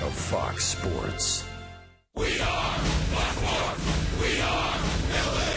of Fox Sports. We are Baltimore. We are LA.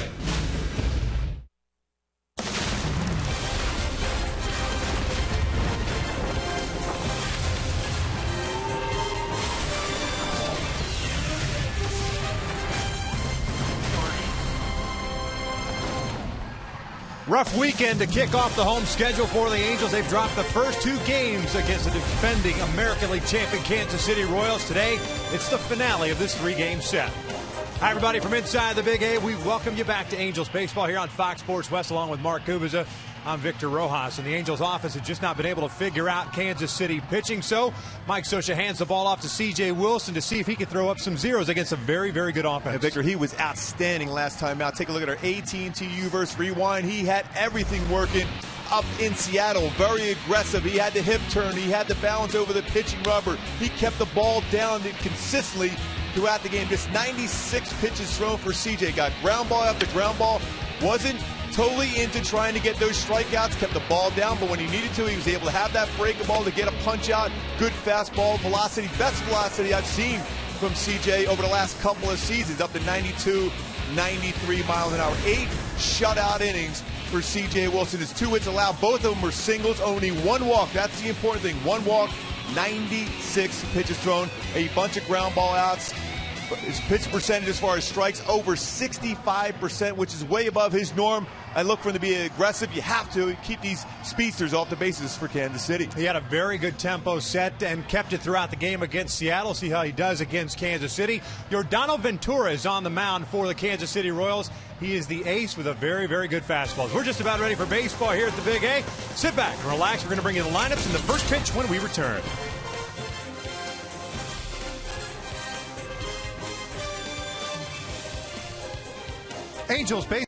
Rough weekend to kick off the home schedule for the Angels. They've dropped the first two games against the defending American League champion Kansas City Royals. Today, it's the finale of this three-game set. Hi, everybody, from inside the Big A. We welcome you back to Angels Baseball here on Fox Sports West, along with Mark Kubica. I'm Victor Rojas, and the Angels office has just not been able to figure out Kansas City pitching. So Mike Scioscia hands the ball off to C.J. Wilson to see if he can throw up some zeros against a very, very good offense. And Victor, he was outstanding last time out. Take a look at our AT&T U-verse rewind. He had everything working up in Seattle. Very aggressive. He had the hip turn. He had the balance over the pitching rubber. He kept the ball down consistently throughout the game. Just 96 pitches thrown for C.J. Got ground ball after ground ball. Wasn't totally into trying to get those strikeouts, kept the ball down, but when he needed to, he was able to have that breaking ball to get a punch out. Good fastball velocity, best velocity I've seen from CJ over the last couple of seasons, up to 92, 93 miles an hour. 8 shutout innings for CJ Wilson. His 2 hits allowed, both of them were singles, only 1 walk. That's the important thing. 1 walk, 96 pitches thrown, a bunch of ground ball outs. His pitch percentage as far as strikes, over 65%, which is way above his norm. I look for him to be aggressive. You have to keep these speedsters off the bases for Kansas City. He had a very good tempo set and kept it throughout the game against Seattle. See how he does against Kansas City. Yordano Ventura is on the mound for the Kansas City Royals. He is the ace with a very, very good fastball. We're just about ready for baseball here at the Big A. Sit back and relax. We're going to bring you the lineups in the first pitch when we return. Angels baseball.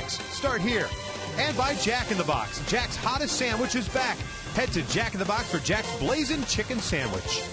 Start here. And by Jack in the Box. Jack's hottest sandwich is back. Head to Jack in the Box for Jack's Blazing Chicken Sandwich.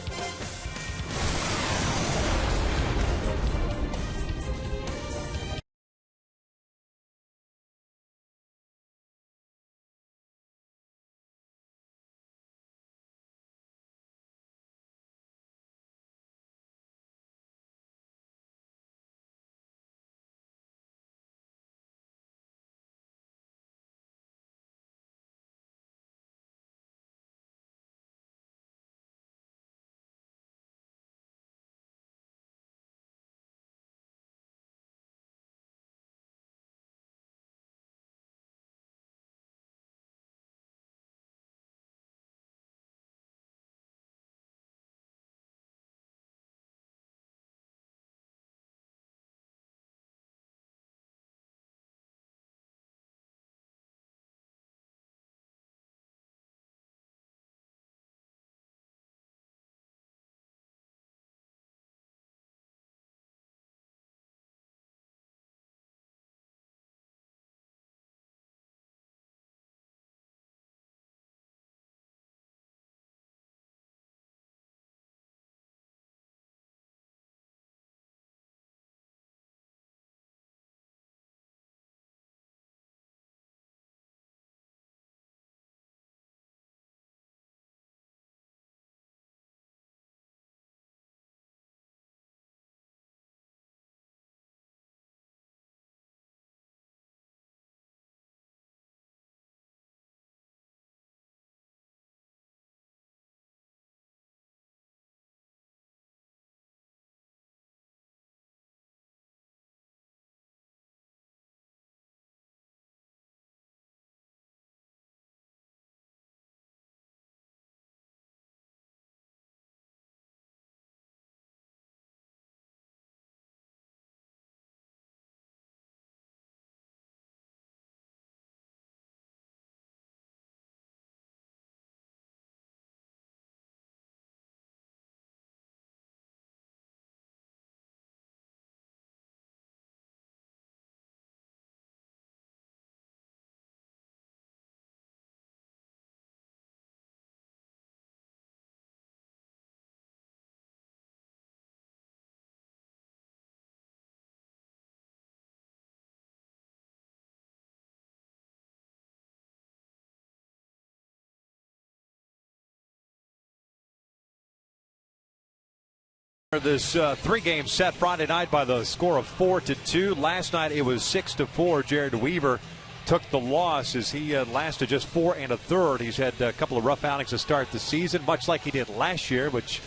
This three-game set Friday night by the score of 4-2. Last night it was 6-4. Jared Weaver took the loss as he lasted just 4 1/3. He's had a couple of rough outings to start the season, much like he did last year, which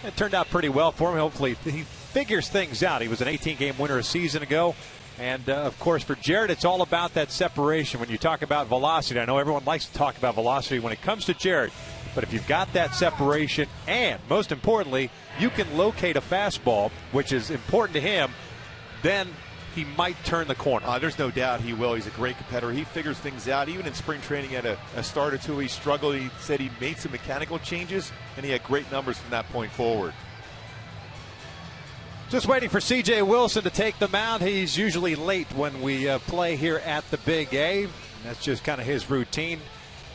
it turned out pretty well for him. Hopefully he figures things out. He was an 18-game winner a season ago. And, of course, for Jared, it's all about that separation. When you talk about velocity, I know everyone likes to talk about velocity when it comes to Jared. But if you've got that separation and, most importantly, you can locate a fastball, which is important to him, then he might turn the corner. There's no doubt he will. He's a great competitor. He figures things out. Even in spring training at a start or two, he struggled. He said he made some mechanical changes, and he had great numbers from that point forward. Just waiting for C.J. Wilson to take the mound. He's usually late when we play here at the Big A. And that's just kind of his routine.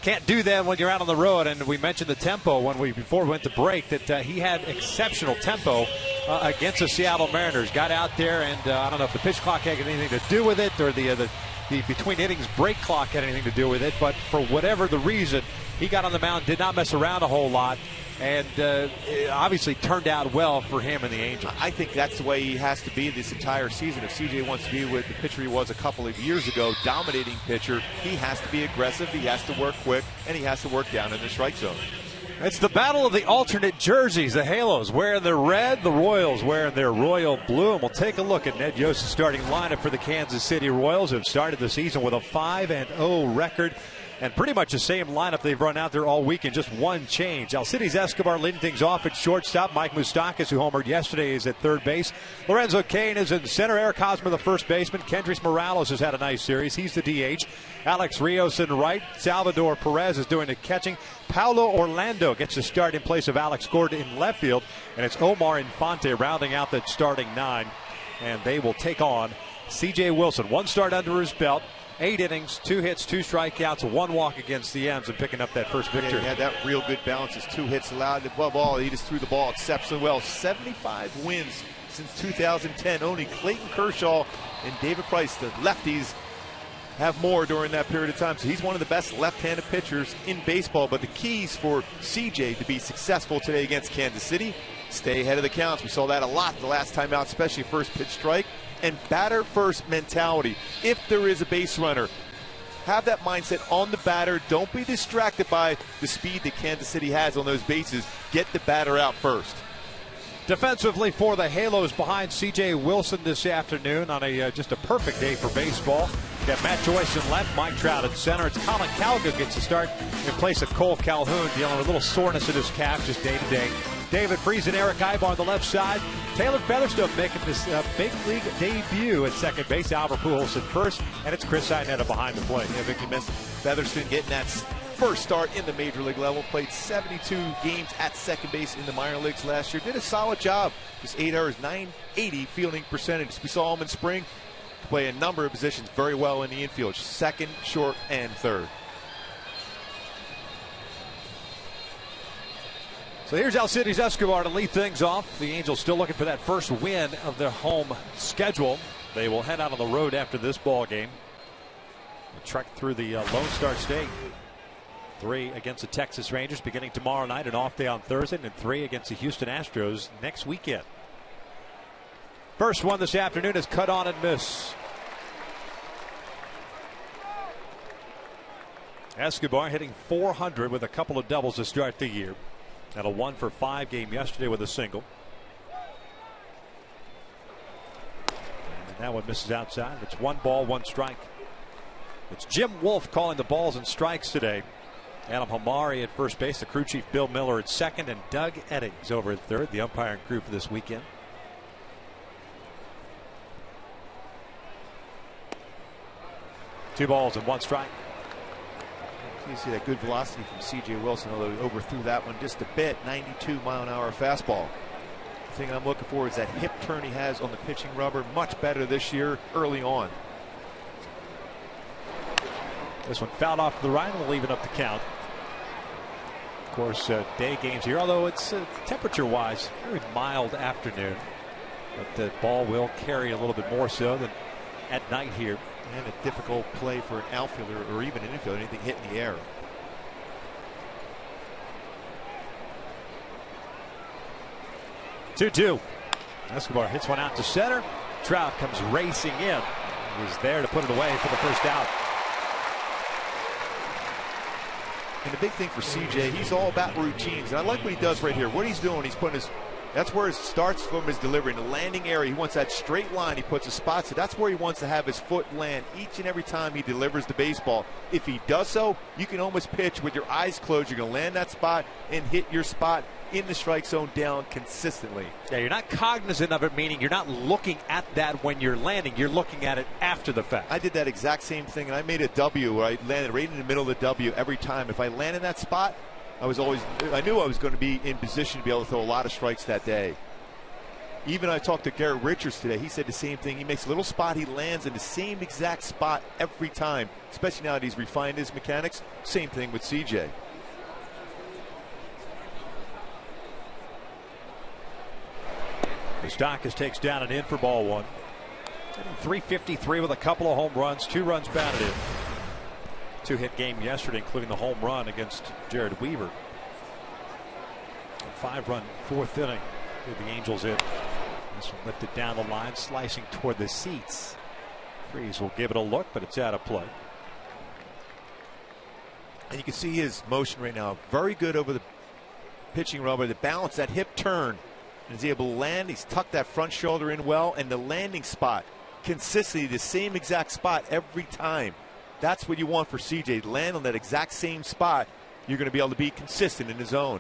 Can't do that when you're out on the road. And we mentioned the tempo before we went to break, that he had exceptional tempo against the Seattle Mariners. Got out there, and I don't know if the pitch clock had anything to do with it, or the between innings break clock had anything to do with it. But for whatever the reason, he got on the mound, did not mess around a whole lot. And it obviously turned out well for him and the Angels. I think that's the way he has to be this entire season. If CJ wants to be with the pitcher he was a couple of years ago, dominating pitcher, he has to be aggressive, he has to work quick, and he has to work down in the strike zone. It's the battle of the alternate jerseys. The Halos wearing their red, the Royals wearing their royal blue. And we'll take a look at Ned Yost's starting lineup for the Kansas City Royals, who have started the season with a 5-0 record. And pretty much the same lineup they've run out there all weekend, just one change. Alcides Escobar leading things off at shortstop. Mike Moustakas, who homered yesterday, is at third base. Lorenzo Cain is in center. Eric Hosmer, the first baseman. Kendrys Morales has had a nice series. He's the DH. Alex Rios in right. Salvador Perez is doing the catching. Paulo Orlando gets the start in place of Alex Gordon in left field. And it's Omar Infante rounding out that starting 9. And they will take on C.J. Wilson. One start under his belt. 8 innings, 2 hits, 2 strikeouts, 1 walk against the M's, and picking up that first victory. Yeah, he had that real good balance. His 2 hits allowed. Above all, he just threw the ball exceptionally well. 75 wins since 2010. Only Clayton Kershaw and David Price, the lefties, have more during that period of time. So he's one of the best left-handed pitchers in baseball. But the keys for CJ to be successful today against Kansas City: stay ahead of the counts. We saw that a lot the last time out, especially first pitch strike. And batter first mentality. If there is a base runner, have that mindset on the batter. Don't be distracted by the speed that Kansas City has on those bases. Get the batter out first. Defensively for the Halos behind C.J. Wilson this afternoon on just a perfect day for baseball. Got Matt Joyce in left, Mike Trout at center. It's Colin Cowgill gets to start in place of Cole Calhoun, dealing with a little soreness in his calf just day to day. David Freese and Eric Ibar on the left side. Taylor Featherstone making this big league debut at second base. Albert Pujols at first, and it's Chris Iannetta behind the plate. Yeah, Vic, you mentioned Featherstone getting that first start in the major league level. Played 72 games at second base in the minor leagues last year. Did a solid job. Just 8 errors, 980 fielding percentage. We saw him in spring play a number of positions very well in the infield. Second, short, and third. So here's Alcides Escobar to lead things off. The Angels still looking for that first win of their home schedule. They will head out on the road after this ball game. Trek through the Lone Star State. 3 against the Texas Rangers beginning tomorrow night, an off day on Thursday, and 3 against the Houston Astros next weekend. First one this afternoon is cut on and miss. Escobar hitting .400 with a couple of doubles to start the year. Had a 1-for-5 game yesterday with a single. And that one misses outside. It's 1 ball, 1 strike. It's Jim Wolf calling the balls and strikes today. Adam Hamari at first base, the crew chief Bill Miller at second, and Doug Eddings over at third, the umpiring crew for this weekend. Two balls and 1 strike. You see that good velocity from C.J. Wilson, although he overthrew that one just a bit. 92-mile-an-hour fastball. The thing I'm looking for is that hip turn he has on the pitching rubber. Much better this year early on. This one fouled off to the right, and will even up the count. Of course, day games here, although it's temperature-wise, very mild afternoon. But the ball will carry a little bit more so than at night here. And a difficult play for an outfielder or even an infielder, anything hit in the air. 2-2. Escobar hits one out to center. Trout comes racing in. He's there to put it away for the first out. And the big thing for CJ, he's all about routines. And I like what he does right here. What he's doing, he's putting his, that's where it starts from his delivery. In the landing area, he wants that straight line. He puts his spots. So that's where he wants to have his foot land each and every time he delivers the baseball. If he does so, you can almost pitch with your eyes closed. You're going to land that spot and hit your spot in the strike zone down consistently. Yeah, you're not cognizant of it, meaning you're not looking at that when you're landing. You're looking at it after the fact. I did that exact same thing, and I made a W where I landed right in the middle of the W every time. If I landed that spot, I knew I was going to be in position to be able to throw a lot of strikes that day. Even I talked to Garrett Richards today. He said the same thing. He makes a little spot. He lands in the same exact spot every time, especially now that he's refined his mechanics. Same thing with CJ. Moustakas takes down and in for ball one. 353 with a couple of home runs, 2 runs batted in. 2-hit game yesterday, including the home run against Jared Weaver. A 5-run 4th inning with the Angels in. This one lifted down the line, slicing toward the seats. Freeze will give it a look, but it's out of play. And you can see his motion right now. Very good over the pitching rubber. The balance, that hip turn. And he's able to land. He's tucked that front shoulder in well. And the landing spot, consistently the same exact spot every time. That's what you want for CJ. Land on that exact same spot. You're going to be able to be consistent in the zone.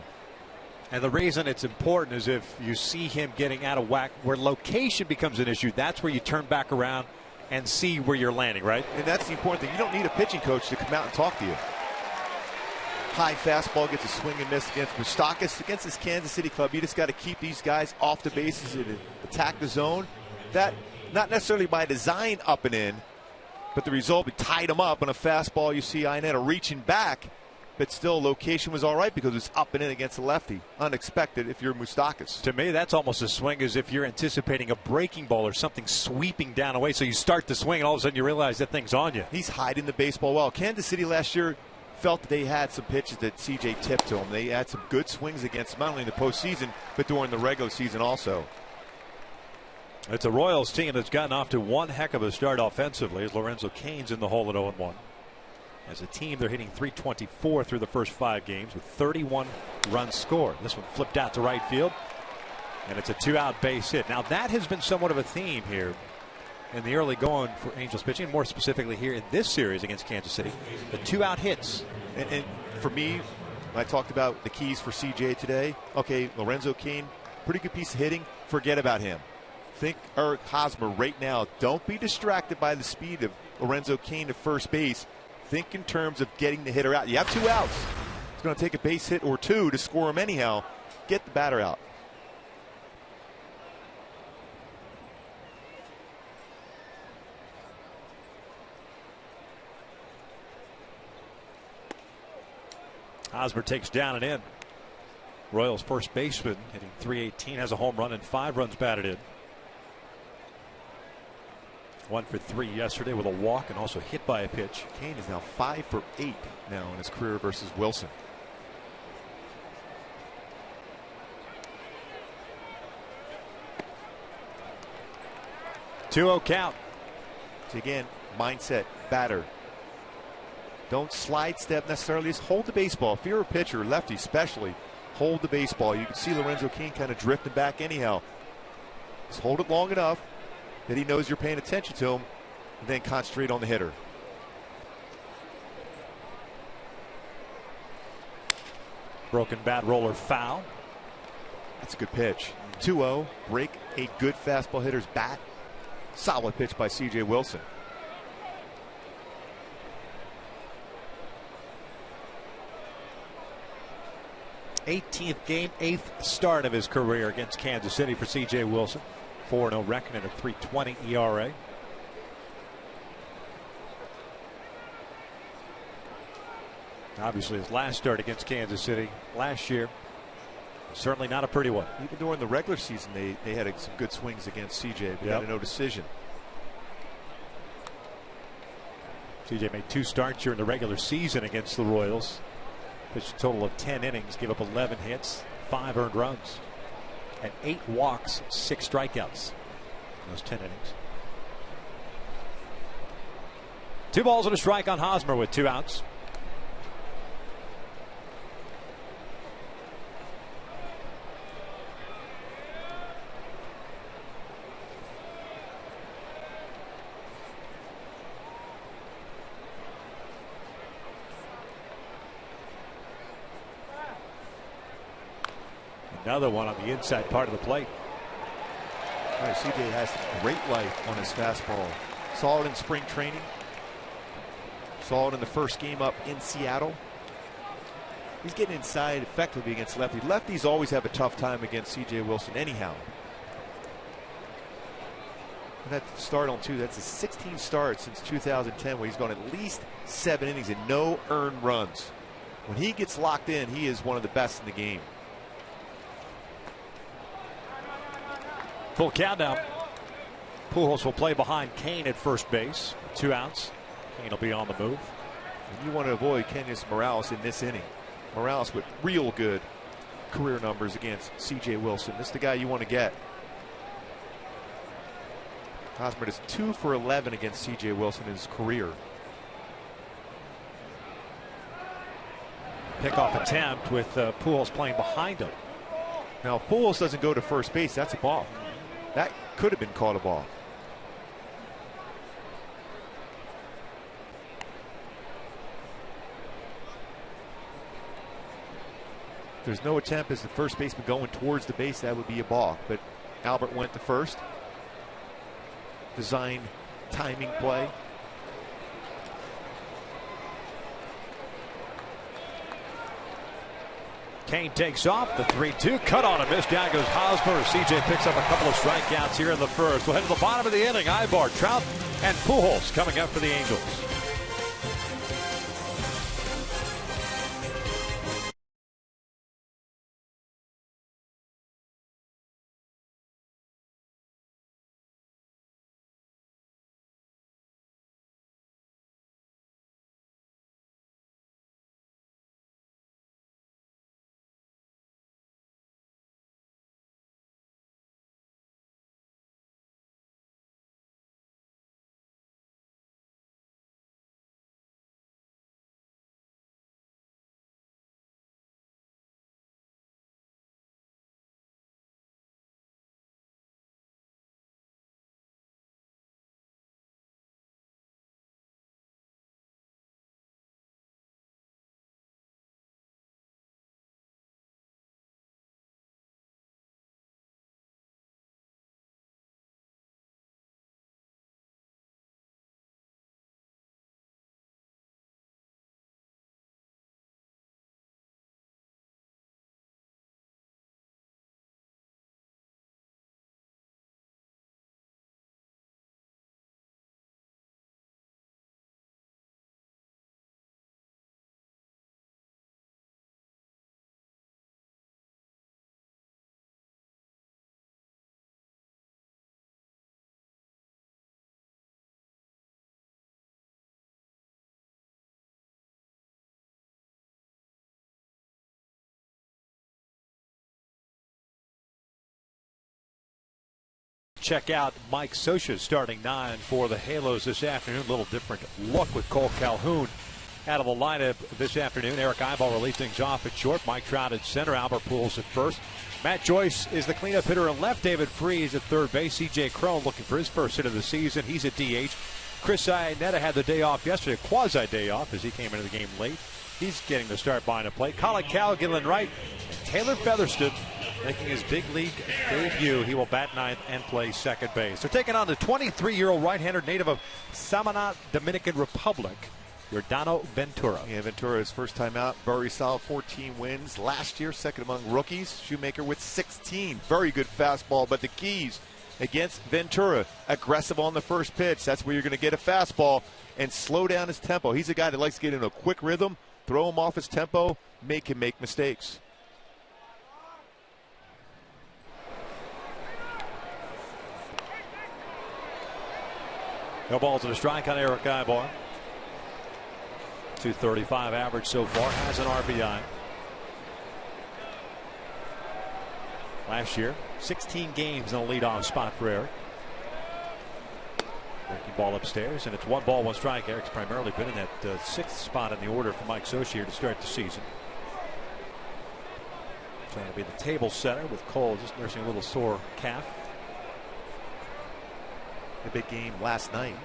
And the reason it's important is if you see him getting out of whack, where location becomes an issue, that's where you turn back around and see where you're landing, right? And that's the important thing. You don't need a pitching coach to come out and talk to you. High fastball gets a swing and miss against Moustakas. Against this Kansas City club, you just got to keep these guys off the bases and attack the zone. That, not necessarily by design up and in, but the result, we tied him up on a fastball. You see Iannetta reaching back, but still location was all right because it's up and in against the lefty. Unexpected if you're Moustakas. To me, that's almost a swing as if you're anticipating a breaking ball or something sweeping down away. So you start the swing and all of a sudden you realize that thing's on you. He's hiding the baseball well. Kansas City last year felt that they had some pitches that CJ tipped to them. They had some good swings against him, not only in the postseason, but during the regular season also. It's a Royals team that's gotten off to one heck of a start offensively as Lorenzo Cain's in the hole at 0-1. As a team, they're hitting .324 through the first 5 games with 31 runs scored. This one flipped out to right field, and it's a 2-out base hit. Now that has been somewhat of a theme here in the early going for Angels pitching, more specifically here in this series against Kansas City. The 2-out hits. And for me, I talked about the keys for CJ today. Okay, Lorenzo Cain, pretty good piece of hitting. Forget about him. Think Eric Hosmer right now. Don't be distracted by the speed of Lorenzo Cain to first base. Think in terms of getting the hitter out. You have 2 outs. It's going to take a base hit or 2 to score him anyhow. Get the batter out. Hosmer takes down and in. Royals first baseman hitting .318, has a home run and 5 runs batted in. 1 for 3 yesterday with a walk and also hit by a pitch. Cain is now 5 for 8 now in his career versus Wilson. .2-0 count. So again, mindset, batter. Don't slide step necessarily. Just hold the baseball. If you're a pitcher, lefty especially, hold the baseball. You can see Lorenzo Cain kind of drifting back anyhow. Just hold it long enough that he knows you're paying attention to him, and then concentrate on the hitter. Broken bat roller foul. That's a good pitch. 2-0, break a good fastball hitter's bat. Solid pitch by C.J. Wilson. '18th game, 8th start of his career against Kansas City for C.J. Wilson. 4-0 record and a .320 ERA. Obviously his last start against Kansas City last year, certainly not a pretty one. Even during the regular season they had some good swings against CJ, but got a no decision. CJ made 2 starts during the regular season against the Royals. Pitched a total of 10 innings, gave up 11 hits, 5 earned runs. and 8 walks, 6 strikeouts in those 10 innings. 2 balls and a strike on Hosmer with 2 outs. Another one on the inside part of the plate. CJ has great life on his fastball. Saw it in spring training. Saw it in the first game up in Seattle. He's getting inside effectively against lefty. Lefties always have a tough time against CJ Wilson anyhow. And that start on 2, that's his 16th start since 2010 where he's gone at least 7 innings and no earned runs. When he gets locked in, he is one of the best in the game. Full count now. Pujols will play behind Kane at first base. 2 outs. Kane will be on the move. And you want to avoid Kenius Morales in this inning. Morales with real good career numbers against CJ Wilson. This is the guy you want to get. Hosmer is 2 for 11 against CJ Wilson in his career. Pickoff attempt with Pujols playing behind him. Now, if Pujols doesn't go to first base, that's a ball. That could have been called a ball. If there's no attempt as the first baseman going towards the base, that would be a ball. But Albert went to first. Design timing play. Kane takes off. The 3-2 cut on a miss. Down goes Hosmer. CJ picks up a couple of strikeouts here in the first. We'll head to the bottom of the inning. Ibar, Trout, and Pujols coming up for the Angels. Check out Mike Scioscia's starting 9 for the Halos this afternoon. A little different look with Cole Calhoun out of the lineup this afternoon. Eric Eibel will lead things off at short. Mike Trout at center. Albert Pujols at first. Matt Joyce is the cleanup hitter at left. David Freese at third base. C.J. Cron looking for his first hit of the season. He's at DH. Chris Iannetta had the day off yesterday, quasi day off, as he came into the game late. He's getting the start behind the plate. Colin Cowgill right. Taylor Featherston making his big league debut. He will bat ninth and play second base. They're taking on the 23-year-old right-hander native of Samana, Dominican Republic, Yordano Ventura. Yeah, Ventura, his first time out. Very solid, 14 wins. Last year, second among rookies. Shoemaker with 16. Very good fastball, but the keys against Ventura. Aggressive on the first pitch. That's where you're going to get a fastball and slow down his tempo. He's a guy that likes to get in a quick rhythm, throw him off his tempo, make him make mistakes. No balls and a strike on Eric Eibel. 235 average so far, has an RBI. last year. 16 games in the leadoff spot for Eric. Breaking ball upstairs, and it's 1 ball, 1 strike. Eric's primarily been in that 6th spot in the order for Mike Scioscia to start the season. Trying to be the table setter with Cole just nursing a little sore calf. A big game last night.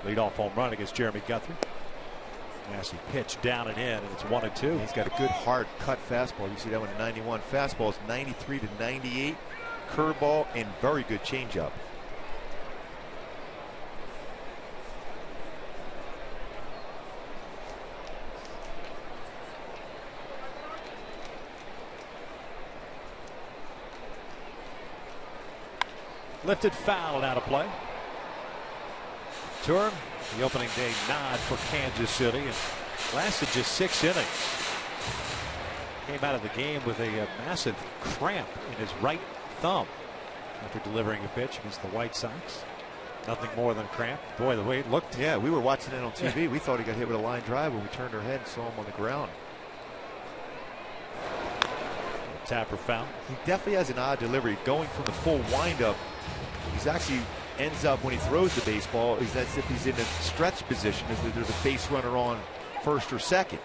Leadoff home run against Jeremy Guthrie. Nasty pitch down and in, and it's 1-2. He's got a good hard cut fastball. You see that one at 91. Fastball is 93 to 98. Curveball and very good changeup. Lifted foul and out of play. Ventura, the opening day nod for Kansas City, and lasted just 6 innings. Came out of the game with a massive cramp in his right thumb after delivering a pitch against the White Sox. Nothing more than cramp. Boy, the way it looked. Yeah, we were watching it on TV. Yeah. We thought he got hit with a line drive when we turned our head and saw him on the ground. Tapper foul. He definitely has an odd delivery. Going from the full windup, he's actually ends up when he throws the baseball is as if he's in a stretch position, as if there's a base runner on first or second.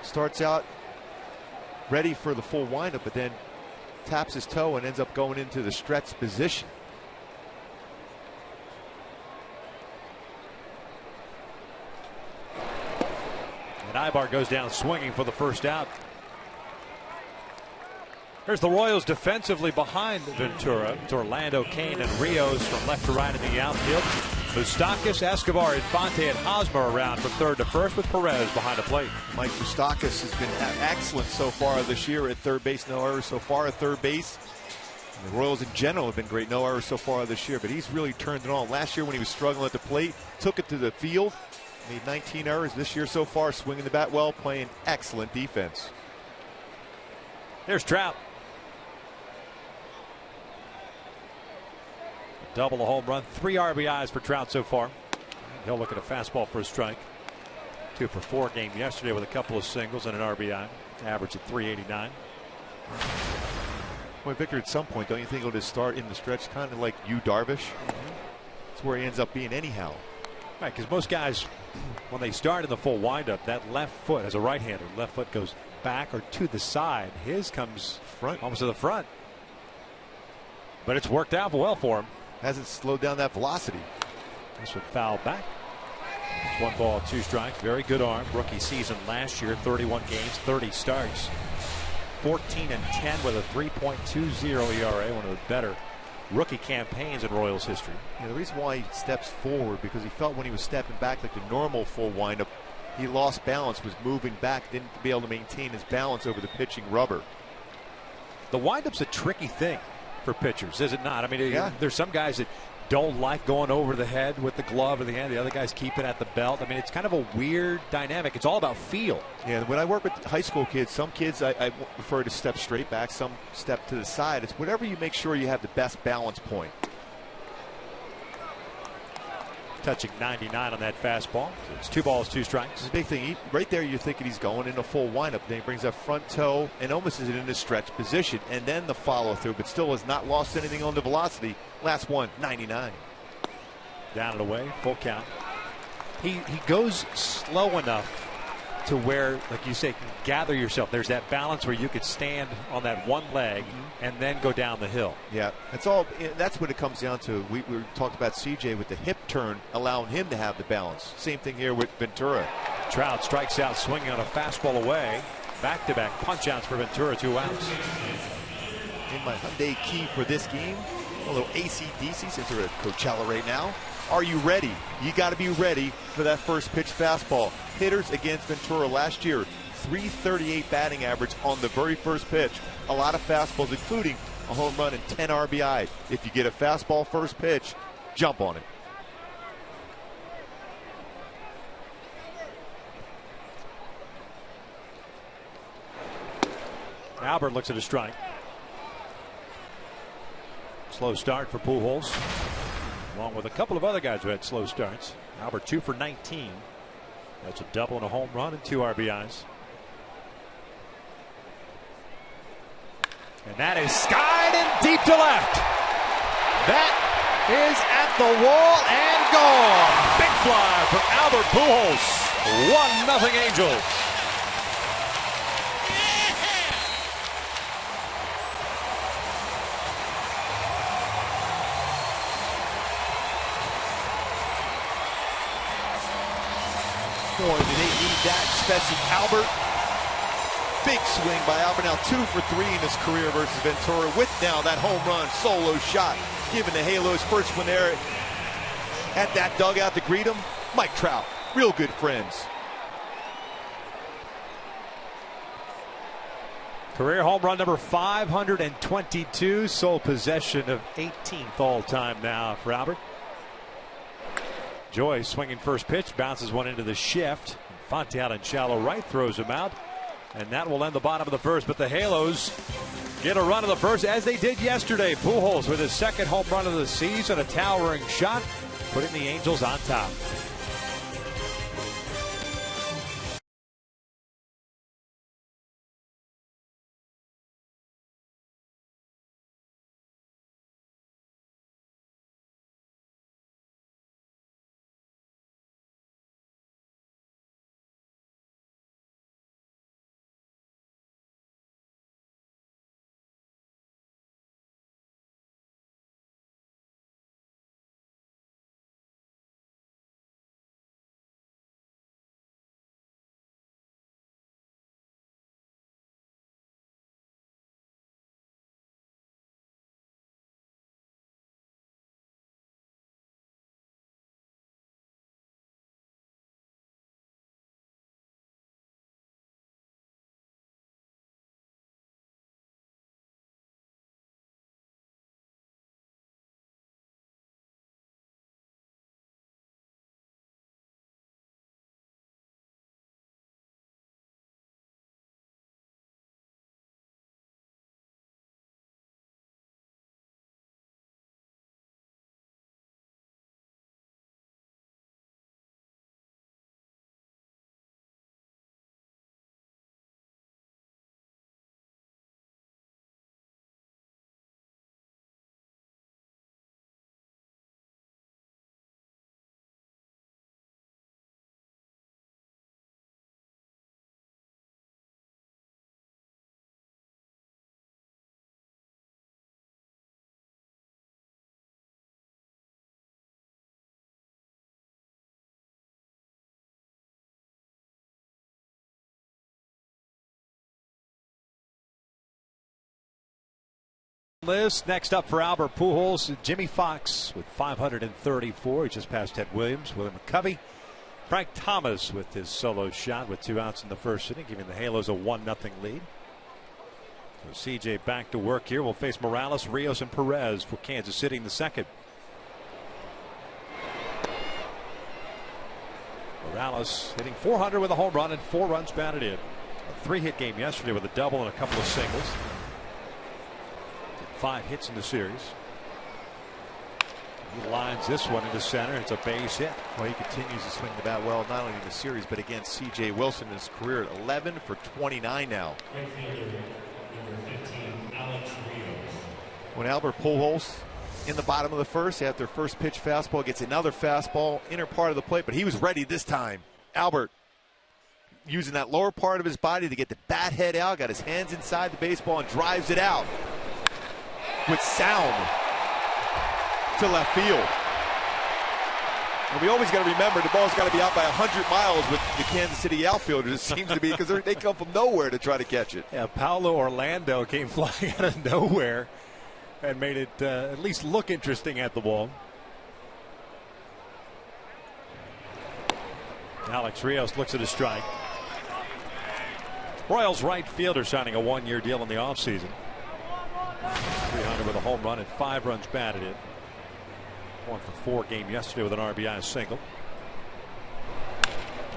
Starts out ready for the full windup, but then taps his toe and ends up going into the stretch position. And Ibar goes down swinging for the first out. Here's the Royals defensively behind Ventura. It's Orlando, Kane, and Rios from left to right in the outfield. Moustakas, Escobar, Infante, and Hosmer around from third to first with Perez behind the plate. Mike Moustakas has been excellent so far this year at third base. No errors so far at third base. And the Royals in general have been great. No errors so far this year, but he's really turned it on. Last year when he was struggling at the plate, took it to the field, made 19 errors. This year so far, swinging the bat well, playing excellent defense. There's Trout. Double, a home run, 3 RBIs for Trout so far. He'll look at a fastball for a strike. 2 for 4 game yesterday with a couple of singles and an RBI. Average at 389. Boy, Victor, at some point, don't you think he'll just start in the stretch kind of like Darvish? That's where he ends up being anyhow. Right, because most guys, when they start in the full windup, that left foot, as a right-hander, left foot goes back or to the side. His comes front, almost to the front. But it's worked out well for him. Hasn't slowed down that velocity. This one fouled back. It's 1 ball, 2 strikes. Very good arm. Rookie season last year, 31 games, 30 starts. 14-10 with a 3.20 ERA, one of the better rookie campaigns in Royals history. The reason why he steps forward, because he felt when he was stepping back like the normal full windup, he lost balance, was moving back, didn't be able to maintain his balance over the pitching rubber. The windup's a tricky thing for pitchers, is it not? I mean, yeah. There's some guys that don't like going over the head with the glove or the hand. The other guys keep it at the belt. I mean, it's kind of a weird dynamic. It's all about feel. Yeah, when I work with high school kids, some kids I prefer to step straight back, some step to the side. It's whatever you make sure you have the best balance point. Touching 99 on that fastball. So it's 2 balls, 2 strikes. It's a big thing. Right there, you're thinking he's going in a full windup. Then he brings that front toe and almost is in a stretch position, and then the follow through, but still has not lost anything on the velocity. Last one, 99. Down and away, full count. He goes slow enough to where, like you say, can gather yourself. There's that balance where you could stand on that one leg and then go down the hill. Yeah, that's what it comes down to. We talked about CJ with the hip turn, allowing him to have the balance. Same thing here with Ventura. Trout strikes out swinging on a fastball away. Back-to-back punch-outs for Ventura, 2 outs. In my Hyundai key for this game, a little AC/DC since we're at Coachella right now. Are you ready? You got to be ready for that first pitch fastball. Hitters against Ventura last year, 338 batting average on the very first pitch. A lot of fastballs, including a home run and 10 RBI. If you get a fastball first pitch, jump on it. Albert looks at a strike. Slow start for Pujols, along with a couple of other guys who had slow starts. Albert 2 for 19. That's a double and a home run and 2 RBIs. And that is skied and deep to left. That is at the wall and gone. Big fly for Albert Pujols. 1-0 Angels. Boy, do they need that, especially Albert. Big swing by Albert, now 2 for 3 in his career versus Ventura, with now that home run solo shot, giving the Halos first one there at that dugout to greet him. Mike Trout, real good friends. Career home run number 522, sole possession of 18th all-time now for Albert. Joy swinging first pitch, bounces one into the shift. Fonte out in shallow right, throws him out. And that will end the bottom of the first. But the Halos get a run of the first, as they did yesterday. Pujols with his second home run of the season, a towering shot, putting the Angels on top. List next up for Albert Pujols, Jimmy Fox with 534. He just passed Ted Williams. William McCovey, Frank Thomas with his solo shot with 2 outs in the first inning, giving the Halos a 1-0 lead. So CJ back to work here. Will face Morales, Rios, and Perez for Kansas City in the second. Morales hitting .400 with a home run and 4 runs batted in. A 3-hit game yesterday with a double and a couple of singles. 5 hits in the series. He lines this one into center. It's a base hit. Well, he continues to swing the bat well, not only in the series, but against C.J. Wilson in his career at 11 for 29 now. When Albert Pujols in the bottom of the first, after first pitch fastball, gets another fastball, inner part of the plate, but he was ready this time. Albert using that lower part of his body to get the bat head out, got his hands inside the baseball and drives it out with sound to left field. And we always got to remember the ball's got to be out by 100 miles with the Kansas City outfielders, it seems to be, because they come from nowhere to try to catch it. Yeah, Paulo Orlando came flying out of nowhere and made it at least look interesting at the wall. Alex Rios looks at a strike. Royals right fielder signing a 1-year deal in the offseason. 300 with a home run and 5 runs batted in. 1 for 4 game yesterday with an RBI single.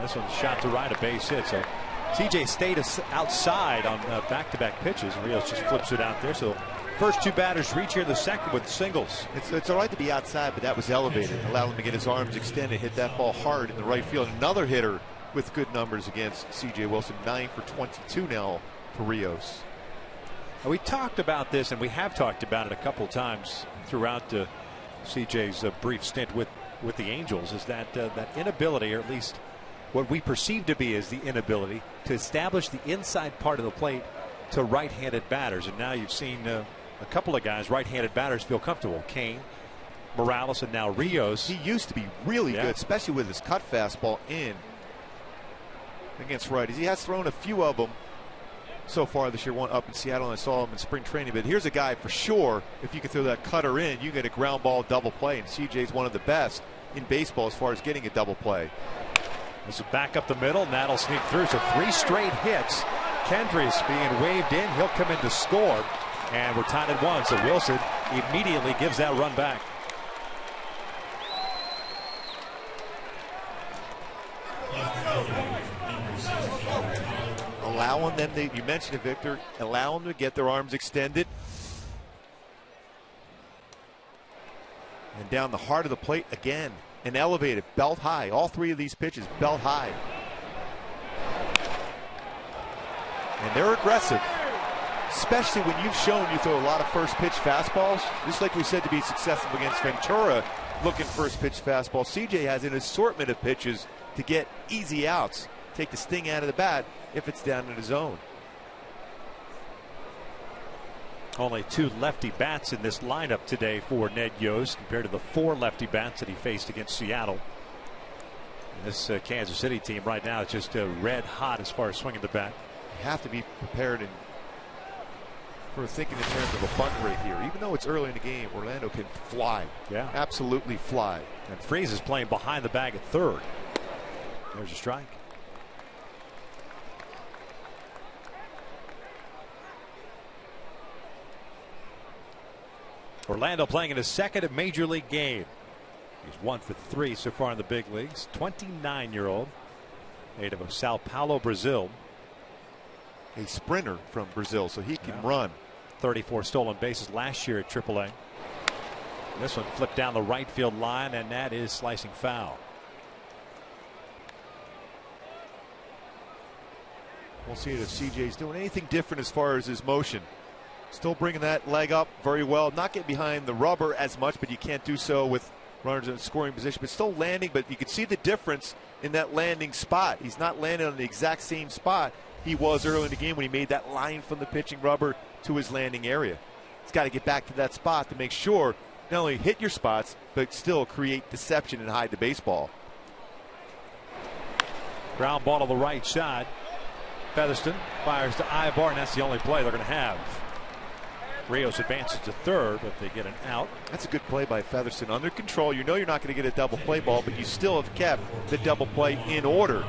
This one's shot to right, a base hit. So CJ stayed outside on back-to-back pitches. Rios just flips it out there. So first 2 batters reach here in the second with singles. It's all right to be outside, but that was elevated. Allowed him to get his arms extended, hit that ball hard in the right field. Another hitter with good numbers against C.J. Wilson. 9 for 22 now for Rios. We talked about this, and we have talked about it a couple times throughout CJ's brief stint with the Angels, is that that inability, or at least what we perceive to be as the inability, to establish the inside part of the plate to right-handed batters. And now you've seen a couple of guys, right-handed batters, feel comfortable. Kane, Morales, and now Rios. He used to be really good, especially with his cut fastball in against righties. He has thrown a few of them so far this year, one up in Seattle, and I saw him in spring training. But here's a guy for sure, if you can throw that cutter in, you get a ground ball double play, and CJ's one of the best in baseball as far as getting a double play. This is back up the middle, and that'll sneak through. So 3 straight hits. Kendrys being waved in. He'll come in to score, and we're tied at 1. So Wilson immediately gives that run back. Allowing them, you mentioned it, Victor, allow them to get their arms extended. And down the heart of the plate again, and elevated, belt high. All 3 of these pitches, belt high. And they're aggressive, especially when you've shown you throw a lot of first pitch fastballs. Just like we said, to be successful against Ventura, looking first pitch fastball. CJ has an assortment of pitches to get easy outs, take the sting out of the bat if it's down in the zone. Only 2 lefty bats in this lineup today for Ned Yost, compared to the 4 lefty bats that he faced against Seattle. And this Kansas City team right now is just red hot as far as swinging the bat. You have to be prepared for thinking in terms of a bunt rate here. Even though it's early in the game, Orlando can fly. Yeah, absolutely fly. And Freese is playing behind the bag at third. There's a strike. Orlando playing in his second major league game. He's 1 for 3 so far in the big leagues. 29-year-old, native of Sao Paulo, Brazil. A sprinter from Brazil, so he can run. 34 stolen bases last year at AAA. This one flipped down the right field line, and that is slicing foul. We'll see if CJ's doing anything different as far as his motion. Still bringing that leg up very well. Not getting behind the rubber as much, but you can't do so with runners in scoring position. But still landing, but you can see the difference in that landing spot. He's not landing on the exact same spot he was early in the game when he made that line from the pitching rubber to his landing area. He's got to get back to that spot to make sure not only hit your spots, but still create deception and hide the baseball. Ground ball to the right side. Featherston fires to Ibar, and that's the only play they're going to have. Rios advances to third, but they get an out. That's a good play by Featherston. Under control. You know you're not going to get a double play ball, but you still have kept the double play in order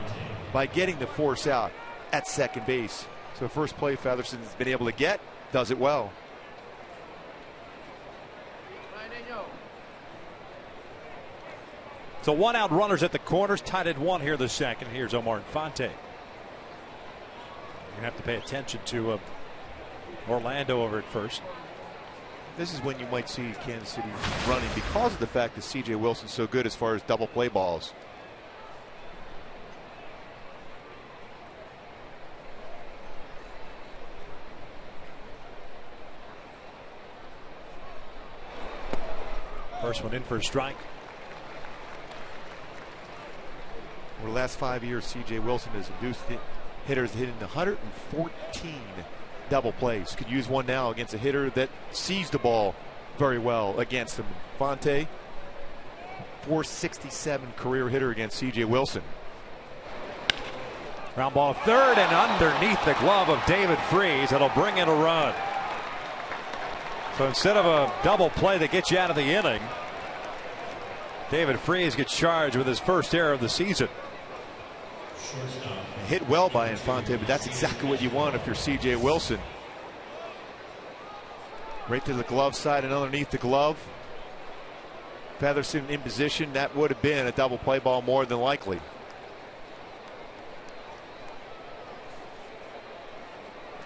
by getting the force out at second base. So first play Featherston's been able to get, does it well. So 1 out, runners at the corners, tied at 1 here the second. Here's Omar Infante. You have to pay attention to Orlando over at first. This is when you might see Kansas City running because of the fact that CJ Wilson's so good as far as double play balls. First one in for a strike. Over the last 5 years, CJ Wilson has induced hitters hitting 114 double plays. Could use one now against a hitter that sees the ball very well against him. Fonte, 467 career hitter against CJ Wilson. Ground ball third and underneath the glove of David Freese. It'll bring in a run. So instead of a double play that gets you out of the inning, David Freese gets charged with his first error of the season. Hit well by Infante, but that's exactly what you want if you're CJ Wilson. Right to the glove side and underneath the glove. Featherston in position. That would have been a double play ball more than likely.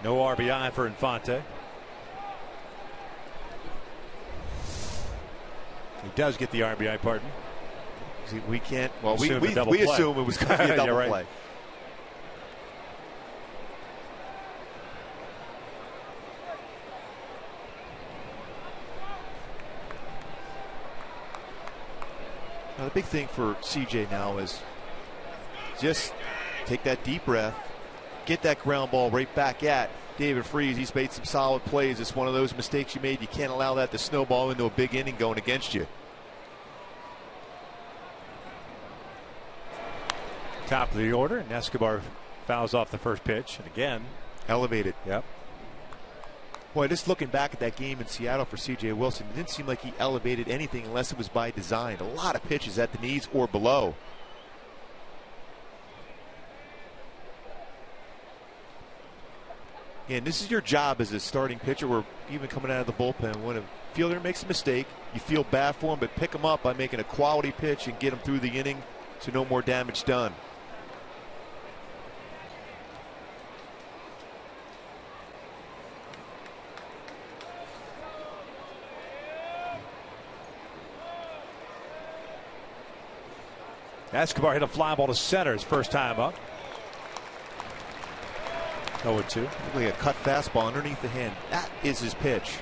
No RBI for Infante. He does get the RBI, pardon. See, we can't. Well, we play. assume it was going to be a double right. play. Now, the big thing for CJ now is just take that deep breath, get that ground ball right back at David Freese. He's made some solid plays. It's one of those mistakes you made. You can't allow that to snowball into a big inning going against you. Top of the order, and Escobar fouls off the first pitch, and again elevated. Yep. Boy, just looking back at that game in Seattle for C.J. Wilson, it didn't seem like he elevated anything unless it was by design. A lot of pitches at the knees or below. And this is your job as a starting pitcher, or even coming out of the bullpen. When a fielder makes a mistake, you feel bad for him, but pick him up by making a quality pitch and get him through the inning so no more damage done. Escobar hit a fly ball to center his first time up. 0-2. Like a cut fastball underneath the hand. That is his pitch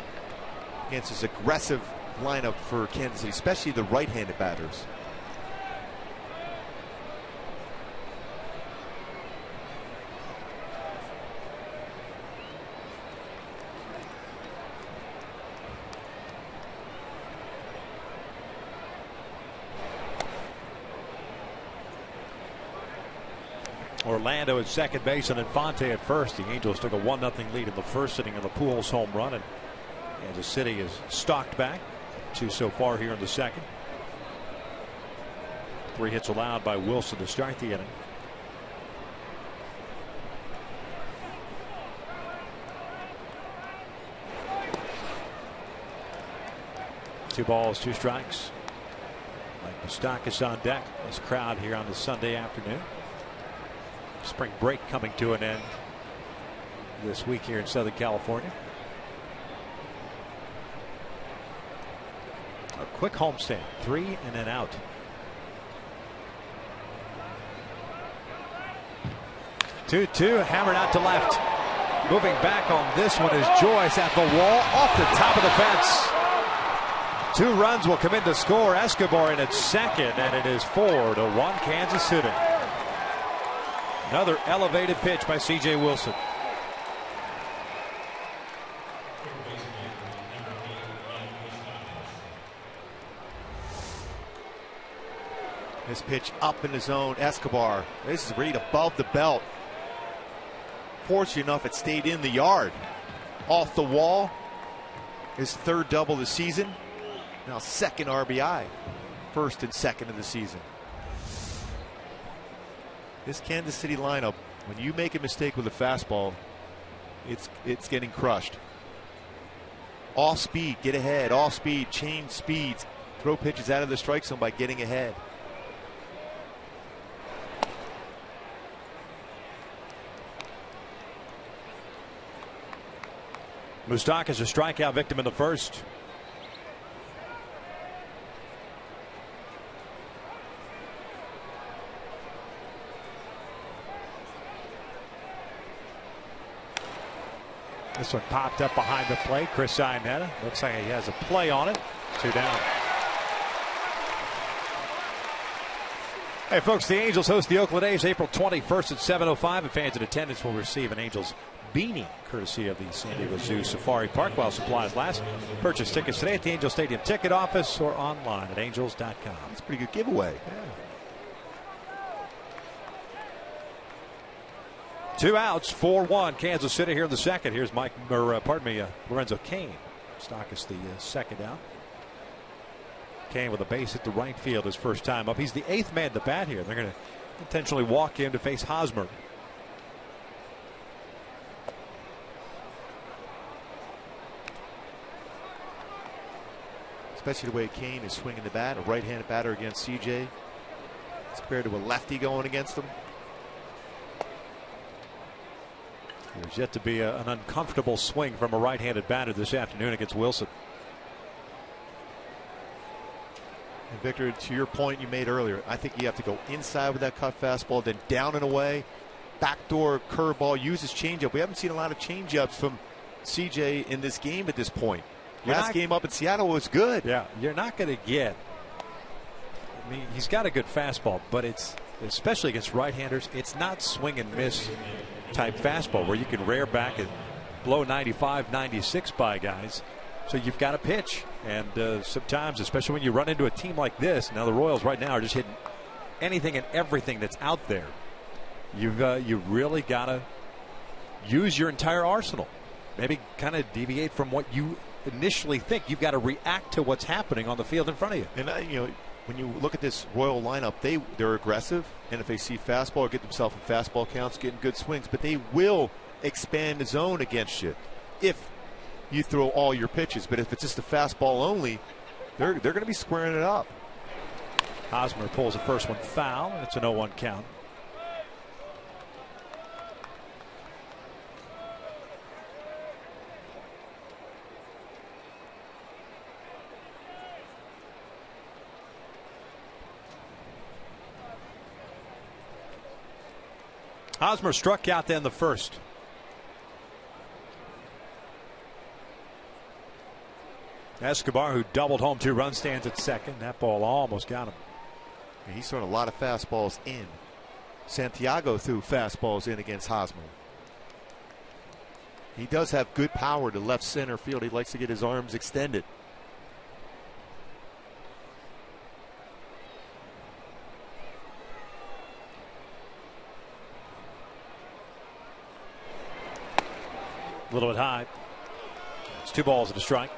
against his aggressive lineup for Kansas City, especially the right-handed batters. Orlando at second base and Infante at first. The Angels took a 1-0 lead in the first inning of the Pujols home run, and Kansas City is stalked back. 2 so far here in the second. 3 hits allowed by Wilson to start the inning. Two balls, 2 strikes. Mike Moustakas on deck. This crowd here on the Sunday afternoon. Spring break coming to an end this week here in Southern California. A quick homestand, 3 and then out. Two, hammered out to left. Moving back on this one is Joyce at the wall, off the top of the fence. 2 runs will come in to score. Escobar in at second, and it is 4-1 Kansas City. Another elevated pitch by C.J. Wilson. This pitch up in the zone. Escobar. This is read above the belt. Fortunate enough, it stayed in the yard. Off the wall. His 3rd double of the season. Now 2nd RBI. 1st and 2nd of the season. This Kansas City lineup, when you make a mistake with a fastball, it's getting crushed. Off speed, get ahead. Off speed, change speeds. Throw pitches out of the strike zone by getting ahead. Moustakas a strikeout victim in the first. This one popped up behind the plate. Chris Iannetta. Looks like he has a play on it. 2 down. Hey, folks, the Angels host the Oakland A's April 21st at 7:05, and fans in attendance will receive an Angels beanie courtesy of the San Diego Zoo Safari Park while supplies last. Purchase tickets today at the Angel Stadium ticket office or online at angels.com. That's a pretty good giveaway. Yeah. 2 outs, 4-1 Kansas City here in the second. Here's Lorenzo Cain. Moustakas the second out. Cain with a base hit to right field his first time up. He's the 8th man to bat here. They're going to intentionally walk him to face Hosmer. Especially the way Cain is swinging the bat. A right-handed batter against CJ. It's compared to a lefty going against him. There's yet to be an uncomfortable swing from a right-handed batter this afternoon against Wilson. And Victor, to your point you made earlier, I think you have to go inside with that cut fastball, then down and away, backdoor curveball, use his changeup. We haven't seen a lot of changeups from CJ in this game at this point. Last game up in Seattle was good. Yeah, you're not going to get I mean, he's got a good fastball, but it's, especially against right-handers, it's not swing and miss type fastball where you can rear back and blow 95, 96 by guys. So you've got to pitch. And sometimes, especially when you run into a team like this, now the Royals right now are just hitting anything and everything that's out there. You really got to use your entire arsenal. Maybe kind of deviate from what you initially think. You've got to react to what's happening on the field in front of you. And you know, when you look at this Royal lineup, they're aggressive, and if they see fastball or get themselves in fastball counts, getting good swings, but they will expand the zone against you if you throw all your pitches. But if it's just a fastball only, they're going to be squaring it up. Hosmer pulls the first one foul, and it's an 0-1 count. Hosmer struck out then the first. Escobar, who doubled home 2 runs, stands at second. That ball almost got him. Yeah, he's thrown a lot of fastballs in. Santiago threw fastballs in against Hosmer. He does have good power to left center field. He likes to get his arms extended. A little bit high. It's 2 balls and a strike.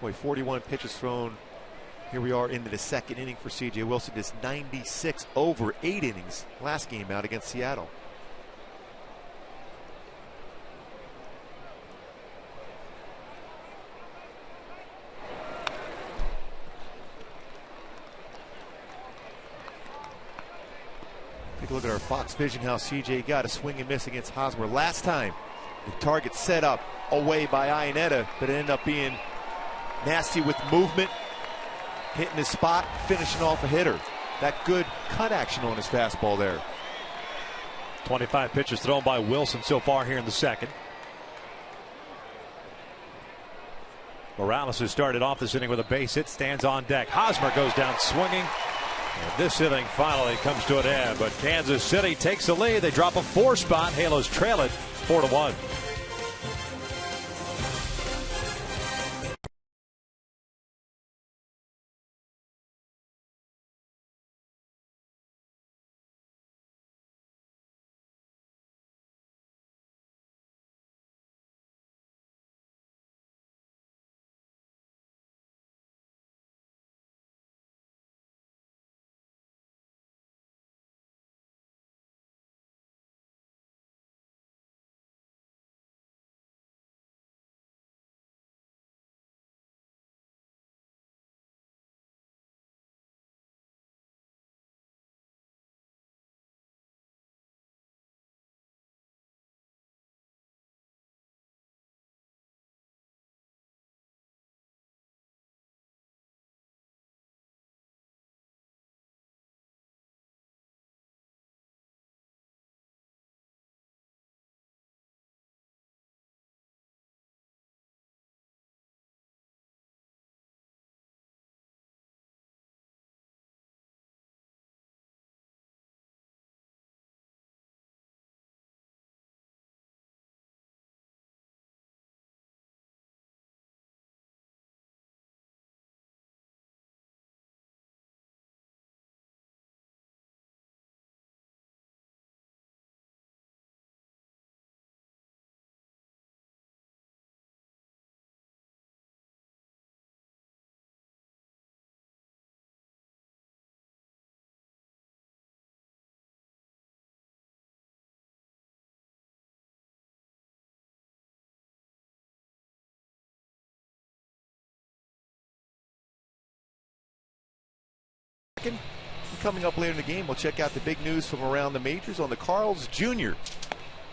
Boy, 41 pitches thrown. Here we are into the second inning for C.J. Wilson. Just 96 over 8 innings last game out against Seattle. Take a look at our Fox Vision, how C.J. got a swing and miss against Hosmer. Last time, the target set up away by Iannetta, but it ended up being nasty with movement, hitting his spot, finishing off a hitter. That good cut action on his fastball there. 25 pitches thrown by Wilson so far here in the second. Morales, who started off this inning with a base hit, stands on deck. Hosmer goes down swinging. And this inning finally comes to an end, but Kansas City takes the lead. They drop a 4 spot. Halos trail it 4-1. Coming up later in the game, we'll check out the big news from around the majors on the Carl's Jr.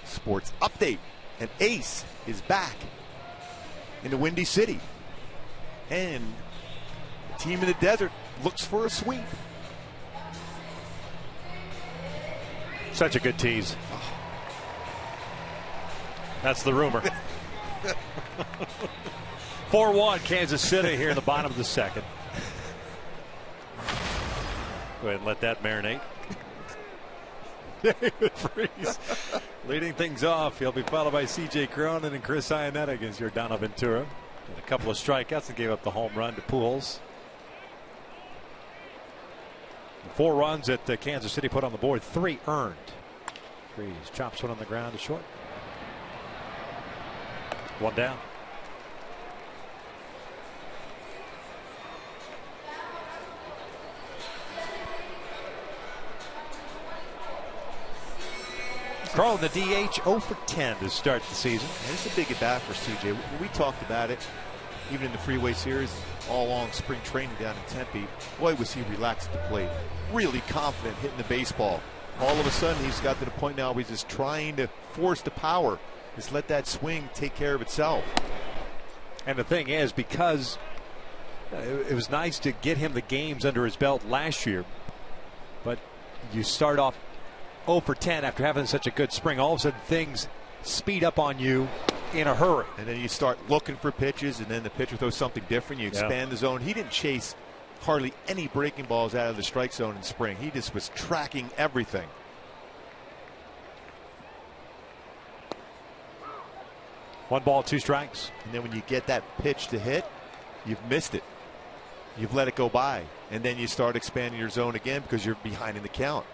Sports Update. And Ace is back in the Windy City. And the team in the desert looks for a sweep. Such a good tease. That's the rumor. 4-1 Kansas City here in the bottom of the second. Go ahead and let that marinate. David Freese leading things off. He'll be followed by C.J. Cronin and Chris Iannetta against Yordan Ventura. And a couple of strikeouts and gave up the home run to Pujols. 4 runs that Kansas City put on the board, 3 earned. Freese chops one on the ground to short. 1 down. Carl, the DH 0 for 10 to start the season. And it's a big at bat for CJ. We talked about it even in the Freeway Series, all along spring training down in Tempe. Boy, was he relaxed at the plate. Really confident hitting the baseball. All of a sudden, he's got to the point now where he's just trying to force the power. Just let that swing take care of itself. And the thing is, because it was nice to get him the games under his belt last year, but you start off 0 for 10 after having such a good spring. All of a sudden things speed up on you in a hurry. And then you start looking for pitches, and then the pitcher throws something different. You expand the zone. He didn't chase hardly any breaking balls out of the strike zone in spring. He just was tracking everything. One ball, 2 strikes. And then when you get that pitch to hit, you've missed it. You've let it go by. And then you start expanding your zone again because you're behind in the count.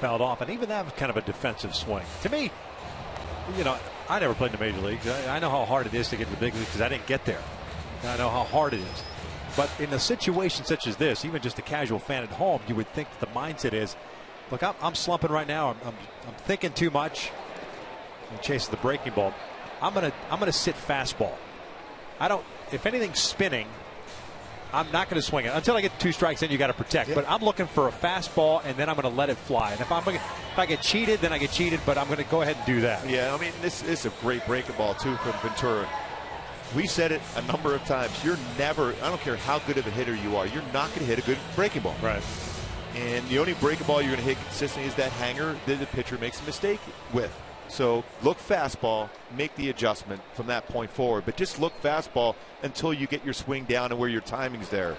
Fouled off, and even that was kind of a defensive swing. To me, you know, I never played in the major leagues. I know how hard it is to get to the big leagues because I didn't get there. I know how hard it is. But in a situation such as this, even just a casual fan at home, you would think that the mindset is, look, I'm slumping right now. I'm thinking too much. I'm chasing the breaking ball. I'm gonna sit fastball. If anything's spinning, I'm not going to swing it until I get 2 strikes. Then you got to protect. But I'm looking for a fastball, and then I'm going to let it fly. And if I get cheated, then I get cheated. But I'm going to go ahead and do that. Yeah, I mean, this is a great breaking ball too from Ventura. We said it a number of times. You're never. I don't care how good of a hitter you are. You're not going to hit a good breaking ball. Right. And the only breaking ball you're going to hit consistently is that hanger that the pitcher makes a mistake with. So look fastball, make the adjustment from that point forward. But just look fastball until you get your swing down and where your timing's there.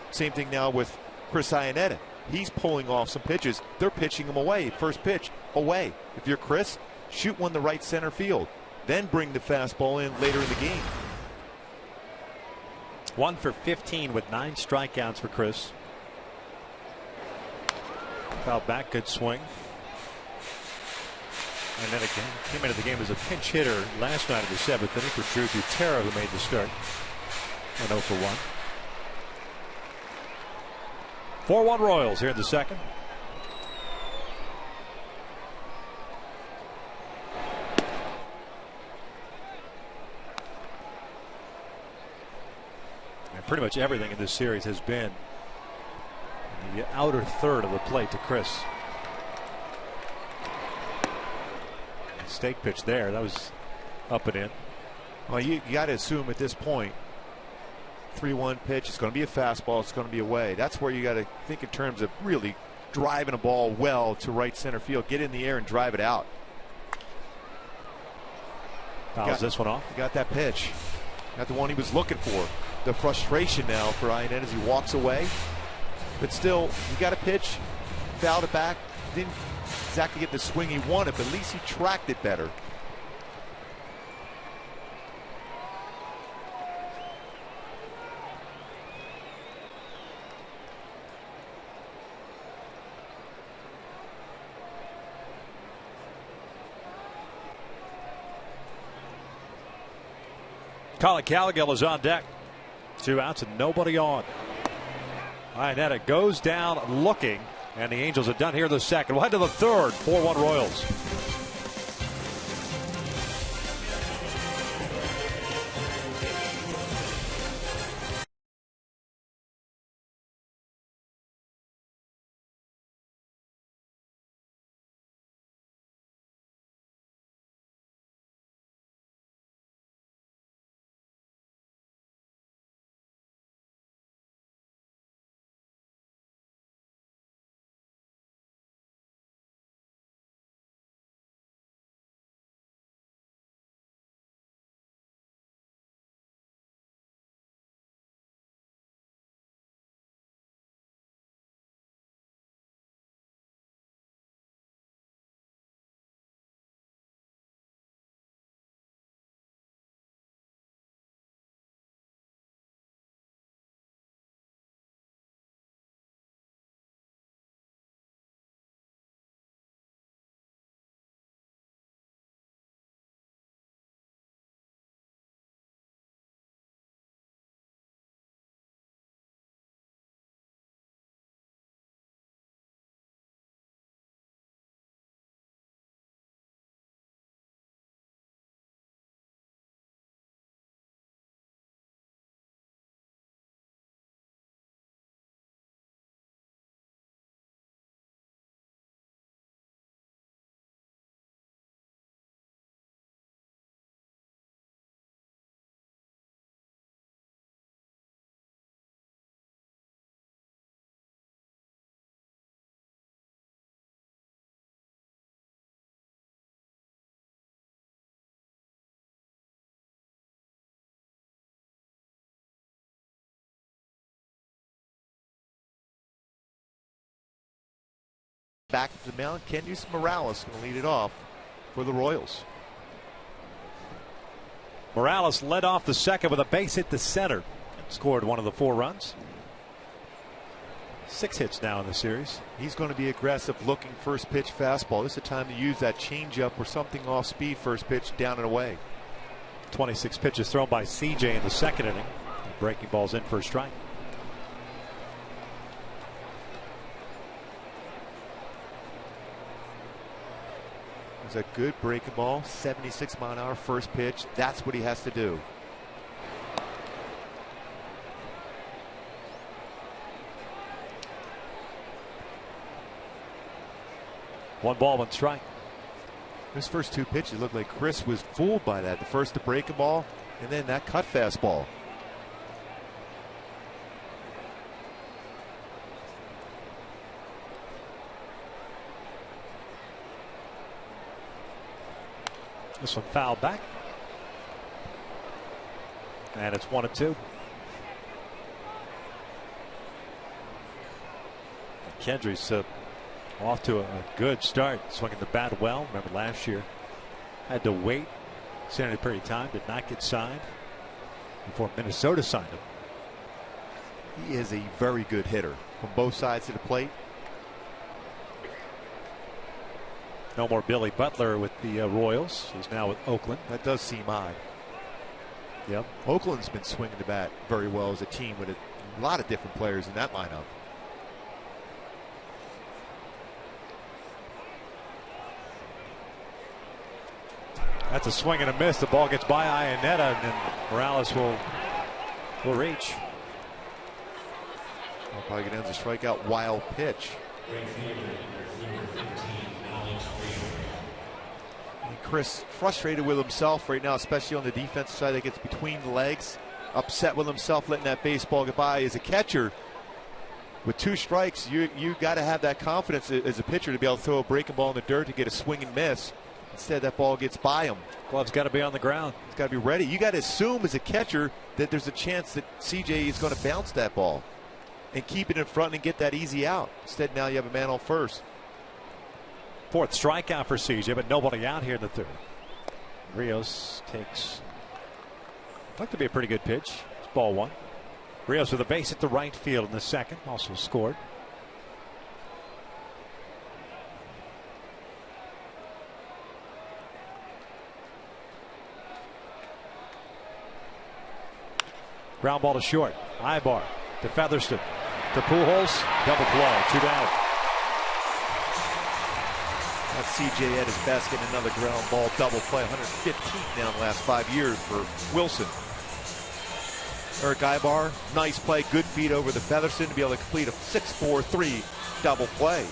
Same thing now with Chris Iannetta. He's pulling off some pitches. They're pitching him away. First pitch, away. If you're Chris, shoot one to right center field. Then bring the fastball in later in the game. 1 for 15 with 9 strikeouts for Chris. Fouled back, good swing. And then again, came into the game as a pinch hitter last night of the 7th inning for Drew Butera, who made the start. And 0 for 1. 4-1 Royals here in the second. And pretty much everything in this series has been in the outer third of the plate to Chris. Stake pitch there. That was up and in. Well, you got to assume at this point, 3-1 pitch. It's going to be a fastball. It's going to be away. That's where you got to think in terms of really driving a ball well to right center field. Get in the air and drive it out. Fouls this one off. He got that pitch. Got the one he was looking for. The frustration now for Iannetta as he walks away. But still, you got a pitch. Fouled it back. Didn't exactly get the swing he wanted, but at least he tracked it better. Colin Caligill is on deck. 2 outs and nobody on. Iannetta goes down looking, and the Angels are done here in the second. We'll head to the third. 4-1 Royals. Back to the mound, Kendrys Morales going to lead it off for the Royals. Morales led off the second with a base hit to center. Scored one of the 4 runs. 6 hits now in the series. He's going to be aggressive, looking first pitch fastball. This is the time to use that changeup or something off speed first pitch down and away. 26 pitches thrown by CJ in the second inning. Breaking balls in for a strike. It was a good breaking ball, 76-mile-an-hour first pitch. That's what he has to do. One ball, one strike. His first 2 pitches looked like Chris was fooled by that. The first the breaking ball, and then that cut fastball. This one fouled back. And it's 1-2. Kendrys off to a good start, swinging the bat well. Remember last year, had to wait extended period of time, did not get signed before Minnesota signed him. He is a very good hitter from both sides of the plate. No more Billy Butler with the Royals. He's now with Oakland. That does seem odd. Yep. Oakland's been swinging the bat very well as a team with a lot of different players in that lineup. That's a swing and a miss. The ball gets by Iannetta, and then Morales will reach. I'll probably get down to strikeout wild pitch. And Chris frustrated with himself right now, especially on the defensive side that gets between the legs. Upset with himself letting that baseball get by. As a catcher, with 2 strikes, you got to have that confidence as a pitcher to be able to throw a breaking ball in the dirt to get a swing and miss. Instead, that ball gets by him. Glove's got to be on the ground. He's got to be ready. You got to assume as a catcher that there's a chance that CJ is going to bounce that ball and keep it in front and get that easy out. Instead, now you have a man on first. 4th strikeout for CJ, but nobody out here in the 3rd. Rios takes looked to be a pretty good pitch. It's ball 1. Rios with a base hit to right field in the second, also scored. Ground ball to short. Ibar to Featherston. To Pujols. Double play. 2 down. That's CJ at his best, getting another ground ball double play. 115 now in the last 5 years for Wilson. Eric Ibar, nice play. Good feed over the Featherston to be able to complete a 6-4-3 double play.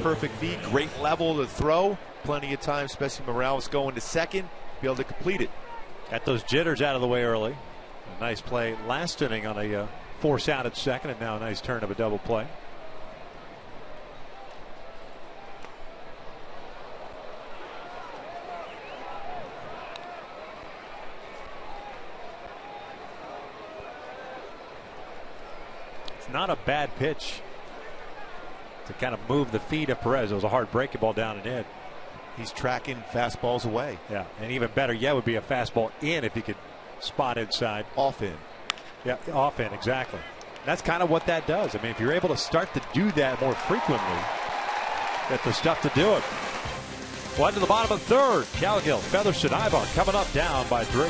Perfect feed. Great level to throw. Plenty of time, especially Morales going to second. Be able to complete it. Got those jitters out of the way early. A nice play last inning on a force out at second, and now a nice turn of a double play. It's not a bad pitch to kind of move the feet of Perez. It was a hard breaking ball down and in. He's tracking fastballs away. Yeah, and even better yet would be a fastball in if he could spot inside. Off in. Yeah, off in, exactly. That's kind of what that does. I mean, if you're able to start to do that more frequently, get the stuff to do it. One to the bottom of 3rd. Cowgill, Featherston, Ibar coming up down by 3.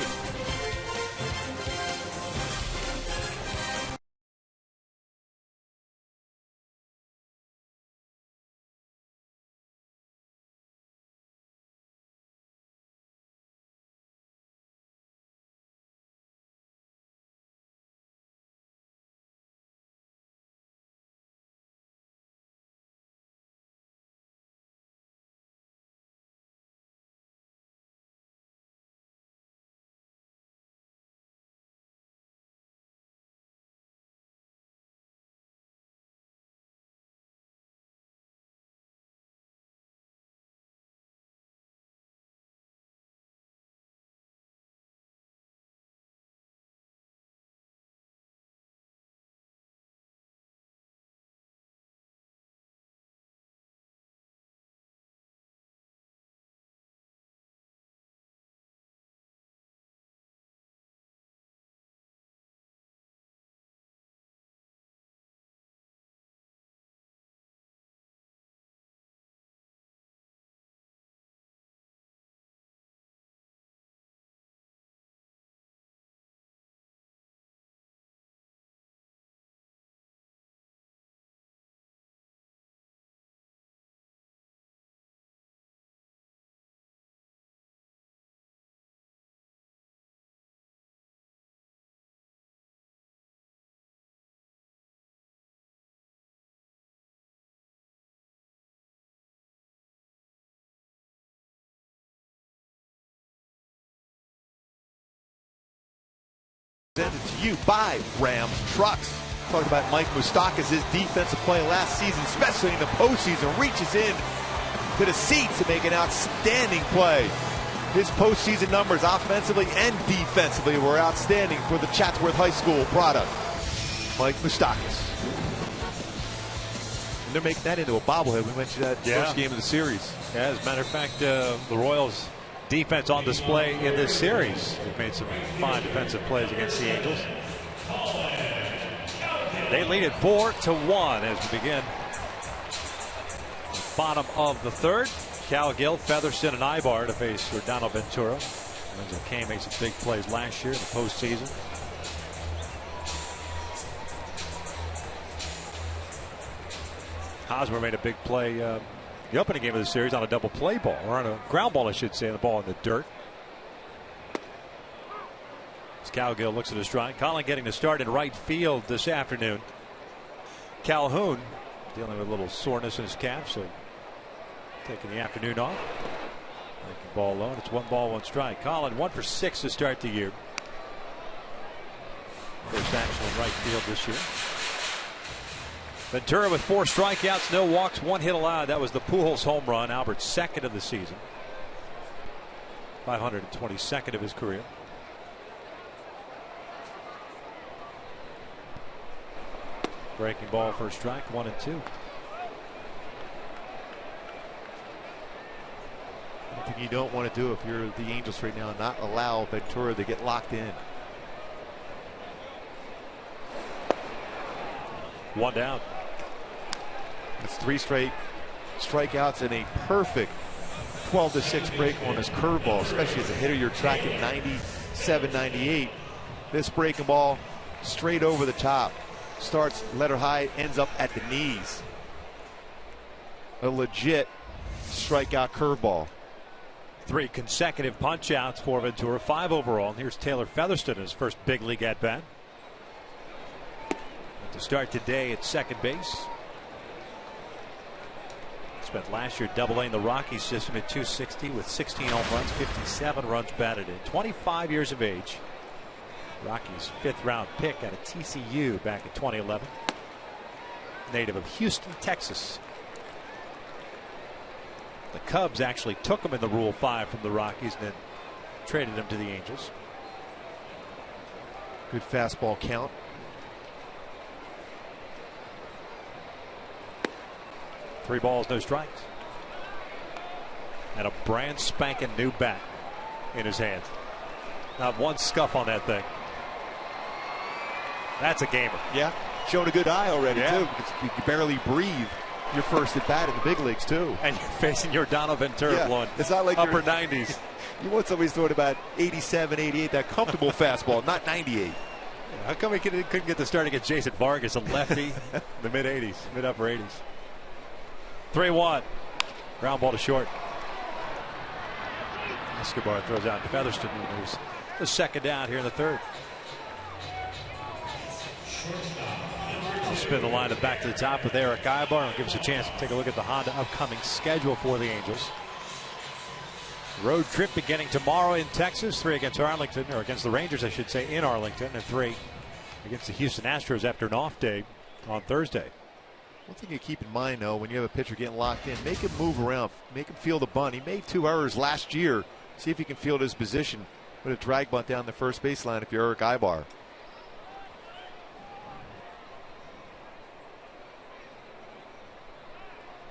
Presented to you by Rams Trucks. Talk about Mike Moustakas, his defensive play last season, especially in the postseason, reaches in to the seats to make an outstanding play. His postseason numbers, offensively and defensively, were outstanding for the Chatsworth High School product. Mike Moustakas. And they're making that into a bobblehead. We mentioned that first game of the series. Yeah, as a matter of fact, the Royals defense on display in this series. They've made some fine defensive plays against the Angels. They lead it 4-1 as we begin the bottom of the third. Cal Gill, Featherston, and Ibar to face Giordano Ventura. Lorenzo Cain made some big plays last year in the postseason. Hosmer made a big play the opening game of the series on a double play ball, or on a ground ball, I should say, the ball in the dirt. As Cowgill looks at his strike. Colin getting the start in right field this afternoon. Calhoun dealing with a little soreness in his calf, so taking the afternoon off. Making ball low. It's 1 ball, 1 strike. Colin 1 for 6 to start the year. First action in right field this year. Ventura with 4 strikeouts, no walks, 1 hit allowed. That was the Pujols home run, Albert's second of the season. 522nd of his career. Breaking ball for a strike, 1-2. One thing you don't want to do if you're the Angels right now, not allow Ventura to get locked in. 1 down. It's 3 straight strikeouts and a perfect 12-6 break on his curveball, especially as a hitter. You're tracking 97, 98. This breaking ball straight over the top. Starts letter high, ends up at the knees. A legit strikeout curveball. 3 consecutive punch outs for Ventura, 5 overall. And here's Taylor Featherston, his first big league at bat. To start today at second base. Spent last year AA in the Rockies system at .260 with 16 home runs, 57 runs batted in. 25 years of age. Rockies 5th round pick out of TCU back in 2011. Native of Houston, Texas. The Cubs actually took him in the Rule 5 from the Rockies and then traded him to the Angels. Good fastball count. Three balls, no strikes. And a brand spanking new bat in his hand. Not one scuff on that thing. That's a gamer. Yeah, showing a good eye already too. Because you can barely breathe your first at bat in the big leagues too. And you're facing Giordano Ventura blowing it's not like upper 90s. You want somebody throwing about 87, 88, that comfortable fastball, not 98. How come he couldn't get the start against Jason Vargas, a lefty, in the mid-80s, mid-upper 80s? 3-1. Ground ball to short. Escobar throws out Featherston, who's the second down here in the third. We'll spin the line back to the top with Eric Ibar and give us a chance to take a look at the Honda upcoming schedule for the Angels. Road trip beginning tomorrow in Texas. 3 against Arlington, or against the Rangers, I should say, in Arlington, and 3 against the Houston Astros after an off day on Thursday. One thing you keep in mind, though, when you have a pitcher getting locked in, make him move around, make him feel the bunt. He made 2 errors last year. See if he can field his position with a drag bunt down the first baseline if you're Eric Ibar.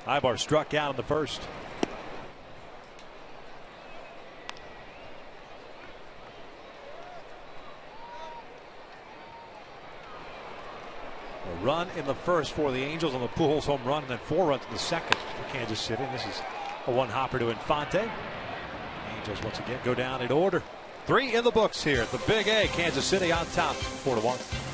Ibar struck out in the first. A run in the first for the Angels on the Pujols home run, and then 4 runs in the second for Kansas City. And this is a 1-hopper to Infante. Angels once again go down in order. 3 in the books here at the Big A. Kansas City on top, 4-1.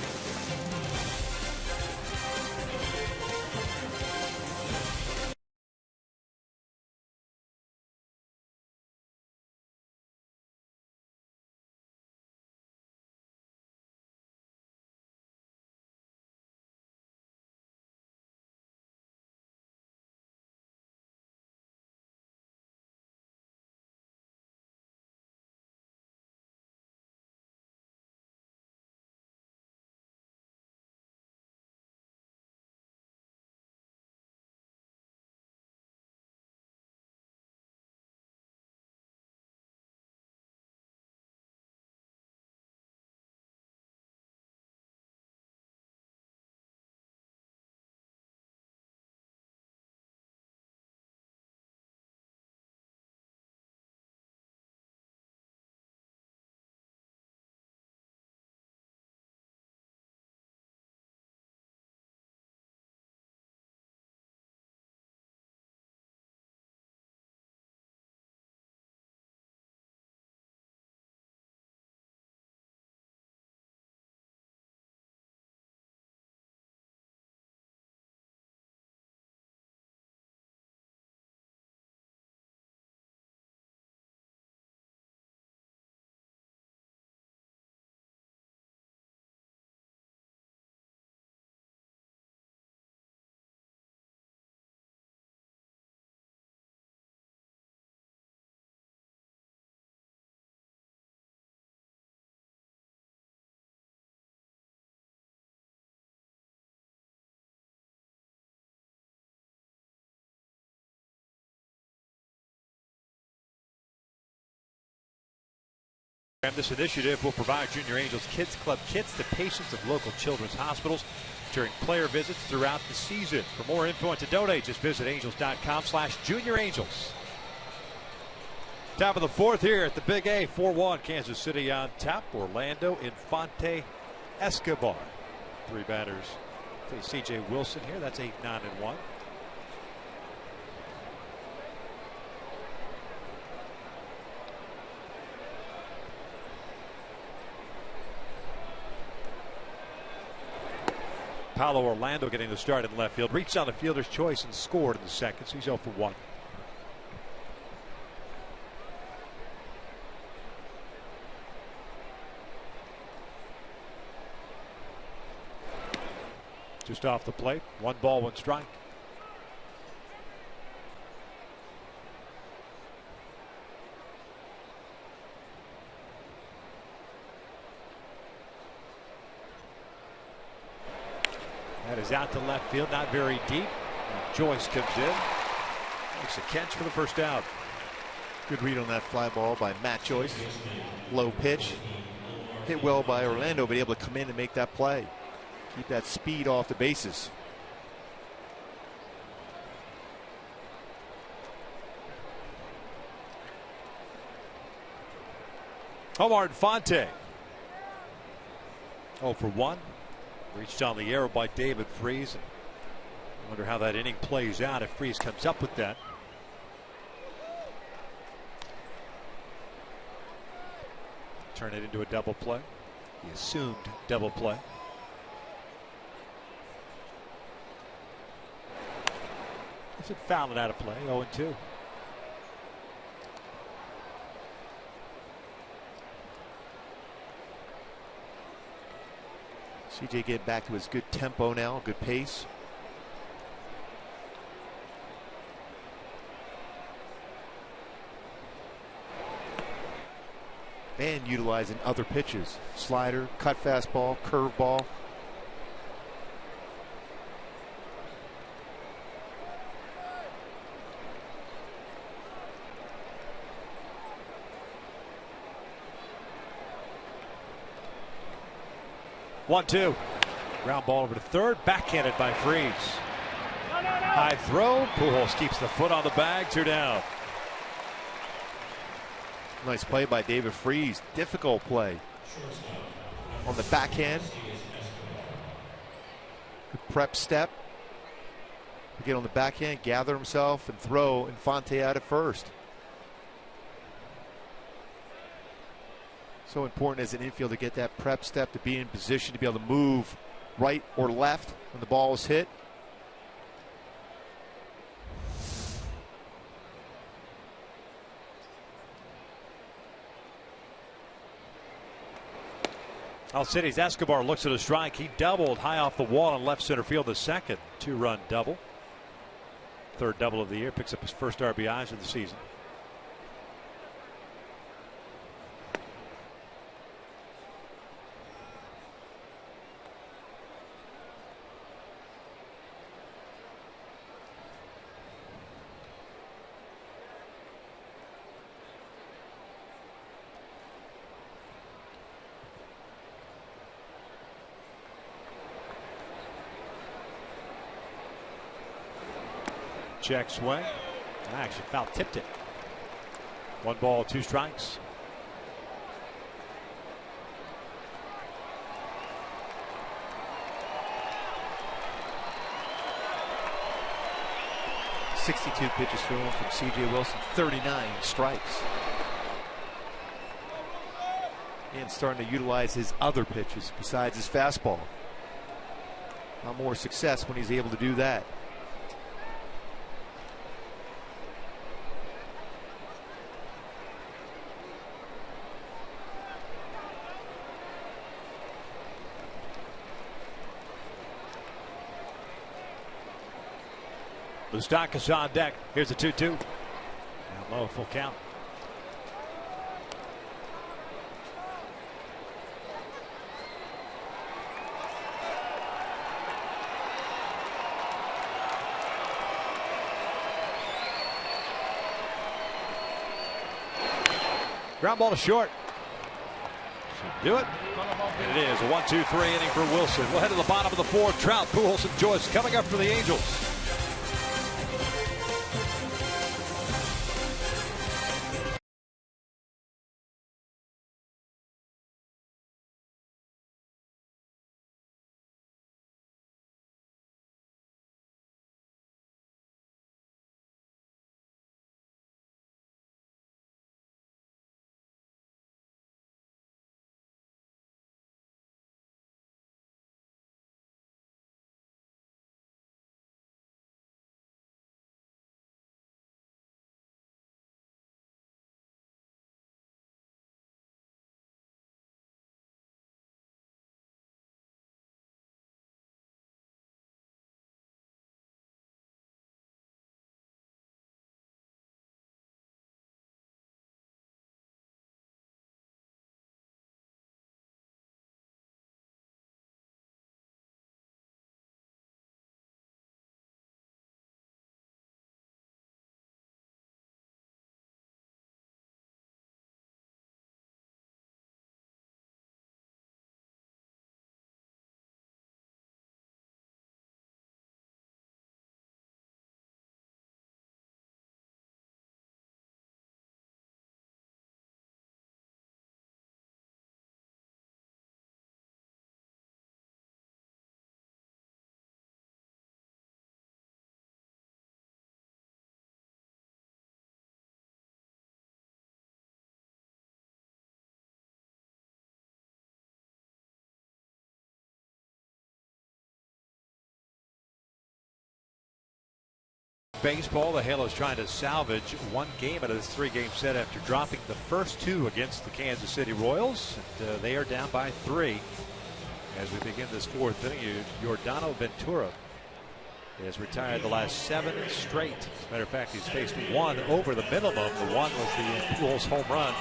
This initiative will provide Junior Angels Kids Club kits to patients of local children's hospitals during player visits throughout the season. For more info and to donate, just visit angels.com/juniorangels. Top of the fourth here at the Big A. 4-1 Kansas City on top. Orlando Infante Escobar. Three batters. C.J. Wilson here. That's 8, 9, and 1. Paulo Orlando getting the start in left field. Reached on the fielder's choice and scored in the second. So he's 0 for 1. Just off the plate. 1 ball, 1 strike. That is out to left field, not very deep. Joyce comes in, makes a catch for the first out. Good read on that fly ball by Matt Joyce. Low pitch. Hit well by Orlando, but able to come in and make that play. Keep that speed off the bases. Omar Infante. 0 for 1. Reached on the arrow by David Freese. I wonder how that inning plays out if Freese comes up with that. Turn it into a double play. The assumed double play. Is it fouled and out of play? 0-2. CJ getting back to his good tempo now, good pace. And utilizing other pitches. Slider, cut fastball, curveball. One, 2. Ground ball over to third. Backhanded by Freese. High throw. Pujols keeps the foot on the bag. 2 down. Nice play by David Freese. Difficult play. On the backhand. Good prep step. Get on the backhand, gather himself, and throw Infante out at first. So important as an infielder to get that prep step, to be in position to be able to move right or left when the ball is hit. Al City's Escobar looks at a strike. He doubled high off the wall in left center field. The second 2-run double. Third double of the year. Picks up his first RBIs of the season. Check swing. Actually foul tipped it. 1 ball, 2 strikes. .62 pitches thrown from C.J. Wilson. 39 strikes. And starting to utilize his other pitches besides his fastball. A lot more success when he's able to do that. Moustakas on deck. Here's a 2-2. Down low, full count. Ground ball to short. Do it. And it is a 1-2-3 inning for Wilson. We'll head to the bottom of the fourth. Trout, Pujols, and Joyce coming up for the Angels. Baseball, the Halos trying to salvage one game out of this three-game set after dropping the first two against the Kansas City Royals. And, they are down by 3 as we begin this fourth inning. Yordano Ventura has retired the last 7 straight. As a matter of fact, he's faced one over the minimum. The one was the Pujols home run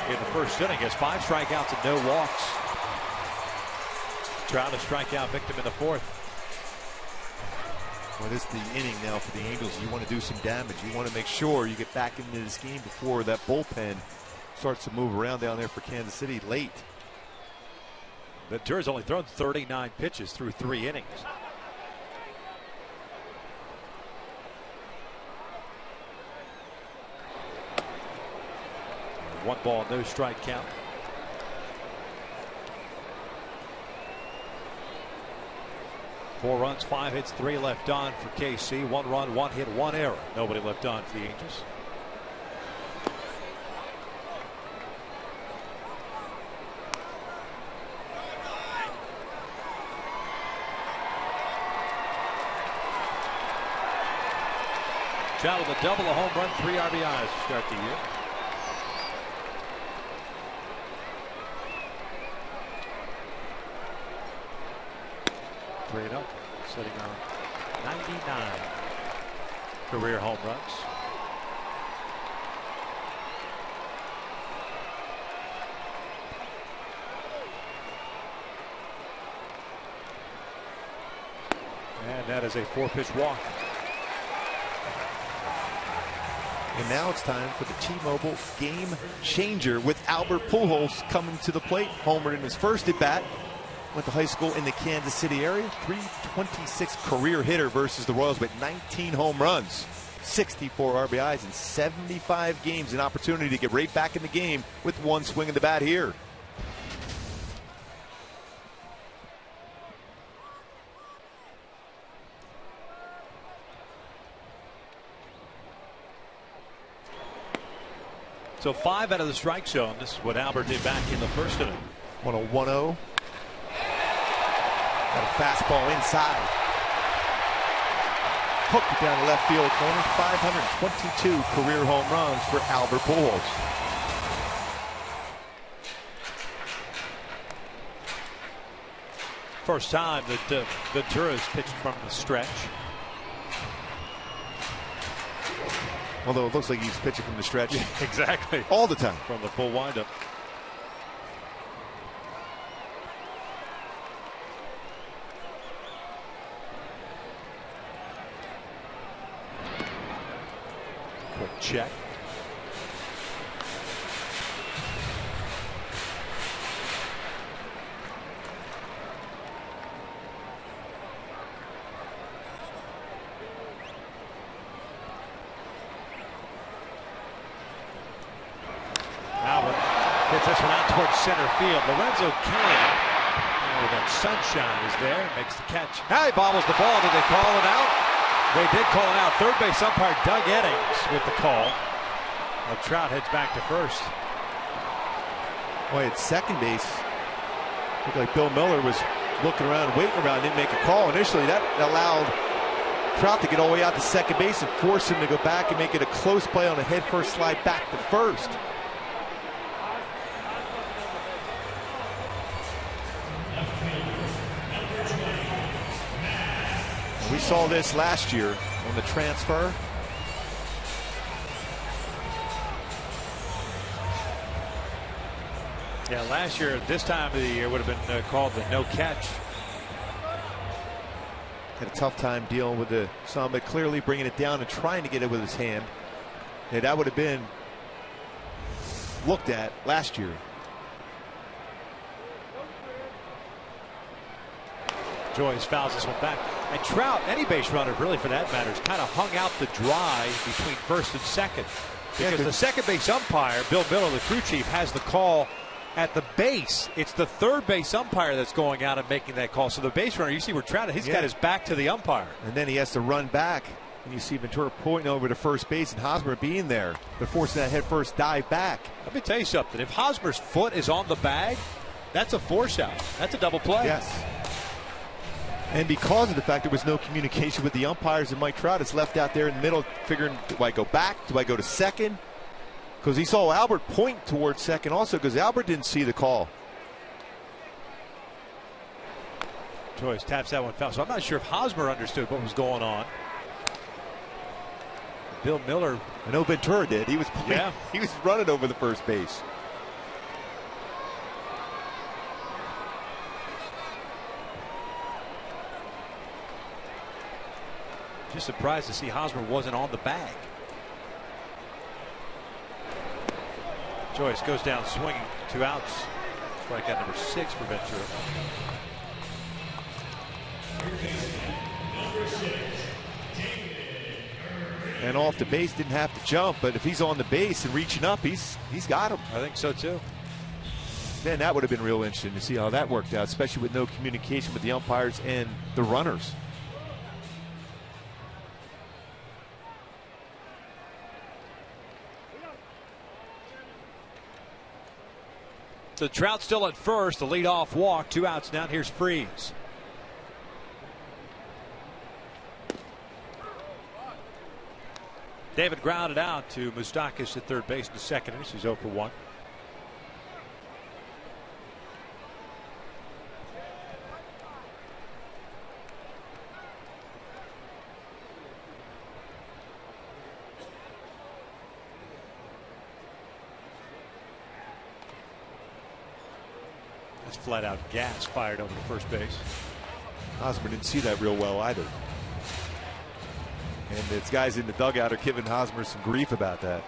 in the first inning. He has 5 strikeouts and no walks. Trout a strikeout victim in the fourth. Well, this is the inning now for the Angels. You want to do some damage. You want to make sure you get back into this game before that bullpen starts to move around down there for Kansas City late. Ventura's only thrown 39 pitches through 3 innings. One ball, no strike count. Four runs, 5 hits, 3 left on for KC. 1 run, 1 hit, 1 error. Nobody left on for the Angels. Trout with a double, a home run, 3 RBIs to start the year. Up, sitting on 99 career home runs. And that is a 4-pitch walk. And now it's time for the T-Mobile game changer with Albert Pujols coming to the plate. Homered in his first at bat. Went to high school in the Kansas City area. .326 career hitter versus the Royals with 19 home runs, 64 RBIs in 75 games. An opportunity to get right back in the game with one swing of the bat here. So 5 out of the strike zone. This is what Albert did back in the first inning. 1-0. Got a fastball inside. Hooked it down the left field corner. 522 career home runs for Albert Pujols. First time that Ventura's pitched from the stretch. Although it looks like he's pitching from the stretch. Exactly. All the time. From the full windup. Quick check. this one out towards center field. Lorenzo Cain, that sunshine is there, makes the catch. Now he bobbles the ball. Did they call it out? They did call it out. Third base umpire Doug Eddings with the call. Well, Trout heads back to first. Boy, at second base, looked like Bill Miller was looking around, waiting around, didn't make a call initially. That allowed Trout to get all the way out to second base and force him to go back and make it a close play on a head-first slide back to first. We saw this last year on the transfer. Yeah, last year, this time of the year, would have been called the no catch. Had a tough time dealing with the sun, but clearly bringing it down and trying to get it with his hand. Yeah, that would have been looked at last year. Joyce fouls this one back. And Trout, any base runner really for that matter, is kind of hung out the dry between first and second. Because the second base umpire, Bill Miller, the crew chief, has the call at the base. It's the third base umpire that's going out and making that call. So the base runner, you see where Trout, he's got his back to the umpire. And then he has to run back. And you see Ventura pointing over to first base and Hosmer being there. They're forcing that head first dive back. Let me tell you something. If Hosmer's foot is on the bag, that's a force out. That's a double play. Yes. And because of the fact there was no communication with the umpires and Mike Trout, it's left out there in the middle figuring, do I go back? Do I go to second? Because he saw Albert point towards second also because Albert didn't see the call. Joyce taps that one foul. So I'm not sure if Hosmer understood what was going on. Bill Miller. I know Ventura did. He was he was running over the first base. Just surprised to see Hosmer wasn't on the bag. Joyce goes down swinging, 2 outs. Strikeout number 6 for Ventura. And off the base, didn't have to jump, but if he's on the base and reaching up, he's got him. I think so too. Then that would have been real interesting to see how that worked out, especially with no communication with the umpires and the runners. So Trout still at first, the leadoff walk, 2 outs down. Here's Freeze. David grounded out to Moustakas at third base in the second inning. He's 0 for 1. That's flat out gas fired over to first base. Hosmer didn't see that real well either. And it's guys in the dugout are giving Hosmer some grief about that.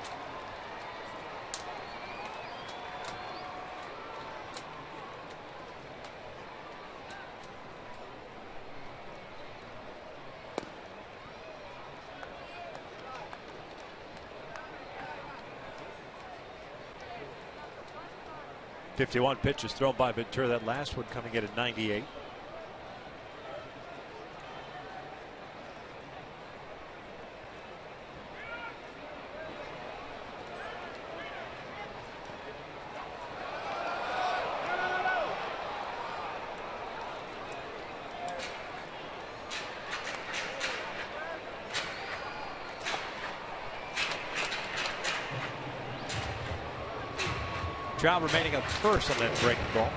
.51 pitches thrown by Ventura. That last one coming in at 98. Trout remaining up first on that breaking ball.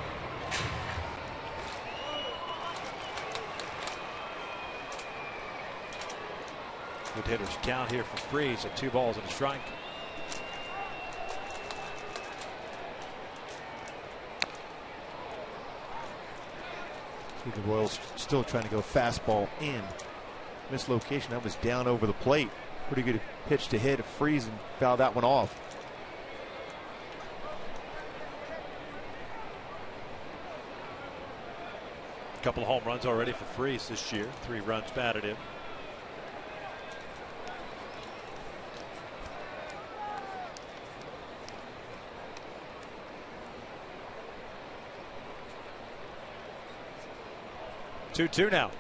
Good hitters count here for Freeze at 2 balls and a strike. See the Royals still trying to go fastball in. Mislocation, that was down over the plate. Pretty good pitch to hit. Freeze and foul that one off. Couple of home runs already for Freeze this year. 3 runs batted in. 2-2 now.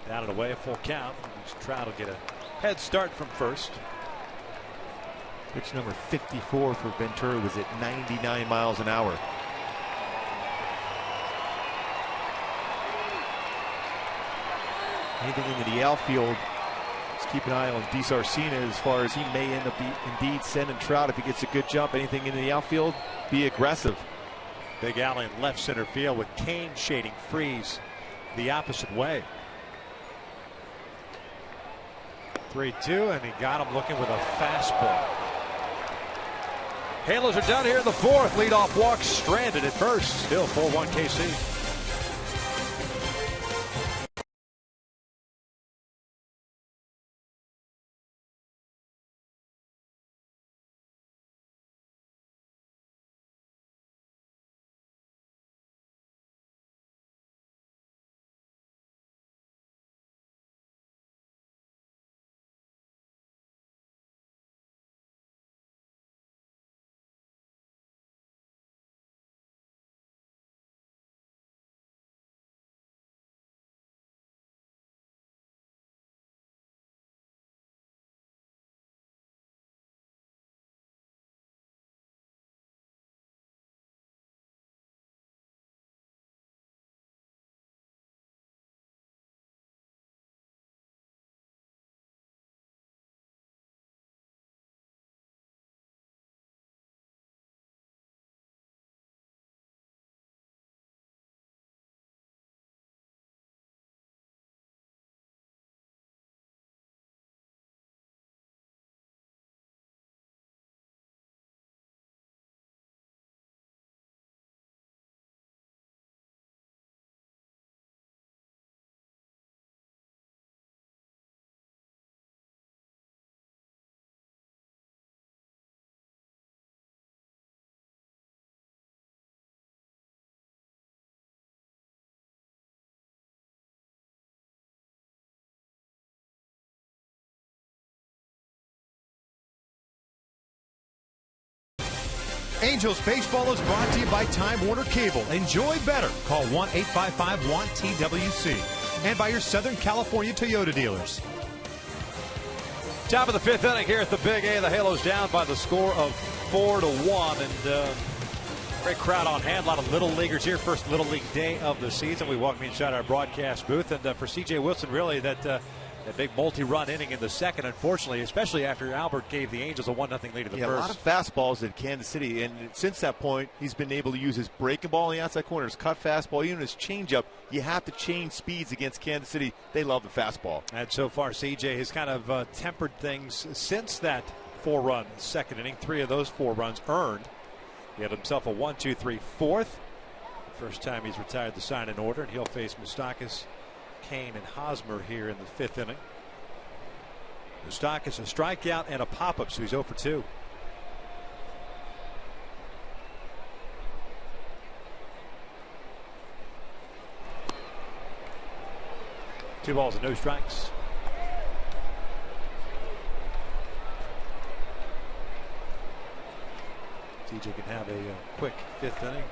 Down and away, a full count. Trout will get a head start from first. Pitch number 54 for Ventura was at 99 miles an hour. Anything into the outfield, just keep an eye on DiSarcina as far as he may end up indeed sending Trout if he gets a good jump. Anything into the outfield, be aggressive. Big alley in left center field with Kane shading Freeze the opposite way. 3-2, and he got him looking with a fastball. Halos are down here in the fourth. Leadoff walk stranded at first. Still 4-1 KC. Angels baseball is brought to you by Time Warner Cable. Enjoy better. Call 1-855-WANT-TWC. And by your Southern California Toyota dealers. Top of the fifth inning here at the Big A. The Halos down by the score of 4-1. And great crowd on hand. A lot of little leaguers here. First Little League day of the season. We welcome you inside our broadcast booth. And for C.J. Wilson, really, that big multi-run inning in the second, unfortunately, especially after Albert gave the Angels a 1-0 lead in the first. A lot of fastballs at Kansas City, and since that point, he's been able to use his breaking ball on the outside corner, his cut fastball, even his changeup. You have to change speeds against Kansas City. They love the fastball. And so far, CJ has kind of tempered things since that 4-run second inning. 3 of those 4 runs earned. He had himself a 1-2-3 fourth. First time he's retired the sign in order, and he'll face Moustakas, Kane, and Hosmer here in the 5th inning. Moustakas a strikeout and a pop-up, so he's 0 for 2. Two balls and no strikes. TJ can have a quick 5th inning.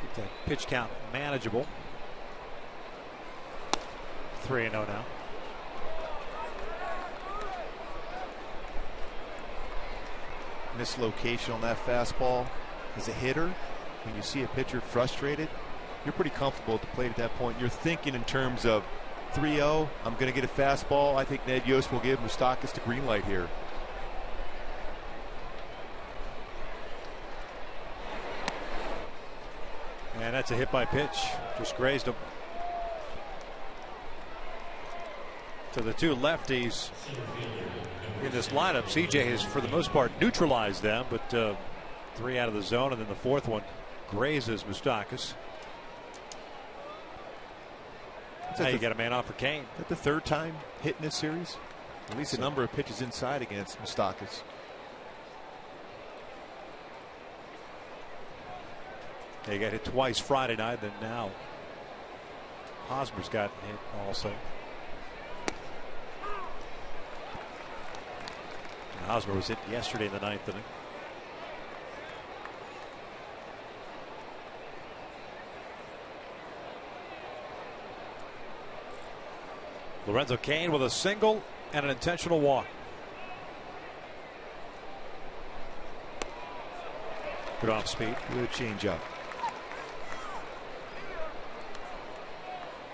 Keep that pitch count manageable. 3-0 now. Mislocation on that fastball. As a hitter, when you see a pitcher frustrated, you're pretty comfortable at the plate at that point. You're thinking in terms of 3-0, I'm going to get a fastball. I think Ned Yost will give Moustakas the green light here. And that's a hit by pitch. Just grazed him. To the two lefties in this lineup, CJ has for the most part neutralized them, but 3 out of the zone, and then the 4th one grazes Moustakas. Now you got a man off for Kane. Is that the 3rd time hit in this series? At least a number of pitches inside against Moustakas. He got hit twice Friday night, then now Hosmer's got hit also. And Hosmer was hit yesterday in the 9th inning. Lorenzo Cain with a single and an intentional walk. Good off speed. Good changeup.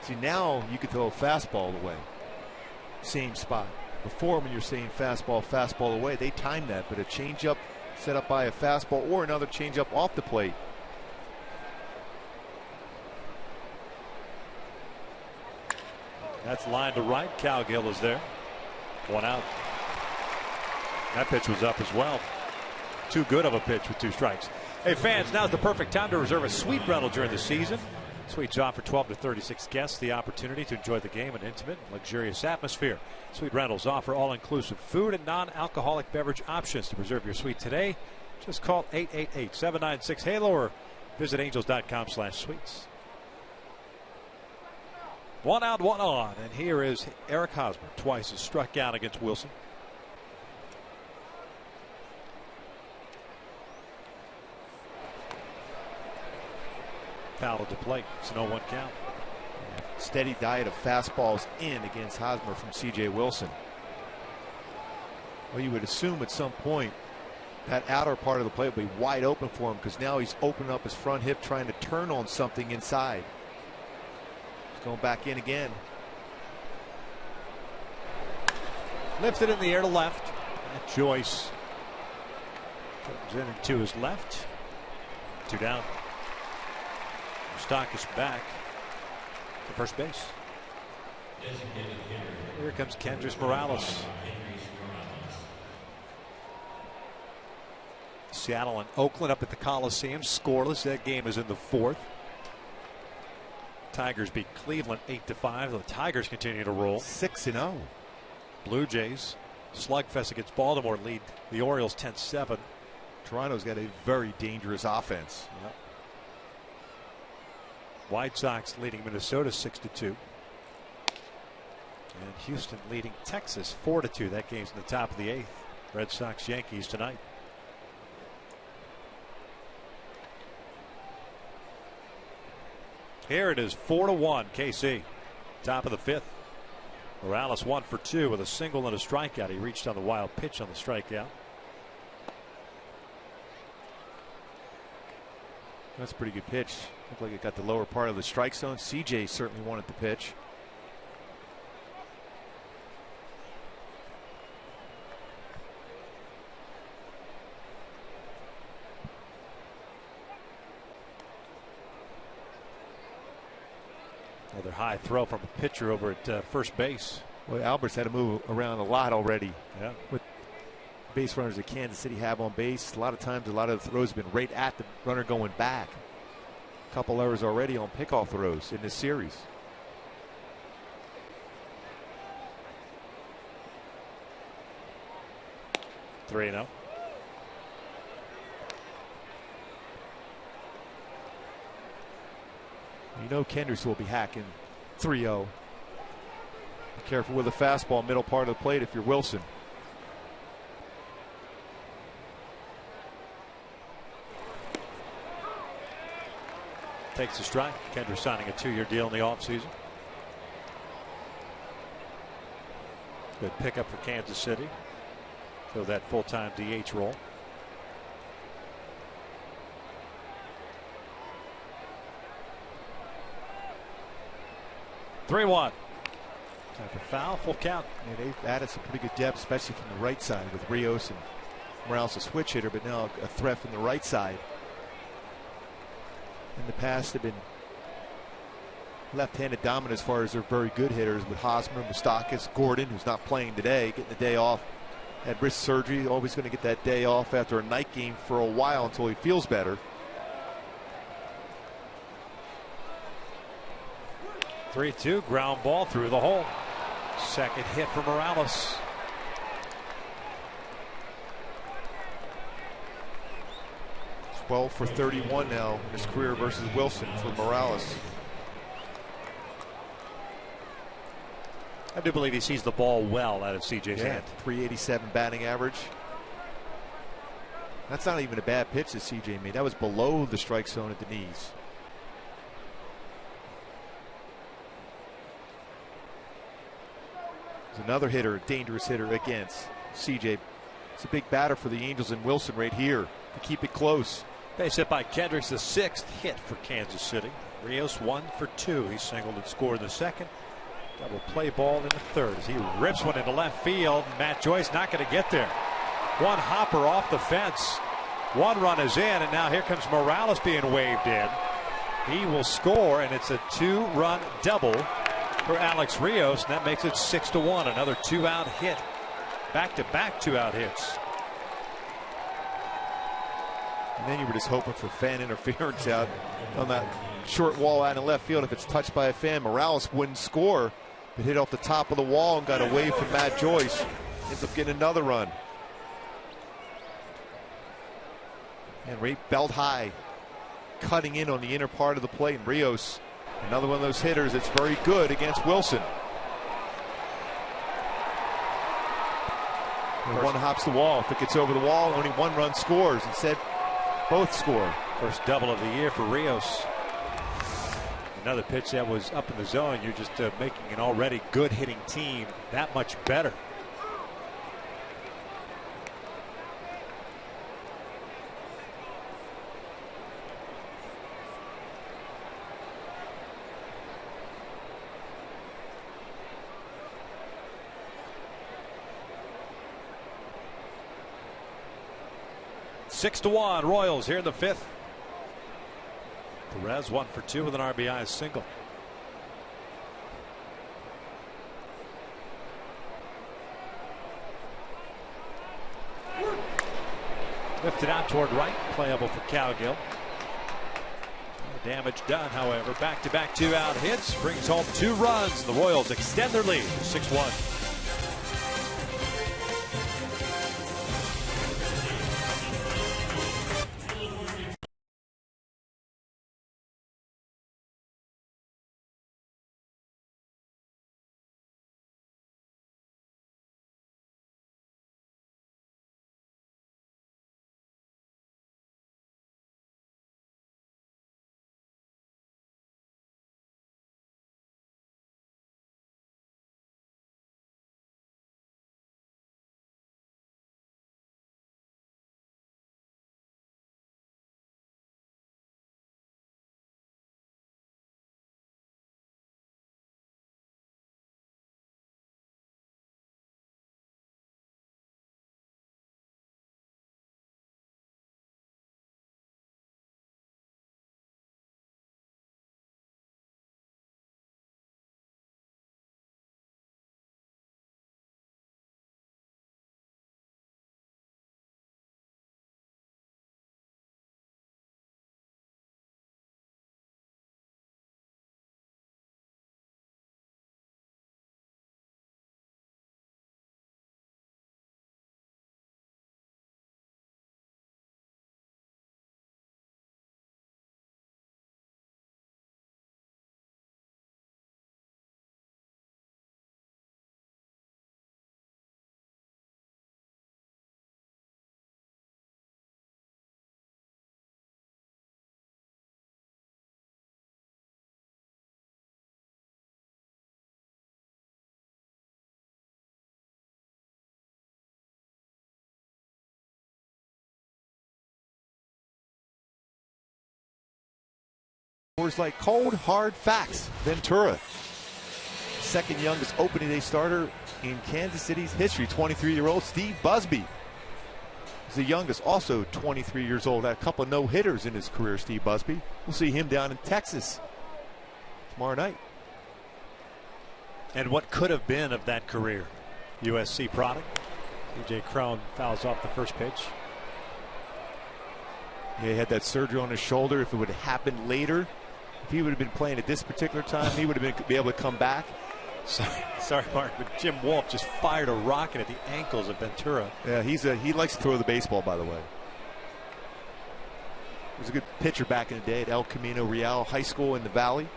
See, now you can throw a fastball away. Same spot. Before, when you're saying fastball away, they time that, but a changeup set up by a fastball or another changeup off the plate. That's line to right. Cowgill is there. 1 out. That pitch was up as well. Too good of a pitch with 2 strikes. Hey fans, now's the perfect time to reserve a suite rental during the season. Suites offer 12 to 36 guests the opportunity to enjoy the game in an intimate, luxurious atmosphere. Suite rentals offer all-inclusive food and non-alcoholic beverage options. To reserve your suite today, just call 888-796-HALO or visit angels.com/suites. 1 out, 1 on, and here is Eric Hosmer. Twice has struck out against Wilson. Foul to plate. It's an 0-1 count. Steady diet of fastballs in against Hosmer from C.J. Wilson. Well, you would assume at some point that outer part of the plate will be wide open for him, because now he's opening up his front hip trying to turn on something inside. He's going back in again. Lifted in the air to left. And Joyce comes in and to his left. 2 down. Stock is back to first base. Here comes Kendrys Morales. Seattle and Oakland up at the Coliseum, scoreless. That game is in the 4th. Tigers beat Cleveland 8-5. The Tigers continue to roll. 6-0. Blue Jays slugfest against Baltimore lead the Orioles 10-7. Toronto's got a very dangerous offense. Yep. White Sox leading Minnesota 6-2. And Houston leading Texas 4-2. That game's in the top of the 8th. Red Sox Yankees tonight. Here it is 4-1 KC. Top of the 5th. Morales 1 for 2 with a single and a strikeout. He reached on the wild pitch on the strikeout. That's a pretty good pitch. Looked like it got the lower part of the strike zone. CJ certainly wanted the pitch. Another high throw from a pitcher over at first base. Well, Albert's had to move around a lot already. Yeah. With base runners that Kansas City have on base, a lot of times a lot of the throws have been right at the runner going back. A couple errors already on pickoff throws in this series. Three 0. You know Kendrys will be hacking 3-0. Be careful with the fastball middle part of the plate if you're Wilson. Takes a strike. Kendrys signing a 2-year deal in the offseason. Good pickup for Kansas City. So that full-time DH role. Three 1. Type of foul, full count. Yeah, they've added some pretty good depth, especially from the right side with Rios and Morales, a switch hitter, but now a threat from the right side. In the past, they've been left-handed dominant as far as they're very good hitters with Hosmer, Moustakas, Gordon, who's not playing today, getting the day off. Had wrist surgery, always going to get that day off after a night game for a while until he feels better. 3-2, ground ball through the hole. Second hit for Morales. It's 12 for 31 now in his career versus Wilson for Morales. I do believe he sees the ball well out of CJ's hand. 387 batting average. That's not even a bad pitch that CJ made. That was below the strike zone at the knees. There's another hitter, a dangerous hitter against CJ. It's a big batter for the Angels and Wilson right here to keep it close. Base hit by Kendricks, the 6th hit for Kansas City. Rios 1 for 2. He singled and scored in the 2nd. Double play ball in the 3rd as he rips one into left field. Matt Joyce not going to get there. One hopper off the fence. 1 run is in, and now here comes Morales being waved in. He will score, and it's a 2-run double for Alex Rios, and that makes it 6-1. Another 2-out hit. Back-to-back 2-out hits. And then you were just hoping for fan interference out on that short wall out in left field. If it's touched by a fan, Morales wouldn't score. It hit off the top of the wall and got away from Matt Joyce. Ends up getting another run. And right belt high, cutting in on the inner part of the plate. And Rios, another one of those hitters that's very good against Wilson. And one hops the wall. If it gets over the wall, only 1 run scores. Instead, both score. First double of the year for Rios. Another pitch that was up in the zone. You're just making an already good hitting team that much better. Six to 1, Royals here in the 5th. Perez 1 for 2 with an RBI single. Lifted out toward right, playable for Cowgill. No damage done, however. Back-to-back 2-out hits brings home 2 runs. The Royals extend their lead to 6-1. Like cold, hard facts. Ventura, second youngest opening day starter in Kansas City's history. 23-year-old Steve Busby is the youngest, also 23 years old. Had a couple of no-hitters in his career, Steve Busby. We'll see him down in Texas tomorrow night. And what could have been of that career? USC product. DJ Crone fouls off the first pitch. Yeah, he had that surgery on his shoulder. If it would have happened later, if he would have been playing at this particular time, he would have been able to come back. Sorry, Mark, but Jim Wolf just fired a rocket at the ankles of Ventura. Yeah, he likes to throw the baseball, by the way. He was a good pitcher back in the day at El Camino Real High School in the Valley.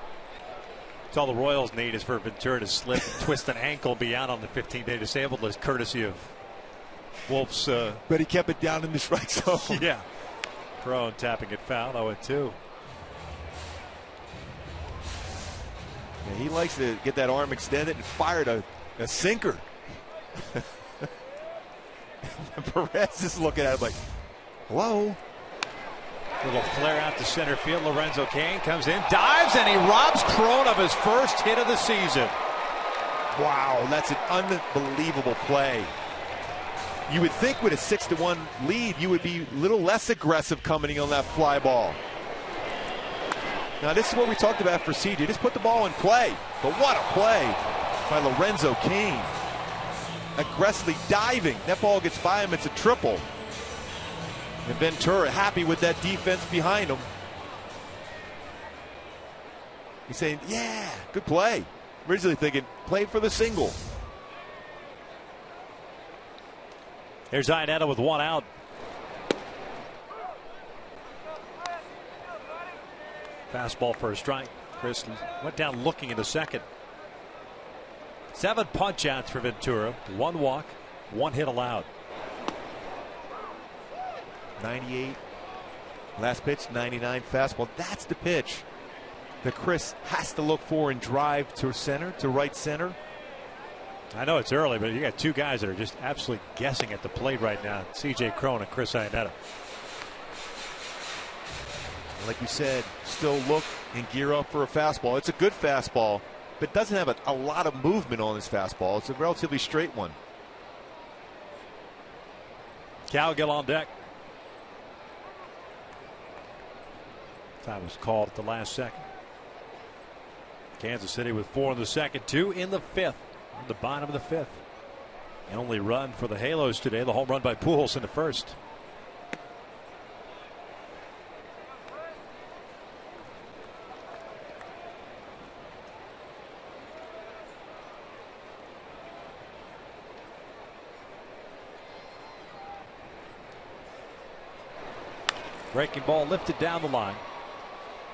That's all the Royals need is for Ventura to slip and twist an ankle, be out on the 15-day disabled list, courtesy of Wolf's. But he kept it down in the strike zone. Yeah. Crone tapping it foul, 0-2. Yeah, he likes to get that arm extended and fired a sinker. Perez is looking at him like, hello. Little flare out to center field. Lorenzo Cain comes in, dives, and he robs Cron of his first hit of the season. Wow, that's an unbelievable play. You would think with a 6-1 lead, you would be a little less aggressive coming in on that fly ball. Now, this is what we talked about for CJ. Just put the ball in play. But what a play by Lorenzo Cain. Aggressively diving. That ball gets by him. It's a triple. And Ventura happy with that defense behind him. He's saying, yeah, good play. Originally thinking, play for the single. Here's Iannetta with one out. Fastball for a strike. Chris went down looking in the second. 7 punch outs for Ventura. 1 walk, 1 hit allowed. 98. Last pitch, 99 fastball. That's the pitch that Chris has to look for and drive to center, to right center. I know it's early, but you got 2 guys that are just absolutely guessing at the plate right now. CJ Cron and Chris Iannetta. Like you said, still look and gear up for a fastball. It's a good fastball, but doesn't have a lot of movement on this fastball. It's a relatively straight one. Cowgill on deck. Time was called at the last second. Kansas City with 4 in the second, 2 in the 5th. On the bottom of the 5th. The only run for the Halos today, the home run by Pujols in the first. Breaking ball lifted down the line.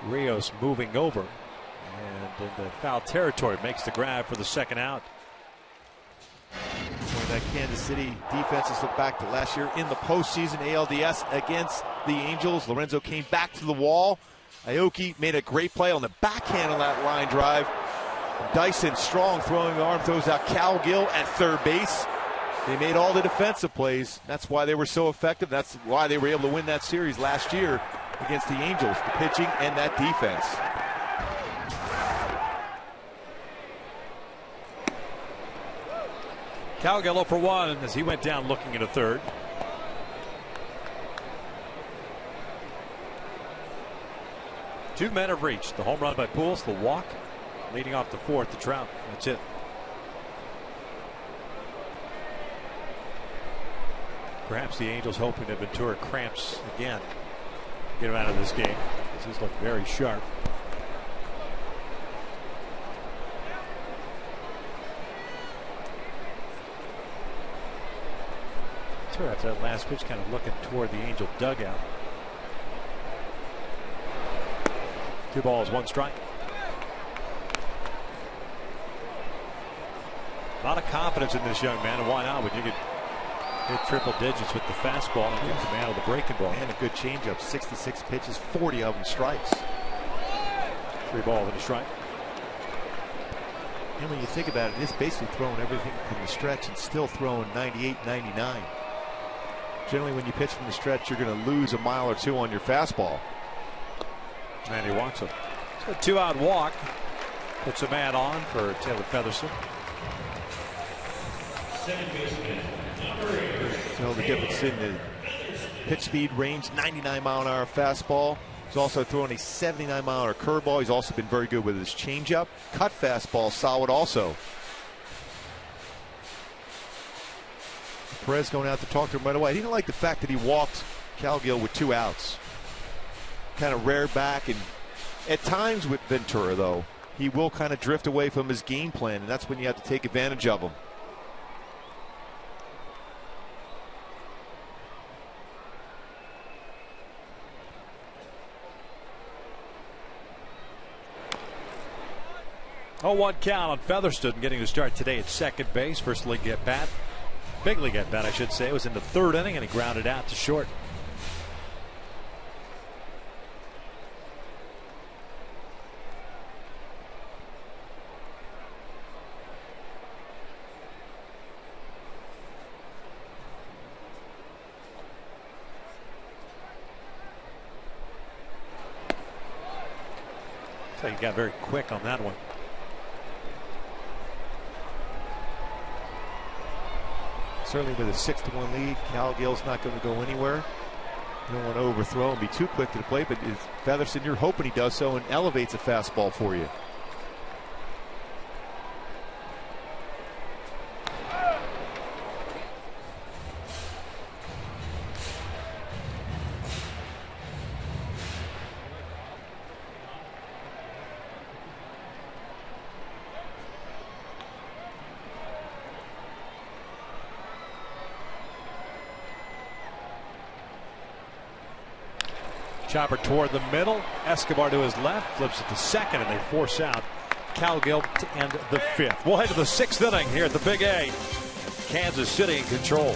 Rios moving over. And in the foul territory makes the grab for the second out. So that Kansas City defense has looked back to last year in the postseason ALDS against the Angels. Lorenzo came back to the wall. Aoki made a great play on the backhand on that line drive. Dyson strong throwing the arm, throws out Cowgill at third base. They made all the defensive plays. That's why they were so effective. That's why they were able to win that series last year against the Angels, the pitching and that defense. Cowgill 0 for 1 as he went down looking at a third. Two men have reached. The home run by Pujols, the walk, leading off the 4th to Trout. That's it. Perhaps the Angels hoping that Ventura cramps again. Get him out of this game. He's looked very sharp. After that last pitch, kind of looking toward the Angel dugout. 2 balls, 1 strike. A lot of confidence in this young man, and why not when you could hit triple digits with the fastball and get command of the breaking ball. And a good changeup. 66 pitches, 40 of them strikes. 3 balls and a strike. And when you think about it, it's basically throwing everything from the stretch and still throwing 98, 99. Generally, when you pitch from the stretch, you're going to lose a mile or 2 on your fastball. And he walks him. So a 2-out walk. Puts a man on for Taylor Featherston. So the difference in the pitch speed range, 99-mile-an-hour fastball. He's also throwing a 79-mile-an-hour curveball. He's also been very good with his changeup. Cut fastball, solid also. Perez going out to talk to him right away. He didn't like the fact that he walked Cowgill with 2 outs. Kind of reared back, and at times with Ventura, though, he will kind of drift away from his game plan, and that's when you have to take advantage of him. Oh, 1 count on Featherston, getting to start today at second base. First league at bat. Big league at bat, I should say. It was in the 3rd inning, and he grounded out to short. So he got very quick on that one. Certainly with a 6-1 lead, Calgill's not going to go anywhere. You don't want to overthrow and be too quick to the plate, but Featherston, you're hoping he does so and elevates a fastball for you. Chopper toward the middle. Escobar to his left. Flips it to second, and they force out Calgill to end the fifth. We'll head to the sixth inning here at the Big A. Kansas City in control.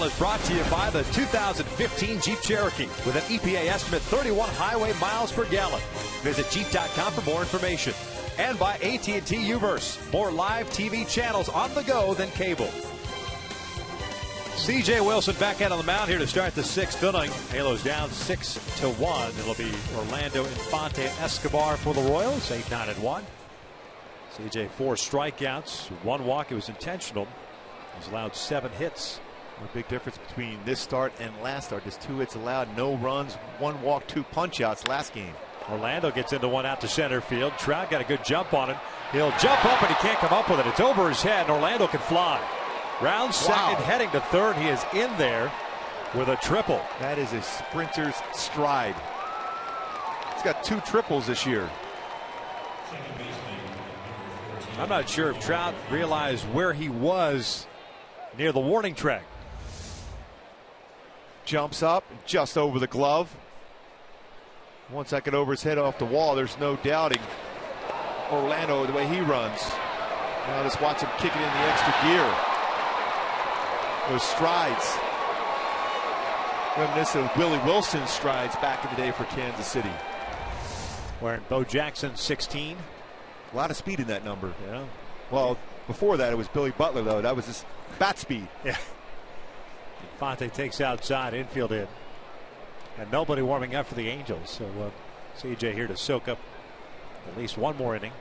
Is brought to you by the 2015 Jeep Cherokee with an EPA estimate 31 highway miles per gallon. Visit Jeep.com for more information. And by AT&T Uverse. More live TV channels on the go than cable. C.J. Wilson back out on the mound here to start the sixth inning. Halos down 6-1. It'll be Orlando, Infante, and Escobar for the Royals. 8-9-1. C.J. 4 strikeouts, 1 walk. It was intentional. He's allowed 7 hits. A big difference between this start and last start. Just 2 hits allowed, no runs, 1 walk, 2 punch-outs last game. Orlando gets into one out to center field. Trout got a good jump on it. He'll jump up, and he can't come up with it. It's over his head, and Orlando can fly. Round second, heading to third. He is in there with a triple. That is a sprinter's stride. He's got 2 triples this year. I'm not sure if Trout realized where he was near the warning track. Jumps up just over the glove. 1 second over his head off the wall. There's no doubting Orlando the way he runs. Now just watch him kick it in the extra gear. Those strides reminiscent of Willie Wilson's strides back in the day for Kansas City. Wearing Bo Jackson 16. A lot of speed in that number. Yeah. Well, before that it was Billy Butler, though. That was his bat speed. Yeah. Infante takes outside, infield in. And nobody warming up for the Angels. So CJ here to soak up at least 1 more inning.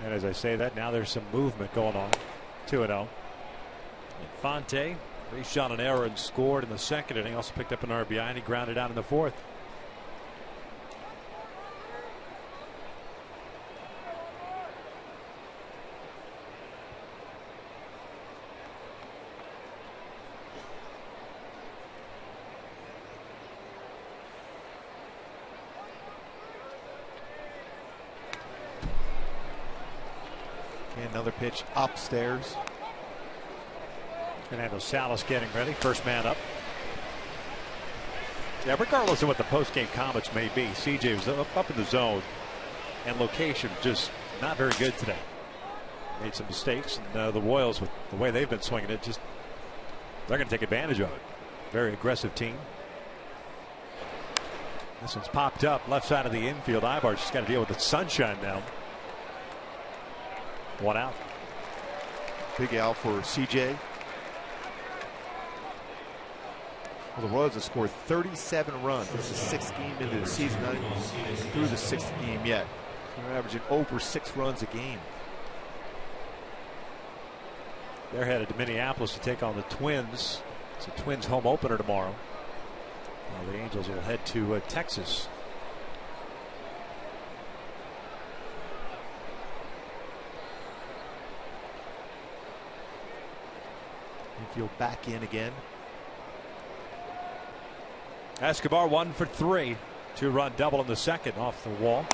And as I say that, now there's some movement going on. 2-0. Infante reached on an error and scored in the second inning. Also picked up an RBI, and he grounded out in the fourth. Another pitch upstairs. Fernando Salas getting ready. First man up. Yeah, regardless of what the post-game comments may be, CJ was up in the zone, and location just not very good today. Made some mistakes, and the Royals, with the way they've been swinging it, just they're going to take advantage of it. Very aggressive team. This one's popped up left side of the infield. Ibar's just got to deal with the sunshine now. 1 out. Big out for CJ. Well, the Royals have scored 37 runs. This is 6th game into the season, not even through the 6th game yet. They're averaging over 6 runs a game. They're headed to Minneapolis to take on the Twins. It's a Twins home opener tomorrow. The Angels will head to Texas. Infield back in again. Escobar 1 for 3. 2-run double in the second off the wall.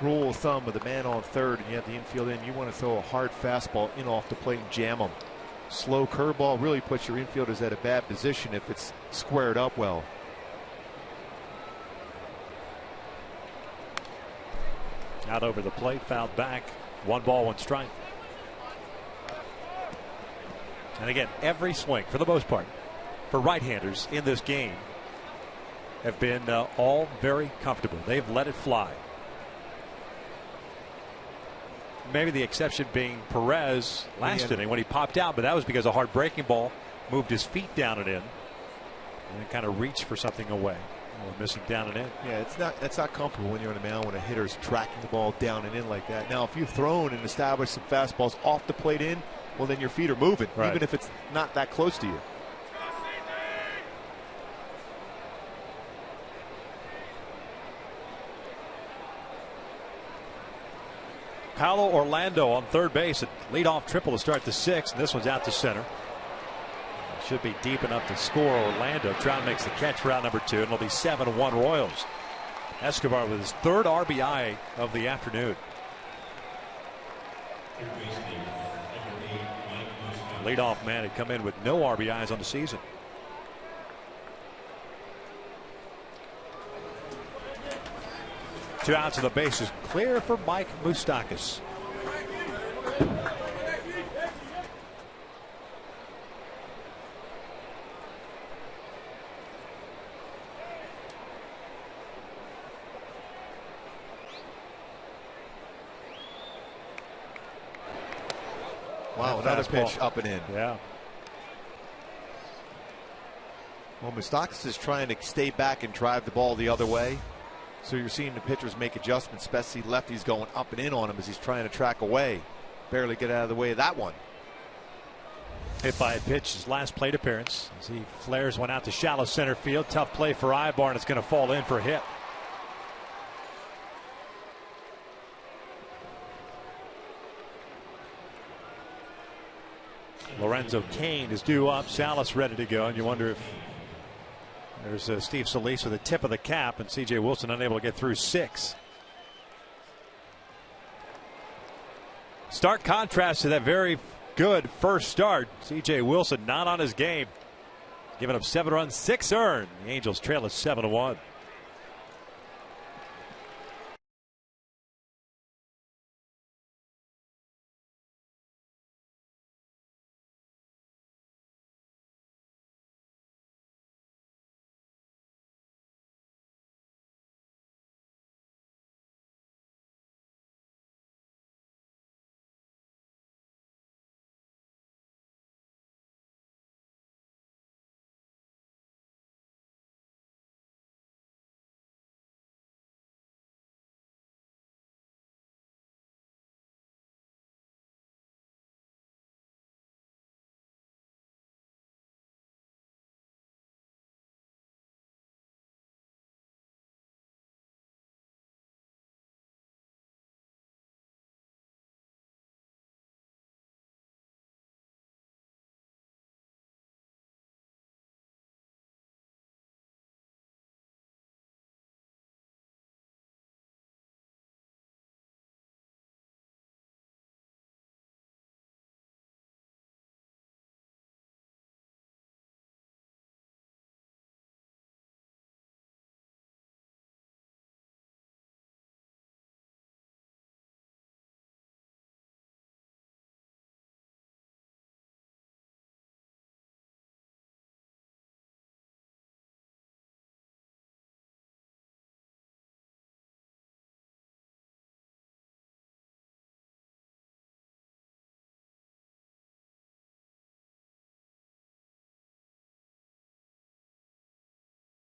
Rule of thumb with a man on third and you have the infield in, you want to throw a hard fastball in off the plate and jam them. Slow curveball really puts your infielders at a bad position if it's squared up well. Out over the plate, fouled back. 1 ball, 1 strike. And again, every swing, for the most part, for right-handers in this game have been all very comfortable. They've let it fly. Maybe the exception being Perez last inning when he popped out, but that was because a hard breaking ball moved his feet down and in, and then kind of reached for something away. Missing down and in. Yeah, that's not comfortable when you're on the mound when a hitter's tracking the ball down and in like that. Now, if you've thrown and established some fastballs off the plate in, well, then your feet are moving, right, even if it's not that close to you. Paolo Orlando on third base, a leadoff triple to start the 6th, and this one's out to center. Should be deep enough to score. Orlando. Trout makes the catch for out number 2, and it'll be 7-1 Royals. Escobar with his 3rd RBI of the afternoon. Leadoff man had come in with no RBIs on the season. Two outs of the bases clear for Mike Moustakas. Wow, another pitch up and in. Yeah. Well, Moustakas is trying to stay back and drive the ball the other way. So you're seeing the pitchers make adjustments, especially lefties going up and in on him as he's trying to track away. Barely get out of the way of that one. Hit by a pitch, his last plate appearance, as he flares one out to shallow center field. Tough play for Ibar, and it's going to fall in for a hit. Lorenzo Cain is due up. Salas ready to go, and you wonder if there's Steve Solis with a tip of the cap, and C.J. Wilson unable to get through 6. Stark contrast to that very good first start. C.J. Wilson not on his game, giving up 7 runs, 6 earned. The Angels trail at 7-1.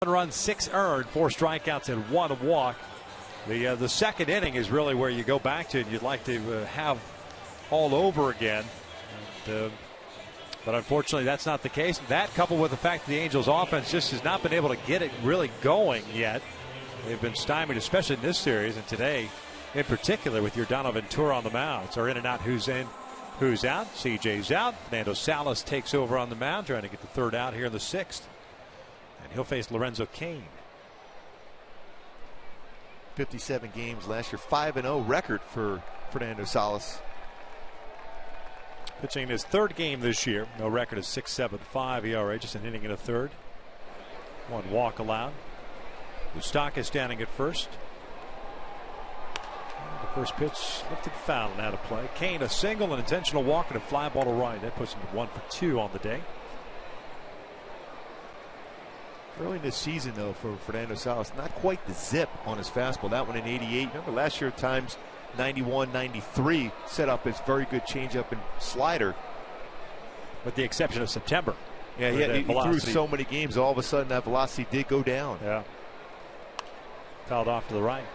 run, 6 earned, 4 strikeouts and 1 walk. The second inning is really where you go back to, and you'd like to have all over again. But unfortunately, that's not the case. That, coupled with the fact that the Angels' offense just has not been able to get it really going yet. They've been stymied, especially in this series, and today in particular with your Donovan Ventura on the mound. So in and out, who's in, who's out. CJ's out. Fernando Salas takes over on the mound, trying to get the 3rd out here in the 6th. And he'll face Lorenzo Cain. 57 games last year, 5-0 record for Fernando Salas. Pitching his 3rd game this year. No record is 6.75 ERA, just an inning and a 1/3. 1 walk allowed. Moustakas standing at first. The first pitch lifted foul and out of play. Cain a single, an intentional walk, and a fly ball to right. That puts him 1 for 2 on the day. Early in this season, though, for Fernando Salas, not quite the zip on his fastball. That one in 88. Remember last year at times 91, 93 set up his very good changeup and slider. With the exception of September. Yeah, he threw so many games. All of a sudden, that velocity did go down. Yeah. Fouled off to the right.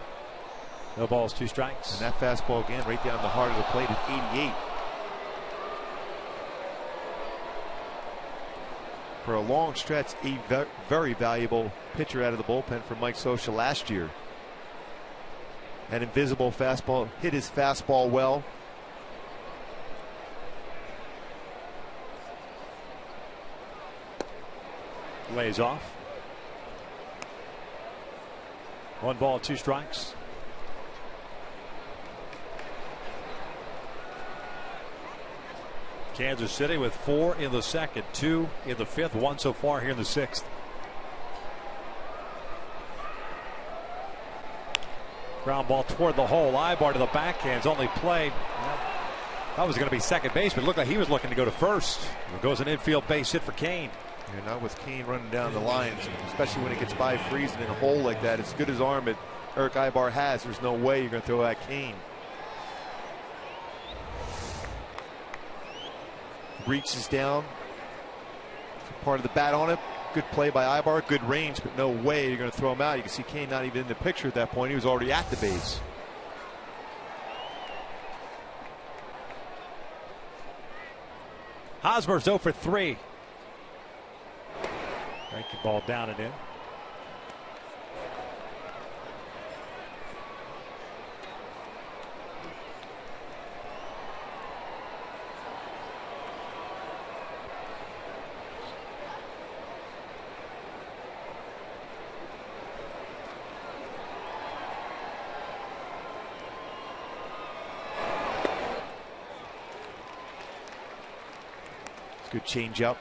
No balls, 2 strikes. And that fastball again, right down the heart of the plate at 88. For a long stretch, a very valuable pitcher out of the bullpen for Mike Scioscia last year. An invisible fastball, hit his fastball well. Lays off. 1 ball, 2 strikes. Kansas City with 4 in the 2nd, 2 in the 5th, 1 so far here in the 6th. Ground ball toward the hole. Ibar to the backhand's only played. That was going to be second base, but it looked like he was looking to go to first. There goes an infield base hit for Cain. Yeah, not with Cain running down the lines, especially when it gets by freezing in a hole like that. As good as arm that Eric Ibar has, there's no way you're going to throw at Cain. Reaches down. Part of the bat on it. Good play by Ibar. Good range, but no way you're going to throw him out. You can see Cain not even in the picture at that point. He was already at the base. Hosmer's 0 for 3. Breaking ball down and in. Good change up.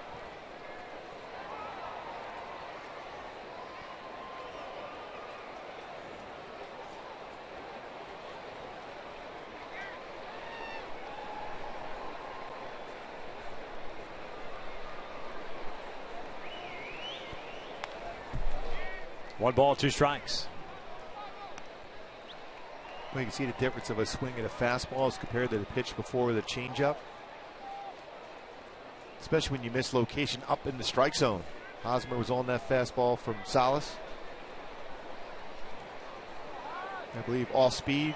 One ball, 2 strikes. Well, you can see the difference of a swing at a fastball as compared to the pitch before with a changeup. Especially when you miss location up in the strike zone. Hosmer was on that fastball from Salas. I believe off speed.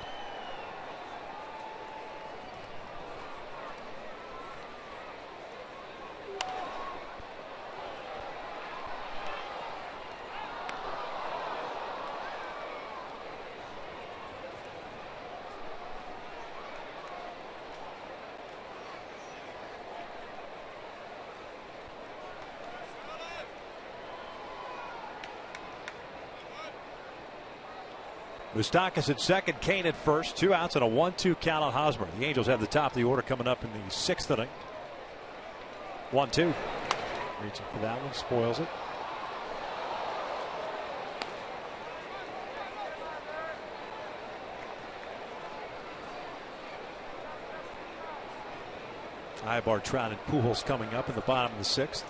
Moustakas at second, Cain at first. 2 outs and a 1-2 count on Hosmer. The Angels have the top of the order coming up in the 6th inning. 1-2. Reaching for that one, spoils it. Ibar, Trout, and Pujols coming up in the bottom of the 6th.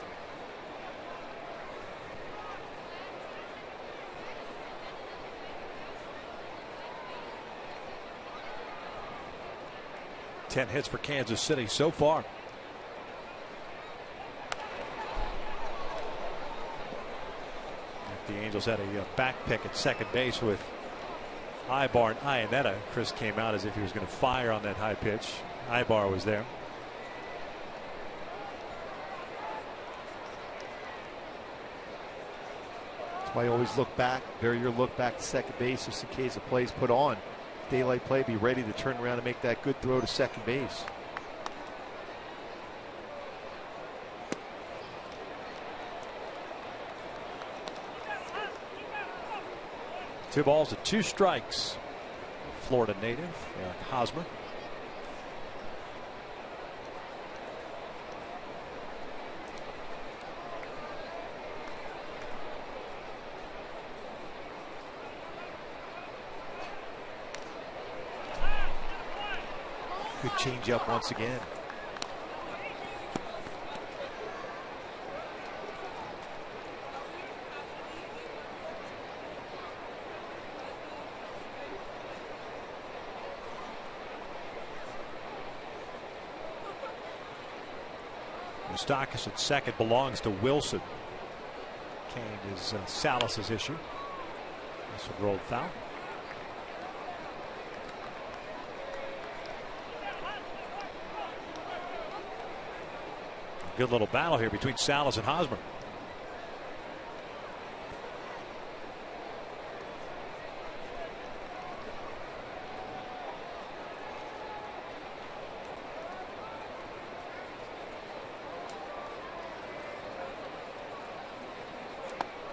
Ten hits for Kansas City so far. The Angels had a back pick at second base with Ibar and Iannetta. Chris came out as if he was going to fire on that high pitch. Ibar was there. That's why you always look back, vary your look back to second base just in case the play's put on. Daylight play, be ready to turn around and make that good throw to second base. Two balls and 2 strikes. Florida native Eric Hosmer. Good changeup once again. Moustakas at second belongs to Wilson. Kane is Salas's issue. This one rolled foul. Good little battle here between Salas and Hosmer.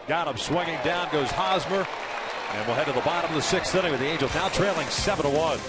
Got him swinging down goes Hosmer. And we'll head to the bottom of the 6th inning with the Angels now trailing 7-1.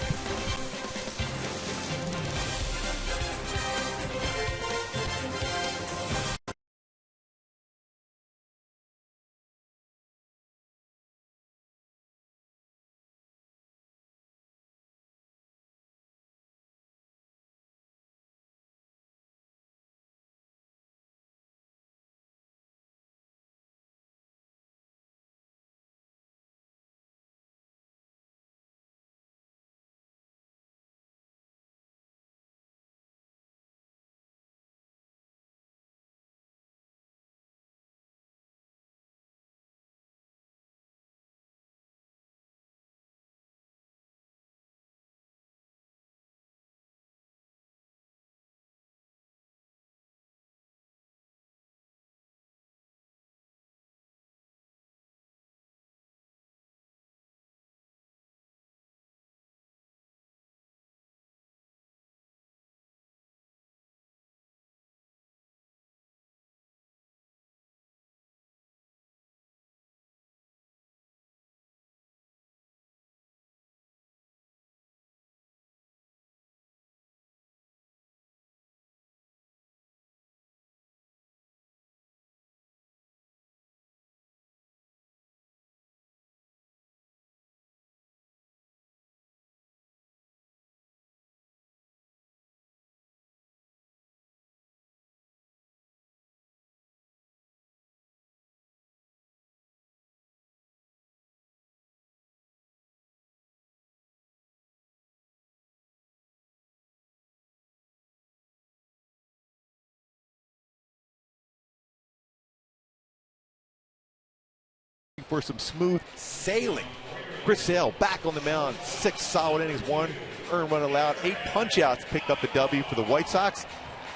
For some smooth sailing. Chris Sale back on the mound. 6 solid innings, 1 earned run allowed, 8 punch-outs picked up the W for the White Sox.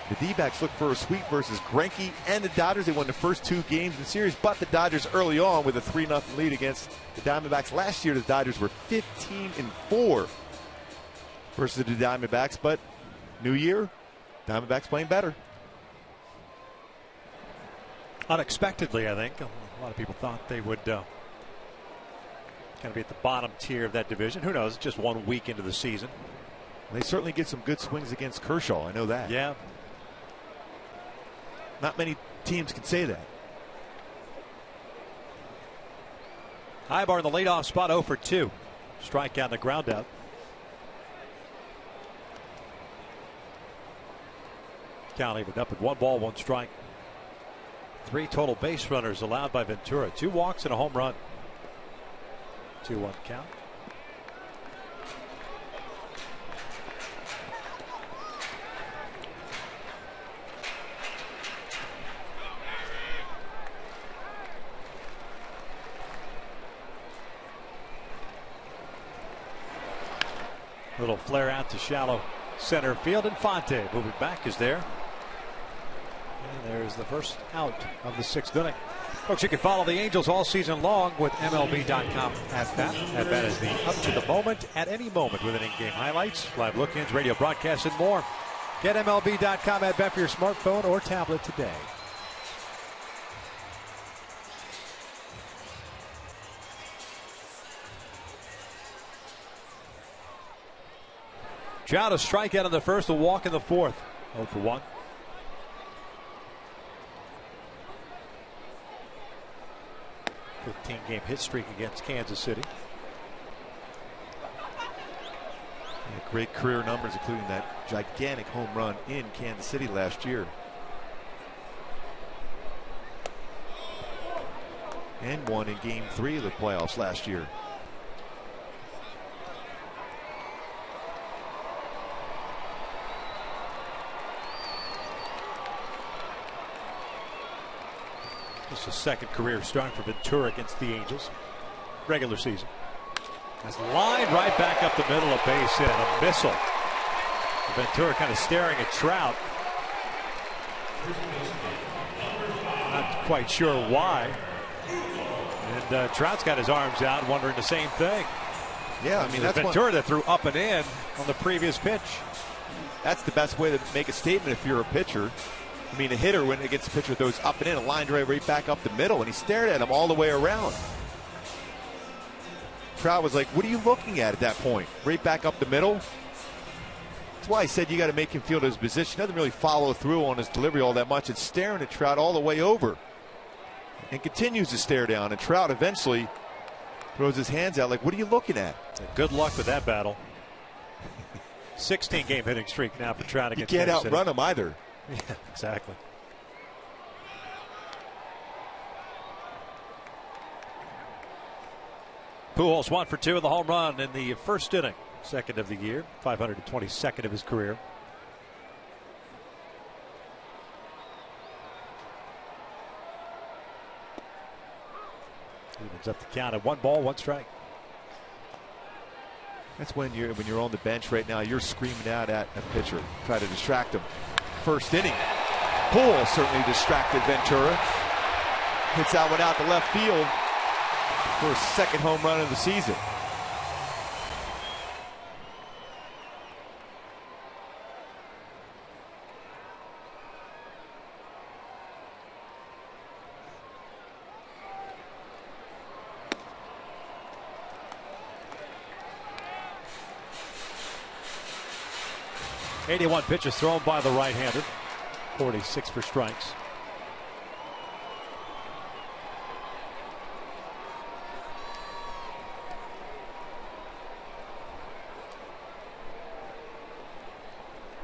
The D-backs look for a sweep versus Greinke and the Dodgers. They won the first 2 games in the series, but the Dodgers early on with a 3-0 lead against the Diamondbacks. Last year, the Dodgers were 15-4 versus the Diamondbacks, but new year, Diamondbacks playing better. Unexpectedly, I think. A lot of people thought they would kind of be at the bottom tier of that division. Who knows? Just 1 week into the season. They certainly get some good swings against Kershaw. I know that. Yeah. Not many teams can say that. Ibar in the leadoff spot, 0 for 2. Strikeout and a ground out. Count evened up at 1 ball, 1 strike. 3 total base runners allowed by Ventura. 2 walks and a home run. 2-1 count. Little flare out to shallow center field. Infante moving back is there. And there's the first out of the 6th inning. Folks, you can follow the Angels all season long with MLB.com at bat. At bat is the up to the moment, at any moment, with an in-game highlights, live look-ins, radio broadcasts, and more. Get MLB.com at bat for your smartphone or tablet today. Trout a strikeout in the first, a walk in the 4th. 0 for 1. Game hit streak against Kansas City. Yeah, great career numbers, including that gigantic home run in Kansas City last year. And won in Game 3 of the playoffs last year. Just a second career start for Ventura against the Angels. Regular season. That's lined right back up the middle of base hit. A missile. Ventura kind of staring at Trout. Not quite sure why. And Trout's got his arms out, wondering the same thing. Yeah, I mean, that's Ventura that threw up and in on the previous pitch. That's the best way to make a statement if you're a pitcher. I mean, a hitter, when it gets a pitcher, throws up and in, a line drive right back up the middle, and he stared at him all the way around. Trout was like, what are you looking at that point? Right back up the middle? That's why I said you got to make him feel his position. He doesn't really follow through on his delivery all that much. It's staring at Trout all the way over. And continues to stare down, and Trout eventually throws his hands out like, what are you looking at? Good luck with that battle. 16-game hitting streak now for Trout against You can't Kansas outrun City. him either. Yeah, exactly. Pujols 1 for 2 in the home run in the first inning. Second of the year. 522nd of his career. Evens up the count at 1 ball, 1 strike. That's when you're on the bench right now, you're screaming out at a pitcher, try to distract him. First inning, Pujols certainly distracted Ventura. Hits that one out to left field for his 2nd home run of the season. '81 pitches thrown by the right-hander. 46 for strikes.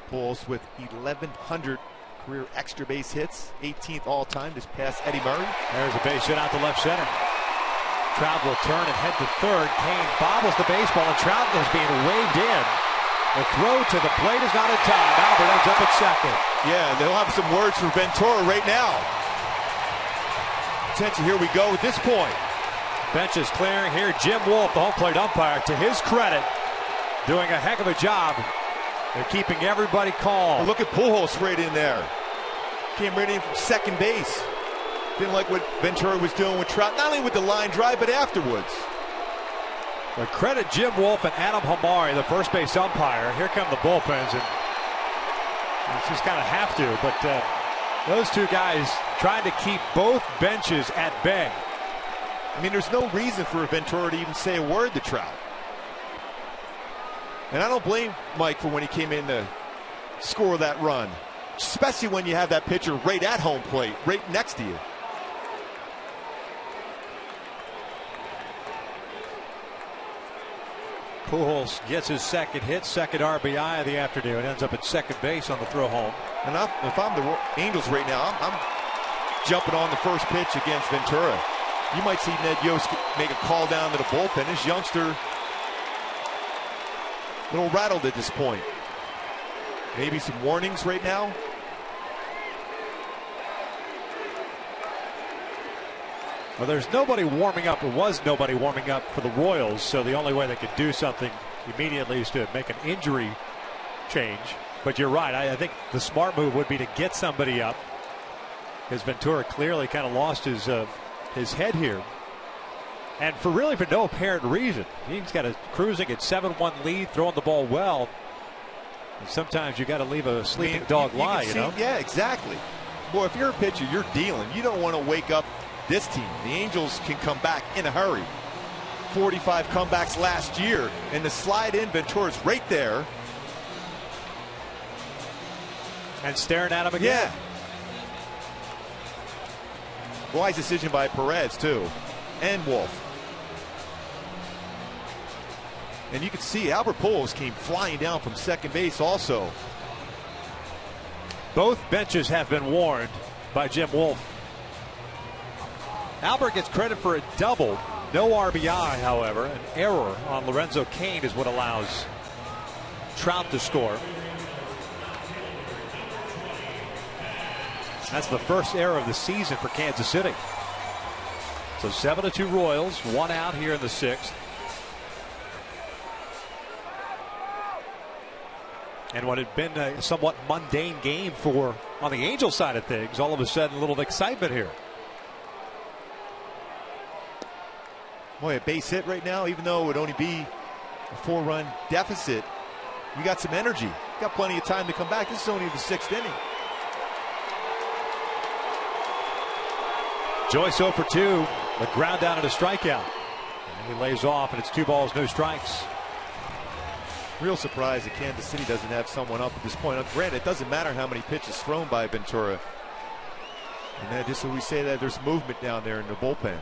Pujols with 1,100 career extra base hits, 18th all-time, just past Eddie Murray. There's a base hit out to left center. Trout will turn and head to third. Kane bobbles the baseball, and Trout is being waved in. The throw to the plate is not in time. Albert ends up at second. Yeah, they'll have some words for Ventura right now. Attention, here we go at this point. Bench is clearing here. Jim Wolf, the home plate umpire, to his credit, doing a heck of a job. They're keeping everybody calm. Well, look at Pujols right in there. Came right in from second base. Didn't like what Ventura was doing with Trout, not only with the line drive, but afterwards. But credit Jim Wolf and Adam Hamari, the first base umpire. Here come the bullpens, and it's just kind of have to. But those two guys trying to keep both benches at bay. I mean, there's no reason for Ventura to even say a word to Trout. And I don't blame Mike for when he came in to score that run, especially when you have that pitcher right at home plate, right next to you. Pujols gets his second hit, second RBI of the afternoon. Ends up at second base on the throw home. And if I'm the Angels right now, I'm jumping on the first pitch against Ventura. You might see Ned Yost make a call down to the bullpen. This youngster, a little rattled at this point. Maybe some warnings right now. Well, there's nobody warming up, or was nobody warming up for the Royals, so the only way they could do something immediately is to make an injury change. But you're right. I think the smart move would be to get somebody up, because Ventura clearly kind of lost his head here. And for no apparent reason. He's got a cruising at 7-1 lead, throwing the ball well. And sometimes you got to leave a sleeping dog lie, you know? Yeah, exactly. Boy, if you're a pitcher, you're dealing. You don't want to wake up this team. The Angels can come back in a hurry. 45 comebacks last year, and the slide in, Ventura's right there. And staring at him again. Yeah. Wise decision by Perez, too. And Wolf. And you can see Albert Pujols came flying down from second base also. Both benches have been warned by Jim Wolf. Albert gets credit for a double. No RBI, however. An error on Lorenzo Cain is what allows Trout to score. That's the first error of the season for Kansas City. So 7-2 Royals, 1 out here in the 6th. And what had been a somewhat mundane game on the Angels side of things, all of a sudden a little excitement here. Boy, a base hit right now, even though it would only be a 4-run deficit, you got some energy. You got plenty of time to come back. This is only the 6th inning. Joyce 0 for 2, the ground down and a strikeout. And he lays off, and it's 2 balls, no strikes. Real surprised that Kansas City doesn't have someone up at this point. Granted, it doesn't matter how many pitches thrown by Ventura. And then just so we say that there's movement down there in the bullpen.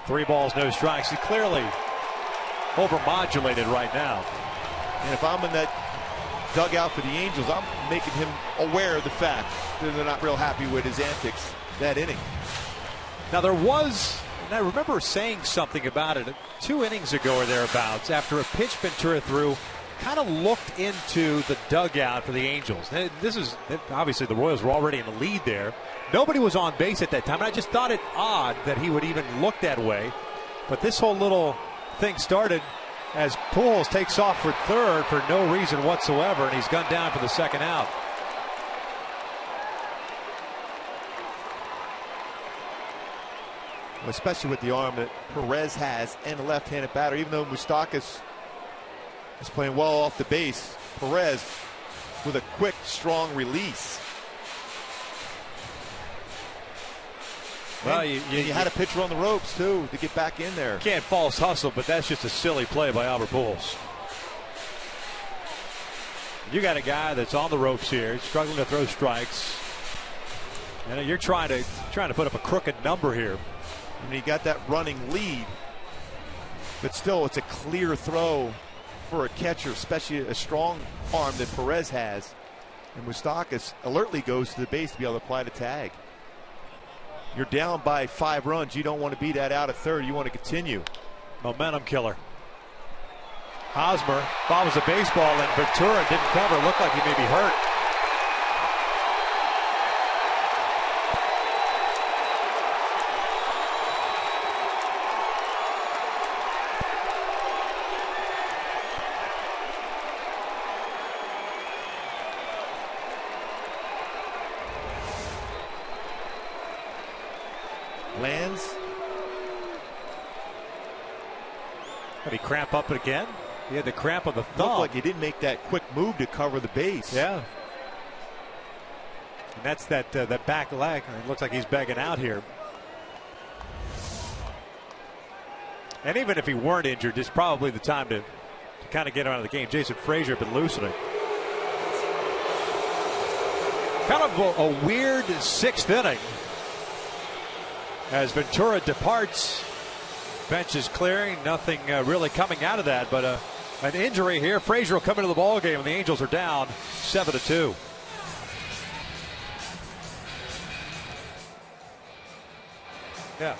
3 balls, no strikes. He clearly overmodulated right now. And if I'm in that dugout for the Angels, I'm making him aware of the fact that they're not real happy with his antics that inning. Now there was, and I remember saying something about it 2 innings ago or thereabouts, after a pitch Ventura threw, kind of looked into the dugout for the Angels. This is obviously the Royals were already in the lead there. Nobody was on base at that time, and I just thought it odd that he would even look that way. But this whole little thing started as Pujols takes off for third for no reason whatsoever, and he's gunned down for the 2nd out. Especially with the arm that Perez has and a left-handed batter. Even though Moustakas is playing well off the base, Perez with a quick, strong release. Well, you had a pitcher on the ropes, too, to get back in there. Can't false hustle, but that's just a silly play by Albert Pujols. You got a guy that's on the ropes here, struggling to throw strikes. And you're trying to put up a crooked number here. And he got that running lead, but still it's a clear throw for a catcher, especially a strong arm that Perez has. And Moustakas alertly goes to the base to be able to apply the tag. You're down by 5 runs. You don't want to be that out of third. You want to continue. Momentum killer. Hosmer bobbles a baseball, and Ventura didn't cover. Looked like he may be hurt. Lands. Did he cramp up again? He had the cramp on the thumb. Looked like he didn't make that quick move to cover the base. Yeah. And that's that back leg. It looks like he's begging out here. And even if he weren't injured, it's probably the time to kind of get out of the game. Jason Frazier been loosening. Kind of a weird 6th inning. As Ventura departs, bench is clearing, nothing really coming out of that, but an injury here. Frazier will come into the ball game, and the Angels are down 7-2. Yeah.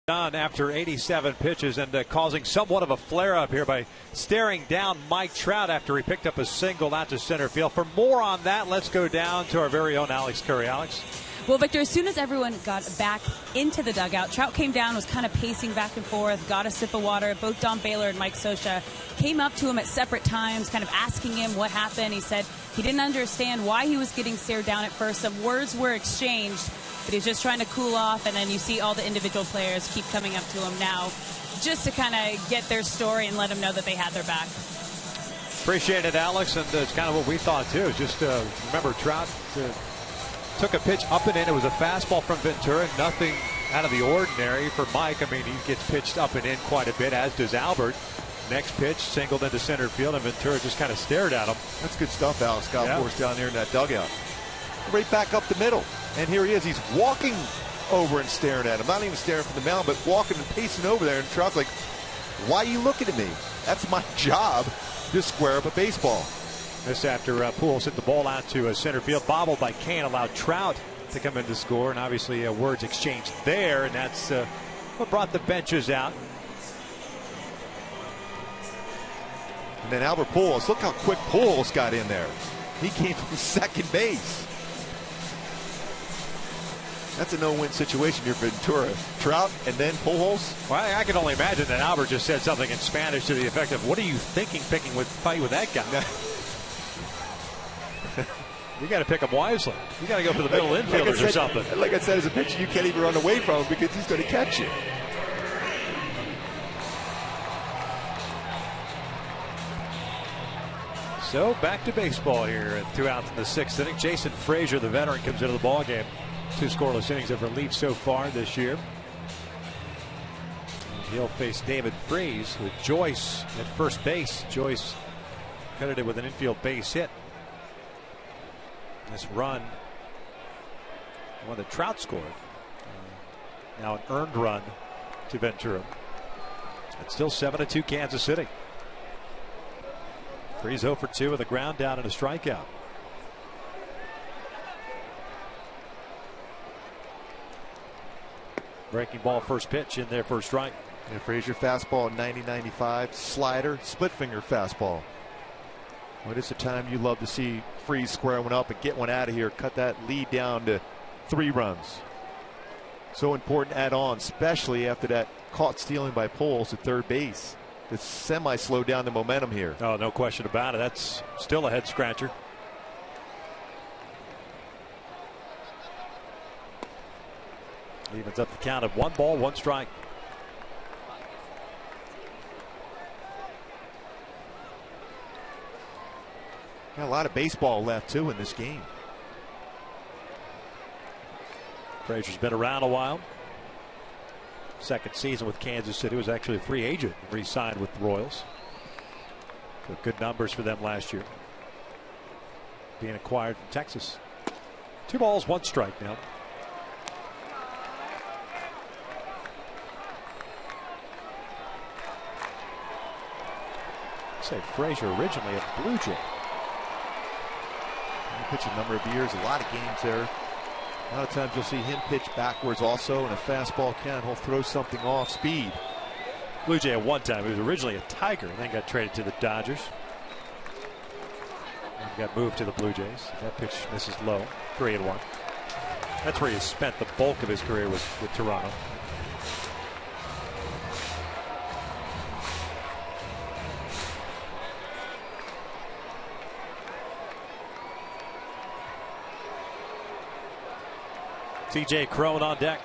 Done after 87 pitches and causing somewhat of a flare-up here by staring down Mike Trout after he picked up a single out to center field. For more on that, let's go down to our very own Alex Curry. Alex? Well, Victor, as soon as everyone got back into the dugout, Trout came down, was kind of pacing back and forth, got a sip of water. Both Don Baylor and Mike Scioscia came up to him at separate times, kind of asking him what happened. He said he didn't understand why he was getting stared down at first. Some words were exchanged, but he was just trying to cool off. And then you see all the individual players keep coming up to him now just to kind of get their story and let him know that they had their back. Appreciate it, Alex. And it's kind of what we thought, too. Just remember, Trout took a pitch up and in. It was a fastball from Ventura. Nothing out of the ordinary for Mike. I mean, he gets pitched up and in quite a bit, as does Albert. Next pitch, singled into center field, and Ventura just kind of stared at him. That's good stuff, Alex. Got forced down there in that dugout. Right back up the middle. And here he is. He's walking over and staring at him. Not even staring from the mound, but walking and pacing over there. And Trout's like, why are you looking at me? That's my job to square up a baseball. This after Pujols hit the ball out to center field, bobbled by Kane, allowed Trout to come in to score, and obviously words exchanged there, and that's what brought the benches out. And then Albert Pujols, look how quick Pujols got in there. He came from second base. That's a no-win situation here for Ventura. Trout and then Pujols. Well, I can only imagine that Albert just said something in Spanish to the effect of, "What are you thinking, fight with that guy?" You got to pick him wisely. You got to go for the middle infielders or something. Like I said, as a pitcher, you can't even run away from him because he's going to catch you. So back to baseball here, and 2 outs in the 6th inning. Jason Frazier, the veteran, comes into the ball game. 2 scoreless innings of relief so far this year. And he'll face David Freese with Joyce at first base. Joyce credited with an infield base hit. This run, one that Trout scored. Now an earned run to Ventura. It's still 7-2 Kansas City. Freese 0 for 2 with a ground down and a strikeout. Breaking ball, first pitch in there for a strike. And Frazier fastball 90-95, slider, split finger fastball. Well, it's a time you love to see Freese square one up and get one out of here, cut that lead down to 3 runs. So important add on, especially after that caught stealing by Pujols at third base. It's semi slowed down the momentum here. Oh, no question about it. That's still a head scratcher. Evens up the count of 1 ball, 1 strike. Got a lot of baseball left too in this game. Frazier's been around a while. Second season with Kansas City, was actually a free agent, re-signed with the Royals. But good numbers for them last year. Being acquired from Texas. 2 balls, 1 strike now. Say Frazier originally a Blue Jay. He pitched a number of years, a lot of games there. A lot of times you'll see him pitch backwards also, and a fastball can. He'll throw something off speed. Blue Jay at one time. He was originally a Tiger and then got traded to the Dodgers. And got moved to the Blue Jays. That pitch misses low. 3-1. That's where he spent the bulk of his career with Toronto. TJ Crone on deck.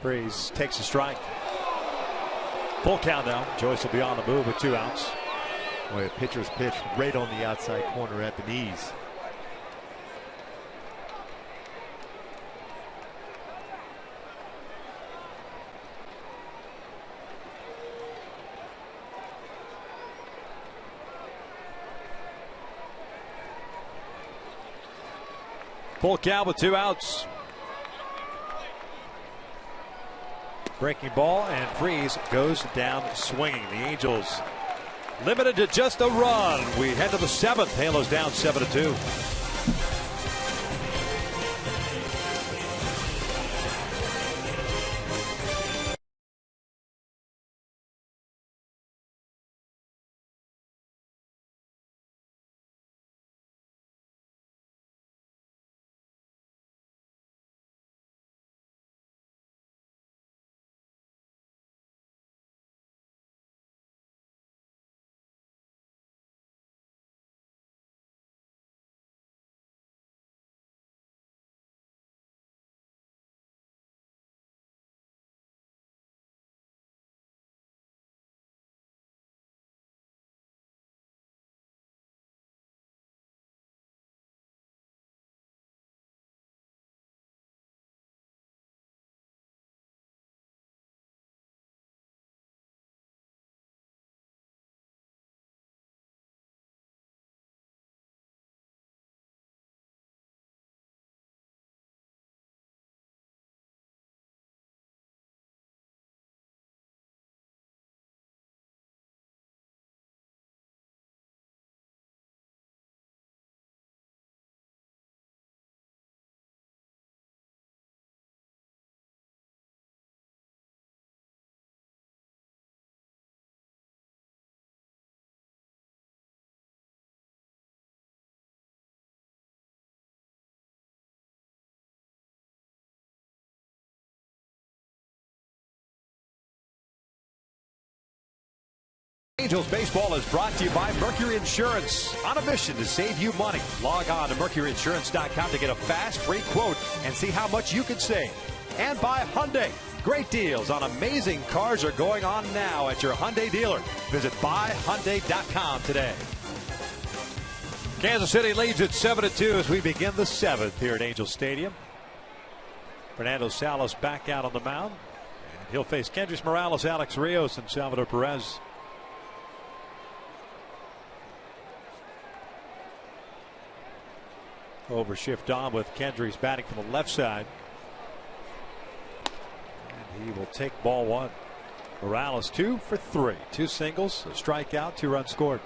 Freese takes a strike. Full count now. Joyce will be on the move with 2 outs. Boy, a pitcher's pitch right on the outside corner at the knees. Full count with 2 outs. Breaking ball, and Freese goes down swinging. The Angels limited to just a run. We head to the 7th. Halos down 7-2. Angels baseball is brought to you by Mercury Insurance. On a mission to save you money. Log on to mercuryinsurance.com to get a fast, free quote and see how much you could save. And by Hyundai. Great deals on amazing cars are going on now at your Hyundai dealer. Visit buyhyundai.com today. Kansas City leads at 7-2 as we begin the 7th here at Angel Stadium. Fernando Salas back out on the mound. And he'll face Kendrys Morales, Alex Rios, and Salvador Perez. Over shift on with Kendrys batting from the left side. And he will take ball one. Morales 2 for 3. 2 singles, a strikeout, 2 runs scored.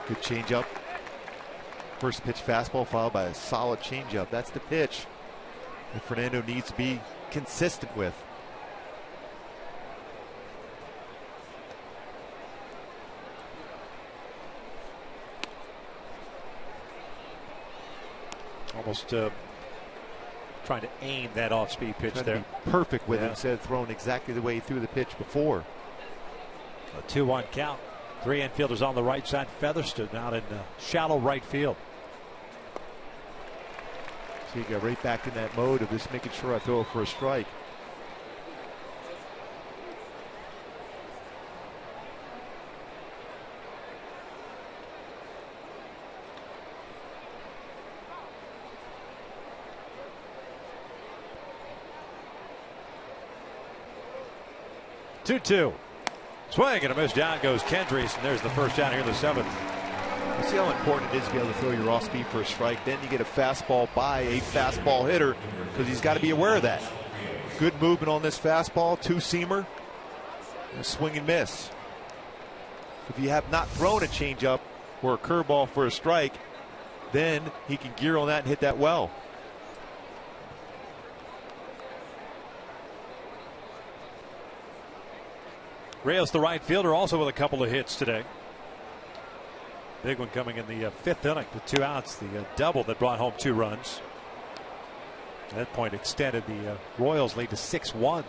Good changeup. First pitch fastball followed by a solid changeup. That's the pitch that Fernando needs to be consistent with. Almost trying to aim that off-speed pitch there. Be perfect with it instead of throwing exactly the way he threw the pitch before. A 2-1 count. 3 infielders on the right side. Featherston out in shallow right field. So you got right back in that mode of just making sure I throw it for a strike. Two. Swing and a miss. Down goes Kendrys, and there's the first down here in the 7th. You see how important it is to be able to throw your off speed for a strike. Then you get a fastball by a fastball hitter because he's got to be aware of that. Good movement on this fastball, 2-seamer, and a swing and miss. If you have not thrown a changeup or a curveball for a strike, then he can gear on that and hit that well. Rios, the right fielder, also with a couple of hits today. Big one coming in the 5th inning. The 2 outs, the double that brought home 2 runs. At that point extended the Royals lead to 6-1.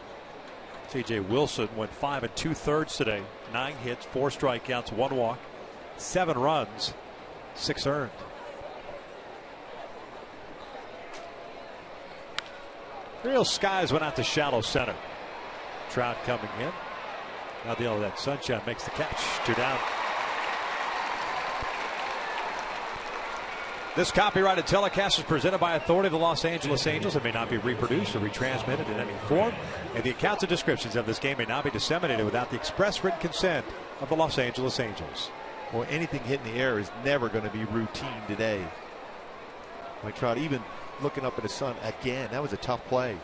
C.J. Wilson went 5 2/3 today. 9 hits, 4 strikeouts, 1 walk, 7 runs, 6 earned. Real skies went out to shallow center. Trout coming in. Now dealing with that sunshine, makes the catch. 2 down. This copyrighted telecast is presented by authority of the Los Angeles Angels. It may not be reproduced or retransmitted in any form, and the accounts and descriptions of this game may not be disseminated without the express written consent of the Los Angeles Angels. Well, anything hitting the air is never going to be routine today. Mike Trout even looking up at his son again. That was a tough play.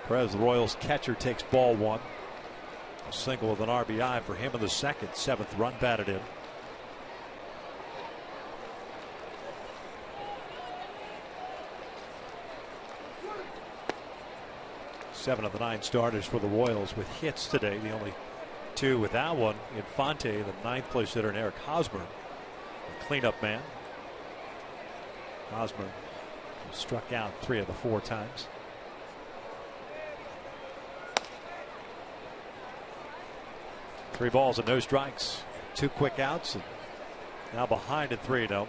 Perez, the Royals catcher, takes ball one. A single with an RBI for him in the second. 7th run batted in. Seven of the 9 starters for the Royals with hits today. The only 2 without one. Infante, the 9th place hitter, and Eric Hosmer, the cleanup man. Hosmer struck out 3 of the 4 times. Three balls and no strikes. 2 quick outs. And now behind at 3-0.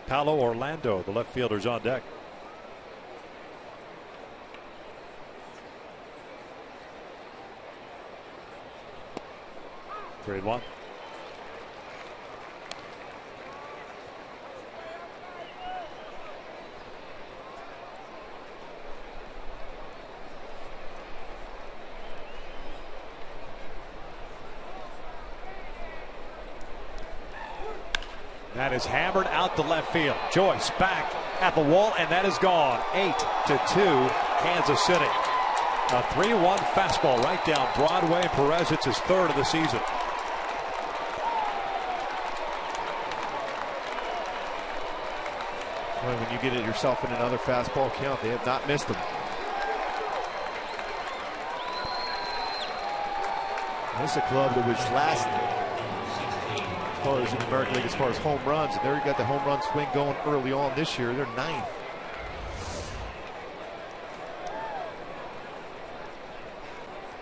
Paulo Orlando, the left fielder's on deck. Grade 1. That is hammered out to left field. Joyce back at the wall, and that is gone. 8-2, Kansas City. A 3-1 fastball right down Broadway. Perez hits his 3rd of the season. Boy, when you get it yourself in another fastball count, they have not missed them. This is a club that was last as far as in the American League as far as home runs, and there you got the home run swing going early on this year. They're 9th.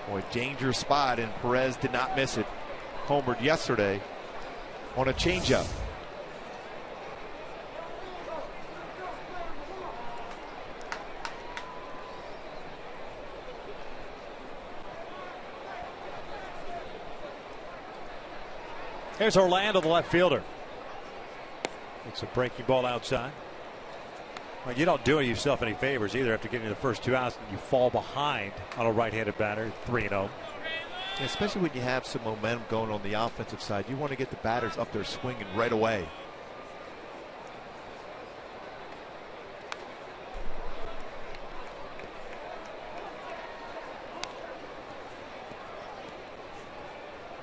Boy, dangerous spot, and Perez did not miss it. Homered yesterday on a changeup. Here's Orlando, the left fielder. It's a breaking ball outside. Well, you don't do yourself any favors either after getting the first 2 outs and you fall behind on a right-handed batter. 3-0. Especially when you have some momentum going on the offensive side. You want to get the batters up there swinging right away.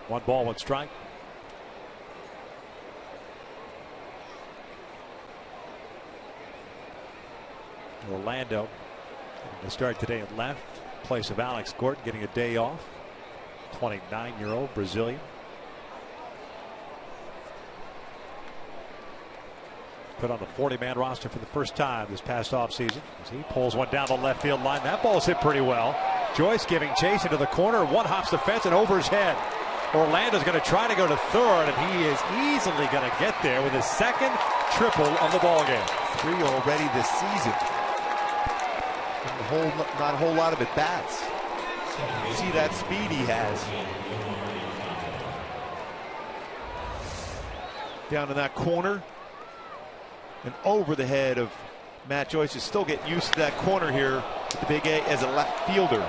One ball, 1 strike. Orlando they start today at left, place of Alex Gordon, getting a day off. 29-year-old Brazilian. Put on the 40-man roster for the first time this past offseason as he pulls one down the left field line. That ball's hit pretty well. Joyce giving chase into the corner. One hops the fence and over his head. Orlando's going to try to go to 3rd, and he is easily going to get there with his 2nd triple of the ballgame. 3 already this season. Not a whole lot of at bats. You see that speed he has. Down in that corner and over the head of Matt Joyce. Is still getting used to that corner here with the big A as a left fielder.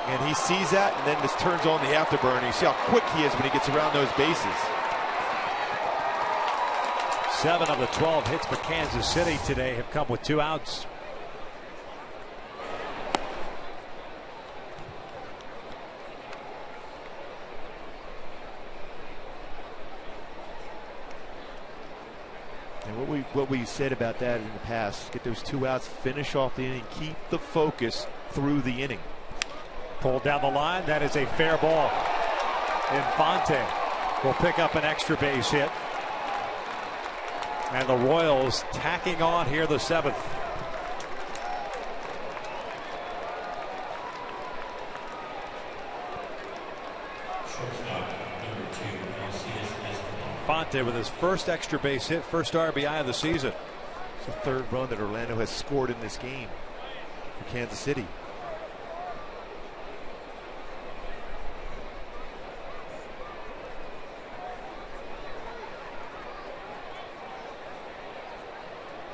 And he sees that and then just turns on the afterburner. You see how quick he is when he gets around those bases. 7 of the 12 hits for Kansas City today have come with 2 outs. And what we said about that in the past, get those 2 outs, finish off the inning, keep the focus through the inning. Pulled down the line. That is a fair ball. Infante will pick up an extra base hit. And the Royals tacking on here the 7th. Infante with his first extra base hit, first RBI of the season. It's the 3rd run that Orlando has scored in this game for Kansas City.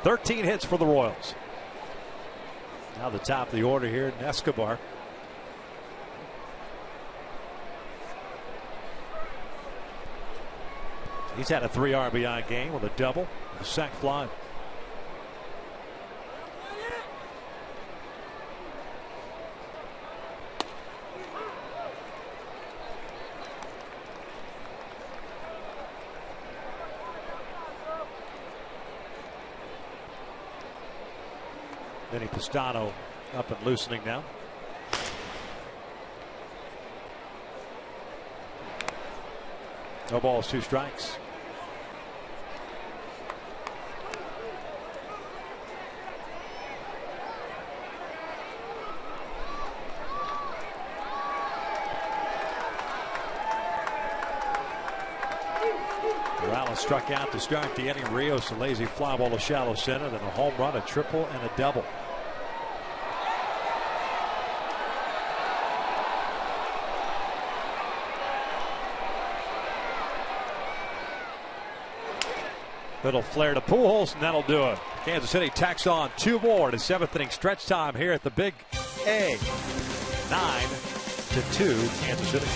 13 hits for the Royals. Now the top of the order here, Escobar. He's had a 3 RBI game with a double and a sac fly. Vinny Pistano up and loosening now. No balls, 2 strikes. Morales struck out to start the inning. Rios a lazy fly ball to shallow center, then a home run, a triple, and a double. Little flare to Pujols, and that'll do it. Kansas City tacks on 2 more to 7th inning stretch time here at the Big A. 9-2 Kansas City.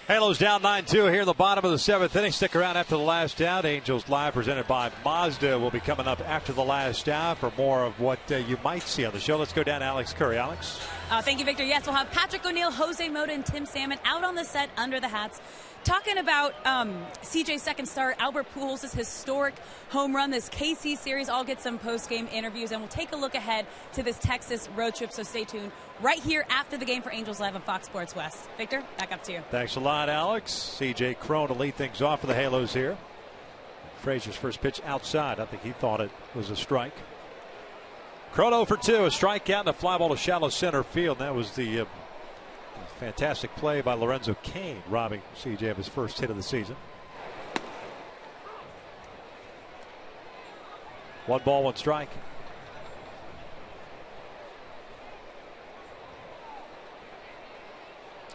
Halos down 9-2 here in the bottom of the 7th inning. Stick around after the last out. Angels Live presented by Mazda will be coming up after the last out for more of what you might see on the show. Let's go down to Alex Curry. Alex? Thank you, Victor. Yes, we'll have Patrick O'Neill, Jose Mota, and Tim Salmon out on the set under the hats. Talking about CJ's second start, Albert Pujols' historic home run, this KC series. I'll get some post-game interviews, and we'll take a look ahead to this Texas road trip, so stay tuned right here after the game for Angels Live on Fox Sports West. Victor, back up to you. Thanks a lot, Alex. CJ Cron to lead things off for the Halos here. Frazier's first pitch outside. I think he thought it was a strike. Cron 0 for 2, a strikeout and a fly ball to shallow center field. That was the Fantastic play by Lorenzo Cain, robbing CJ of his first hit of the season. 1 ball, 1 strike.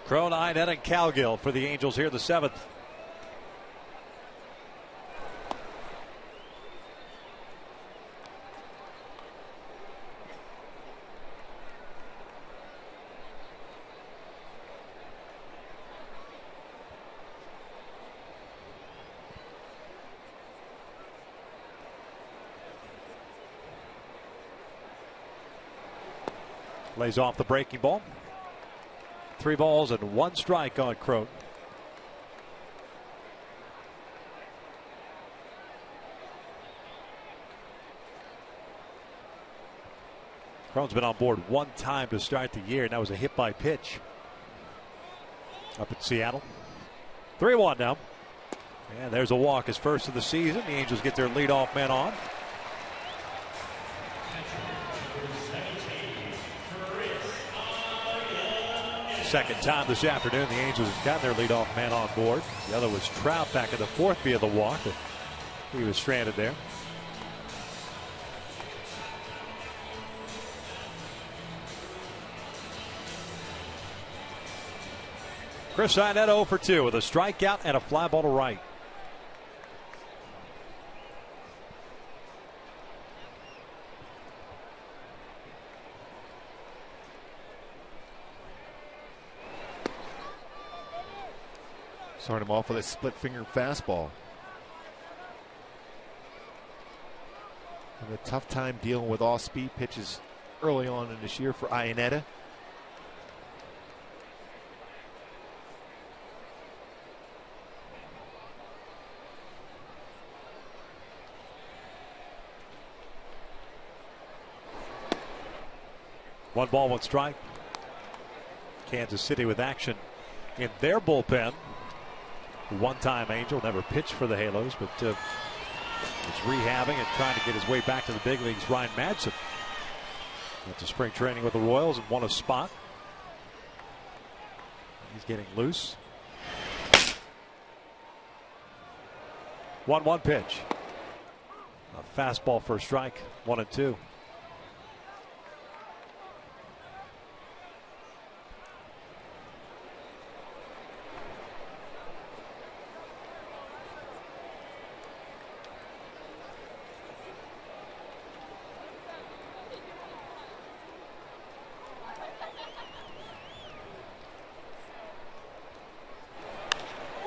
Cron, Iannetta, and Cowgill for the Angels here in the 7th. Lays off the breaking ball. 3 balls and 1 strike on Cron. Cron's been on board 1 time to start the year, and that was a hit by pitch up in Seattle. 3-1 now. And there's a walk, his first of the season. The Angels get their leadoff man on. Second time this afternoon the Angels have gotten their leadoff man on board. The other was Trout back in the 4th via the walk. He was stranded there. Chris Iannetta 0 for 2 with a strikeout and a fly ball to right. Starting him off with a split finger fastball. Having a tough time dealing with off speed pitches early on in this year for Iannetta. One ball, 1 strike. Kansas City with action in their bullpen. One-time Angel, never pitched for the Halos, but is rehabbing and trying to get his way back to the big leagues. Ryan Madsen went to spring training with the Royals and won a spot. He's getting loose. 1-1 pitch. A fastball for a strike. 1-2.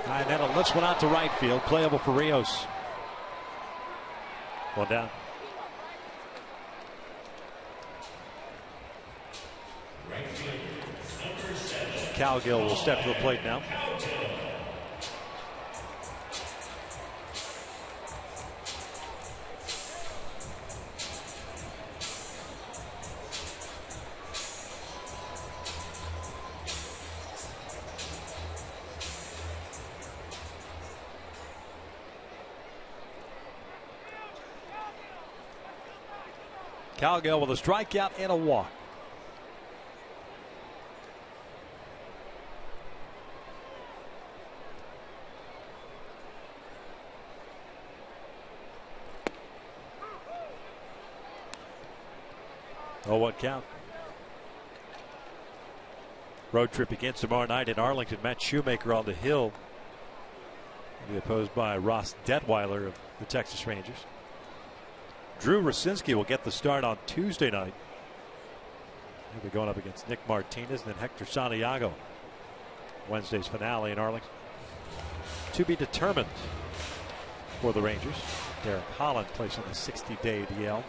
Iannetta lifts one out to right field, playable for Rios. 1 down. Cowgill will step to the plate now. Cowgill with a strikeout and a walk. Oh, what count? Road trip against tomorrow night in Arlington. Matt Shoemaker on the hill. He'll be opposed by Ross Detweiler of the Texas Rangers. Drew Rosinski will get the start on Tuesday night. He'll be going up against Nick Martinez and then Hector Santiago. Wednesday's finale in Arlington. To be determined for the Rangers. Derek Holland placed on a 60-day DL.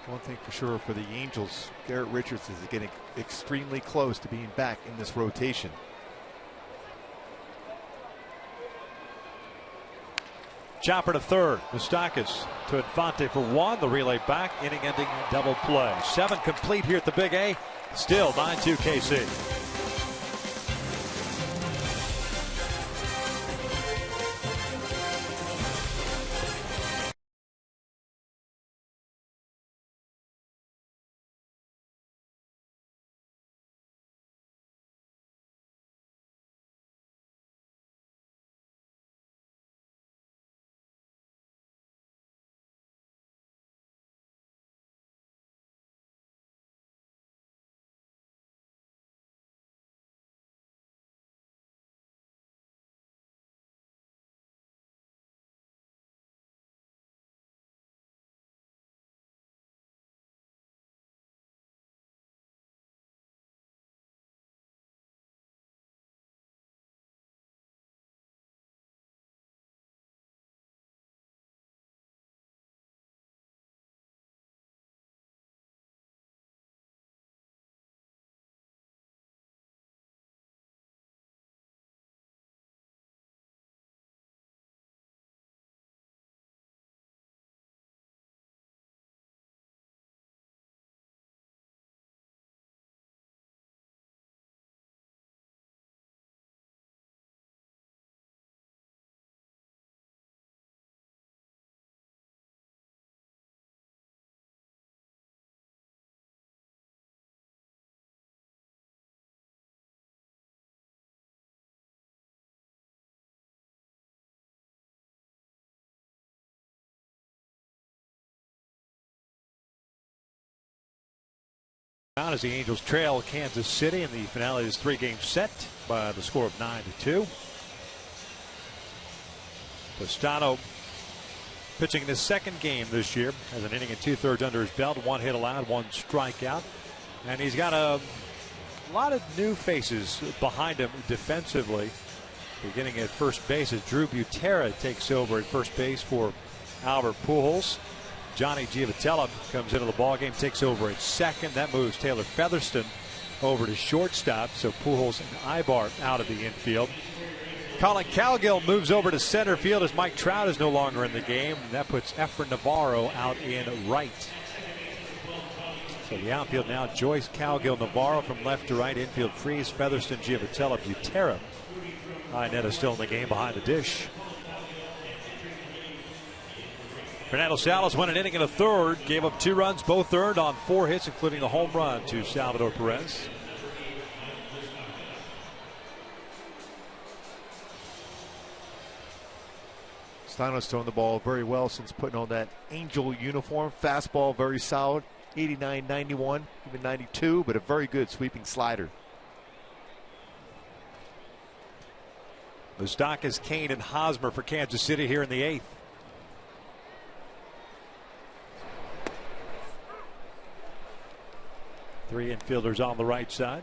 One thing for sure for the Angels, Garrett Richards is getting extremely close to being back in this rotation. Chopper to third. Moustakas to Infante for 1. The relay back. Inning-ending double play. 7 complete here at the Big A. Still 9-2 KC. As the Angels trail Kansas City in the finale of this three-game set by the score of 9-2. Tostano pitching in his second game this year, has an inning and 2/3 under his belt, 1 hit allowed, 1 strikeout, and he's got a lot of new faces behind him defensively. Beginning at first base as Drew Butera takes over at first base for Albert Pujols. Johnny Giavotella comes into the ballgame, takes over at second. That moves Taylor Featherston over to shortstop. So Pujols and Ibar out of the infield. Colin Cowgill moves over to center field as Mike Trout is no longer in the game. That puts Efren Navarro out in right. So the outfield now, Joyce, Cowgill, Navarro from left to right. Infield Freeze, Featherston, Giavotella, Butera. Inetta still in the game behind the dish. Fernando Salas went an inning and a third, gave up 2 runs, both earned on 4 hits, including the home run to Salvador Perez. Steino's throwing the ball very well since putting on that Angel uniform. Fastball very solid, 89, 91, even 92, but a very good sweeping slider. Moustakas, Kane, and Hosmer for Kansas City here in the 8th. Three infielders on the right side.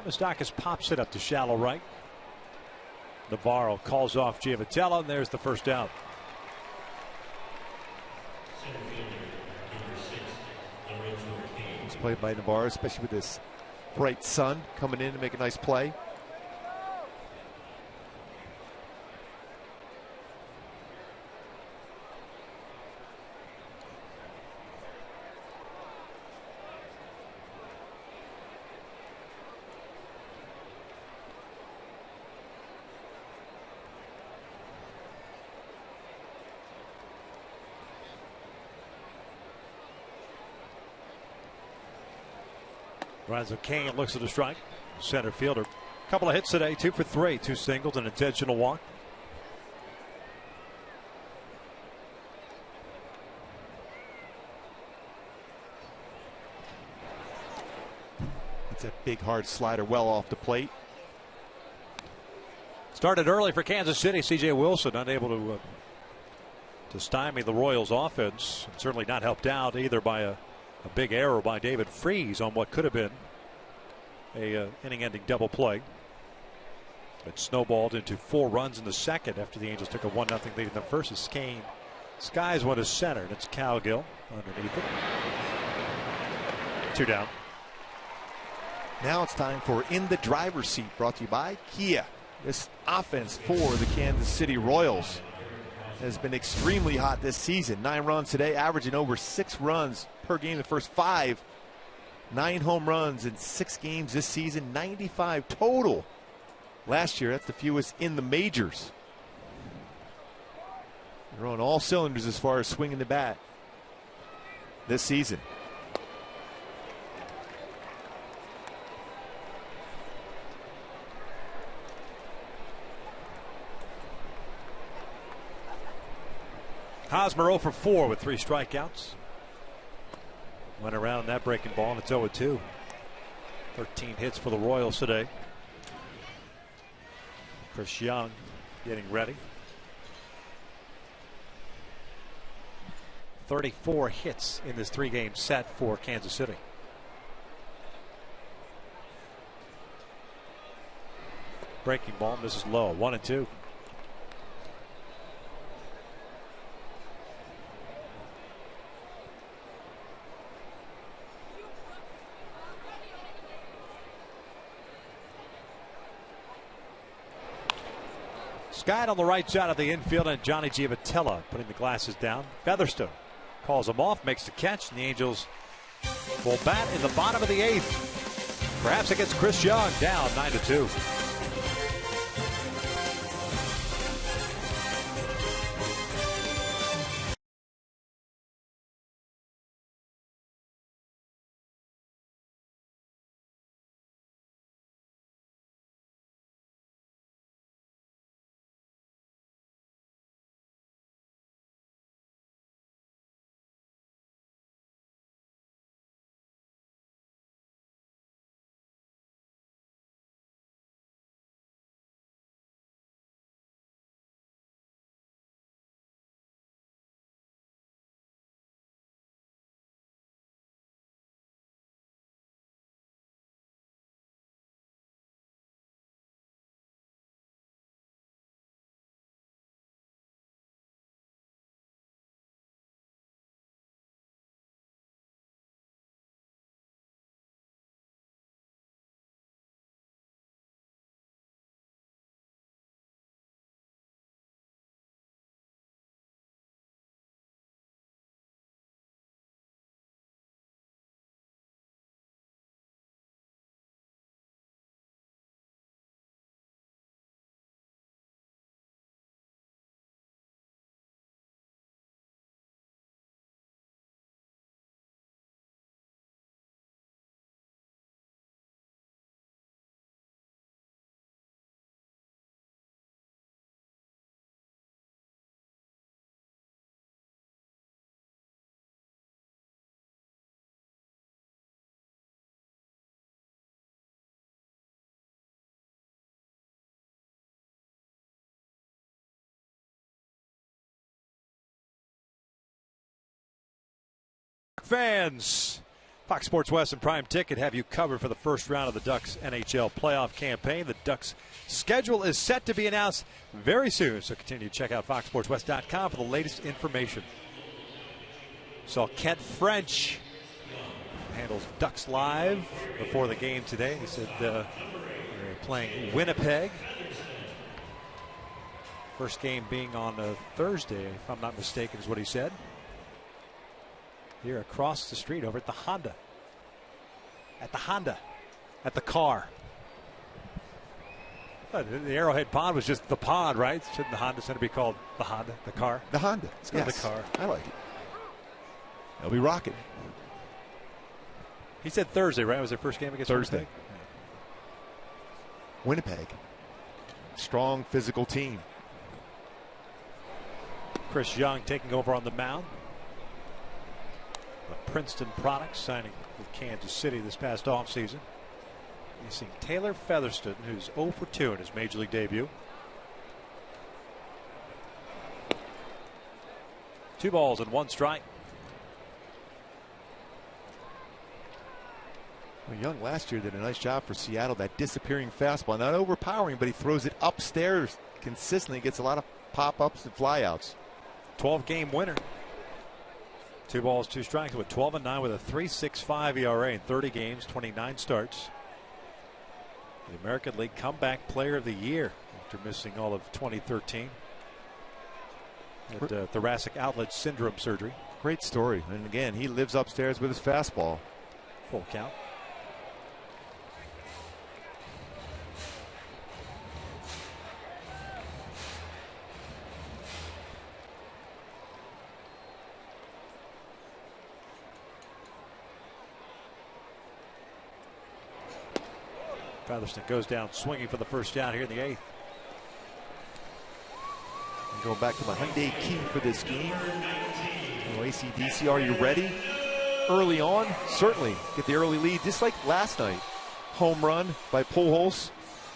Moustakas pops it up to shallow right. Navarro calls off Giavotella, and there's the first out. It's played by Navarro, especially with this bright sun coming in to make a nice play. Lorenzo Kane looks at the strike. Center fielder. Couple of hits today, 2 for 3, 2 singles, an intentional walk. It's a big hard slider well off the plate. Started early for Kansas City. C.J. Wilson unable to stymie the Royals offense. Certainly not helped out either by a big error by David Freese on what could have been a inning-ending double play. It snowballed into 4 runs in the second after the Angels took a 1-0 lead in the first. As Kane skies one to center. It's Cowgill underneath it. 2 down. Now it's time for In the Driver's Seat, brought to you by Kia. This offense for the Kansas City Royals has been extremely hot this season. 9 runs today, averaging over 6 runs per game in the first 5. 9 home runs in 6 games this season, 95 total. Last year, that's the fewest in the majors. They're on all cylinders as far as swinging the bat this season. Hosmer 0 for 4 with 3 strikeouts. Went around that breaking ball, and it's 0-2. 13 hits for the Royals today. Chris Young getting ready. 34 hits in this 3-game set for Kansas City. Breaking ball, this is low, 1-2. Skied on the right side of the infield, and Johnny Giavotella putting the glasses down. Featherston calls him off, makes the catch, and the Angels will bat in the bottom of the 8th. Perhaps against Chris Young, down 9-2. fans. Fox Sports West and Prime Ticket have you covered for the first round of the Ducks NHL playoff campaign. The Ducks' schedule is set to be announced very soon, so continue to check out foxsportswest.com for the latest information. Saw Kent French handles Ducks Live before the game today. He said they're playing Winnipeg. First game being on a Thursday, if I'm not mistaken, is what he said. Here across the street over at the Honda. At the car. The Arrowhead Pond was just the pond, right? Shouldn't the Honda Center be called the Honda, the car? The Honda. It's called the car. I like it. They'll be rocking. He said Thursday, right? Was their first game against Thursday. Winnipeg? Winnipeg. Strong physical team. Chris Young taking over on the mound. The Princeton product signing with Kansas City this past offseason. Facing Taylor Featherston, who's 0 for 2 in his major league debut. 2 balls and 1 strike. Well, Young last year did a nice job for Seattle. That disappearing fastball, not overpowering, but he throws it upstairs consistently. Gets a lot of pop-ups and flyouts. 12-game winner. 2 balls, 2 strikes with 12-9 with a 3.65 ERA in 30 games, 29 starts. The American League Comeback Player of the Year after missing all of 2013. Had thoracic outlet syndrome surgery. Great story. And again, he lives upstairs with his fastball. Full count. Featherston goes down swinging for the first down here in the 8th. And going back to my Hyundai key for this game. AC/DC, are you ready? Early on, certainly get the early lead, just like last night. Home run by Pujols.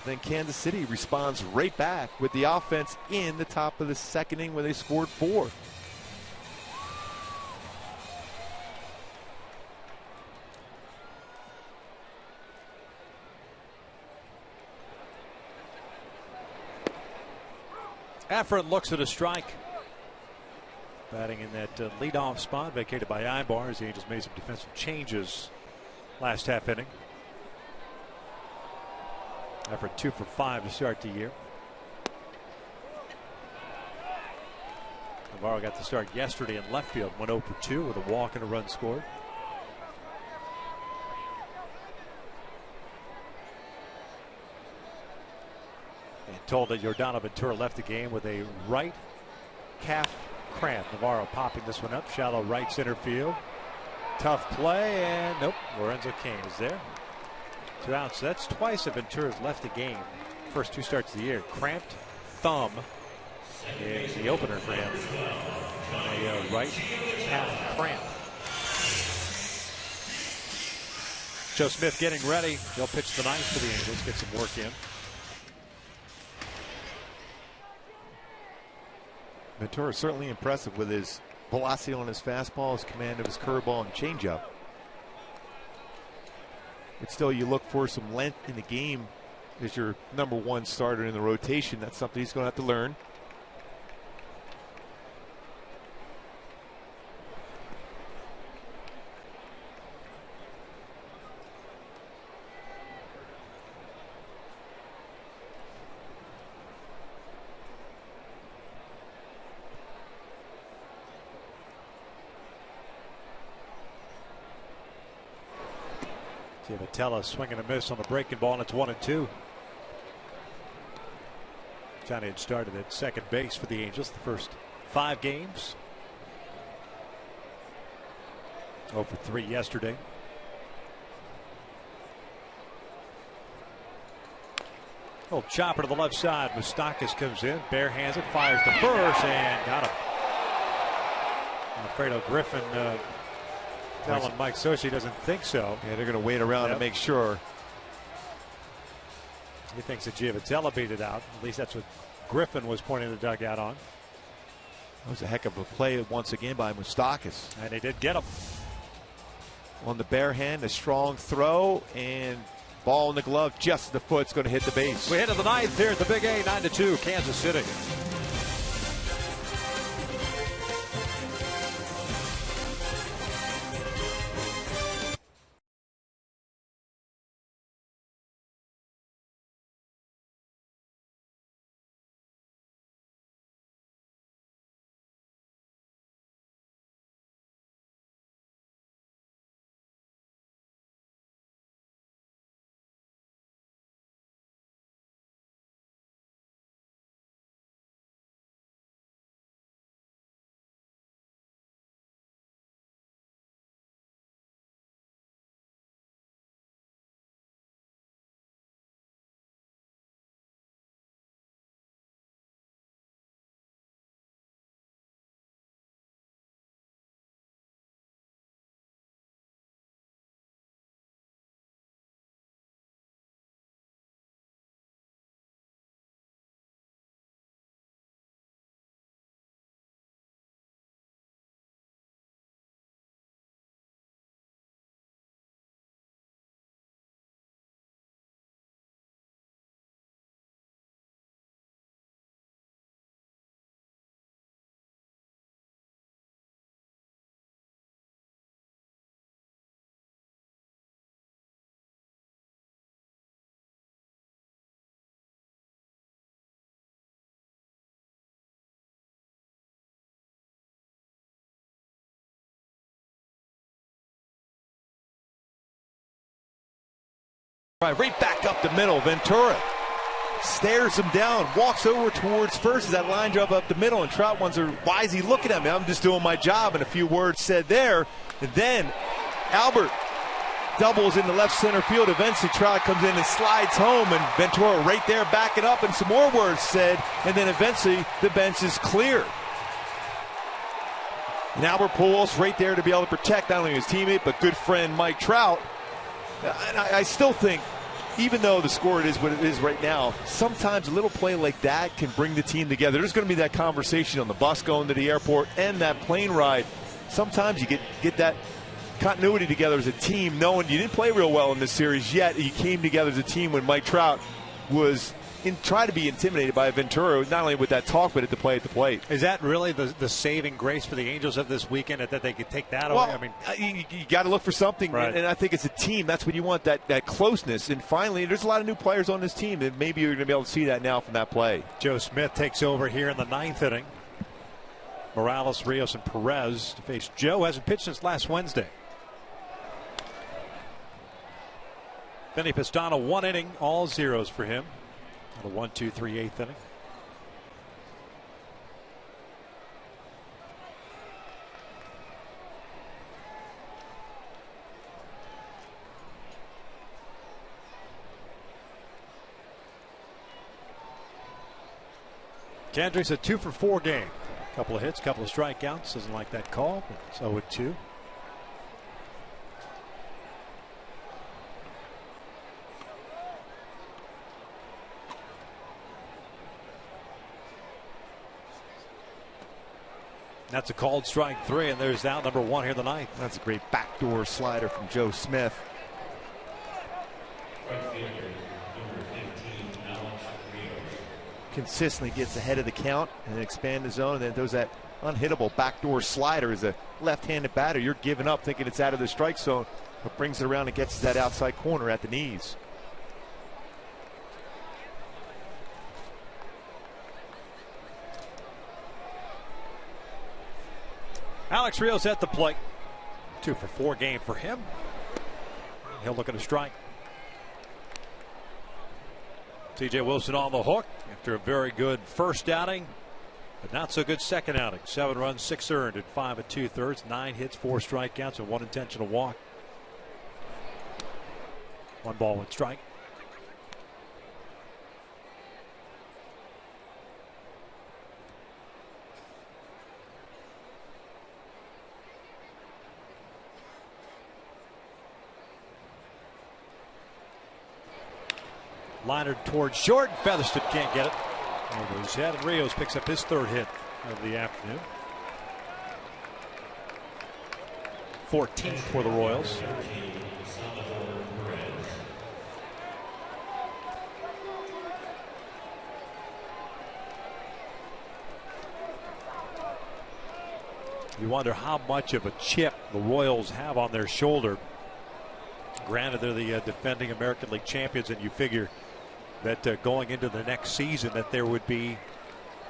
Then Kansas City responds right back with the offense in the top of the 2nd inning where they scored 4. Efron looks at a strike. Batting in that leadoff spot vacated by Ibar as the Angels made some defensive changes last half inning. Efron 2 for 5 to start the year. Navarro got the start yesterday in left field, went 0 for 2 with a walk and a run scored. And told that Yordan Ventura left the game with a right calf cramp. Navarro popping this one up, shallow right center field. Tough play, and nope, Lorenzo Cain is there. 2 outs. So that's twice that Ventura's left the game. First 2 starts of the year. Cramped thumb is the opener for him. A right calf cramp. Joe Smith getting ready. He'll pitch the 9th for the Angels, get some work in. Ventura is certainly impressive with his velocity on his fastball, his command of his curveball and changeup. But still, you look for some length in the game as your #1 starter in the rotation. That's something he's going to have to learn. Giavotella swinging a miss on the breaking ball, and it's 1-2. Johnny had started at second base for the Angels the first 5 games. 0 for 3 yesterday. Little chopper to the left side. Moustakas comes in, bare hands it, fires to first, and got him. I'm afraid Griffin telling Mike Socha he doesn't think so. Yeah, they're going to wait around to make sure. He thinks that Giavotella beat it out. At least that's what Griffin was pointing the dugout on. That was a heck of a play once again by Moustakas. And he did get him. on the bare hand, a strong throw, and ball in the glove just as the foot's going to hit the base. We head to the ninth here at the Big A, 9-2, Kansas City. Right back up the middle. Ventura stares him down, walks over towards first as that line drive up the middle, and Trout wonders, why is he looking at me? I'm just doing my job, and a few words said there. And then Albert doubles in the left center field. Eventually Trout comes in and slides home, and Ventura right there backing up, and some more words said, and then eventually the bench is cleared. And Albert Pujols right there to be able to protect not only his teammate but good friend Mike Trout. And I still think, even though the score it is what it is right now, sometimes a little play like that can bring the team together. There's going to be that conversation on the bus going to the airport and that plane ride. Sometimes you get that continuity together as a team, knowing you didn't play real well in this series yet. You came together as a team when Mike Trout was trying to be intimidated by Ventura, not only with that talk, but at the plate. Is that really the saving grace for the Angels of this weekend, that they could take that away? I mean, you got to look for something, right. And I think it's a team. That's what you want, that closeness. And finally, there's a lot of new players on this team, and maybe you're going to be able to see that now from that play. Joe Smith takes over here in the ninth inning. Morales, Rios, and Perez to face Joe. Hasn't pitched since last Wednesday. Vinny Pistano, 1 inning, all zeros for him. The 1-2-3 8th inning. Kendrick's a 2-for-4 game. Couple of hits, couple of strikeouts. Doesn't like that call, but it's 0-2. That's a called strike 3, and there's out number 1 here in the ninth. That's a great backdoor slider from Joe Smith. Consistently gets ahead of the count and expand the zone, and then does that unhittable backdoor slider. As a left-handed batter, you're giving up thinking it's out of the strike zone, but brings it around and gets that outside corner at the knees. Alex Rios at the plate. 2-for-4 game for him. He'll look at a strike. TJ Wilson on the hook after a very good first outing, but not so good second outing. 7 runs, 6 earned at 5 2/3, 9 hits, 4 strikeouts, and 1 intentional walk. 1 ball, 1 strike. Liner towards short. Featherston can't get it over his head, and Rios picks up his 3rd hit of the afternoon. 14th for the Royals. You wonder how much of a chip the Royals have on their shoulder. Granted, they're the defending American League champions, and you figure that going into the next season that there would be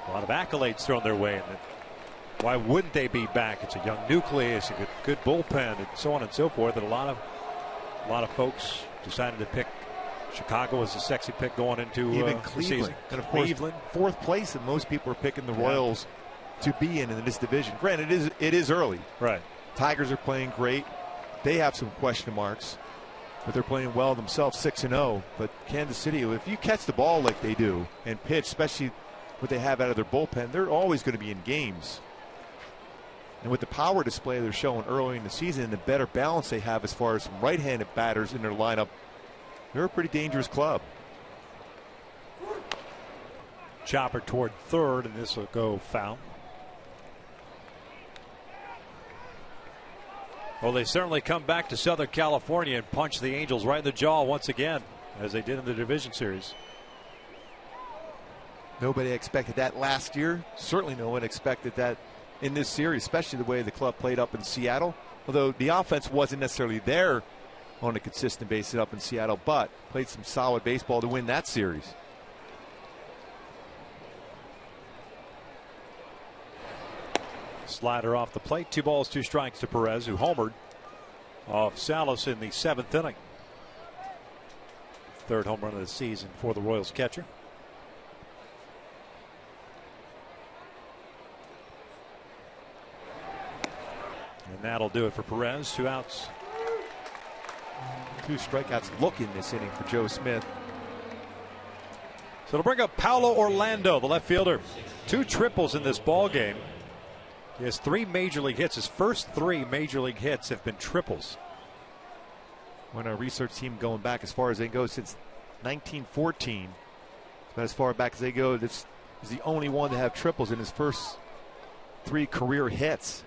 a lot of accolades thrown their way. And why wouldn't they be back? It's a young nucleus, a good bullpen, and so on and so forth. And a lot of folks decided to pick Chicago as a sexy pick going into even the Cleveland. season. And of course, Cleveland, fourth place, and most people are picking the Royals to be in this division. Granted, it is early. Right. Tigers are playing great. They have some question marks, but they're playing well themselves, 6-0. But Kansas City, if you catch the ball like they do and pitch, especially what they have out of their bullpen, they're always going to be in games. And with the power display they're showing early in the season and the better balance they have as far as some right-handed batters in their lineup, they're a pretty dangerous club. chopper toward third, and this will go foul. Well, they certainly come back to Southern California and punch the Angels right in the jaw once again, as they did in the division series. Nobody expected that last year. Certainly no one expected that in this series, especially the way the club played up in Seattle. Although the offense wasn't necessarily there on a consistent basis up in Seattle, but played some solid baseball to win that series. Slider off the plate. 2 balls, 2 strikes to Perez, who homered off Salas in the 7th inning. 3rd home run of the season for the Royals catcher. And that'll do it for Perez. 2 outs. 2 strikeouts look in this inning for Joe Smith. So it'll bring up Paulo Orlando, the left fielder. 2 triples in this ball game. He has 3 major league hits. His first 3 major league hits have been triples. When our research team going back as far as they go since 1914, but as far back as they go, this is the only one to have triples in his first 3 career hits.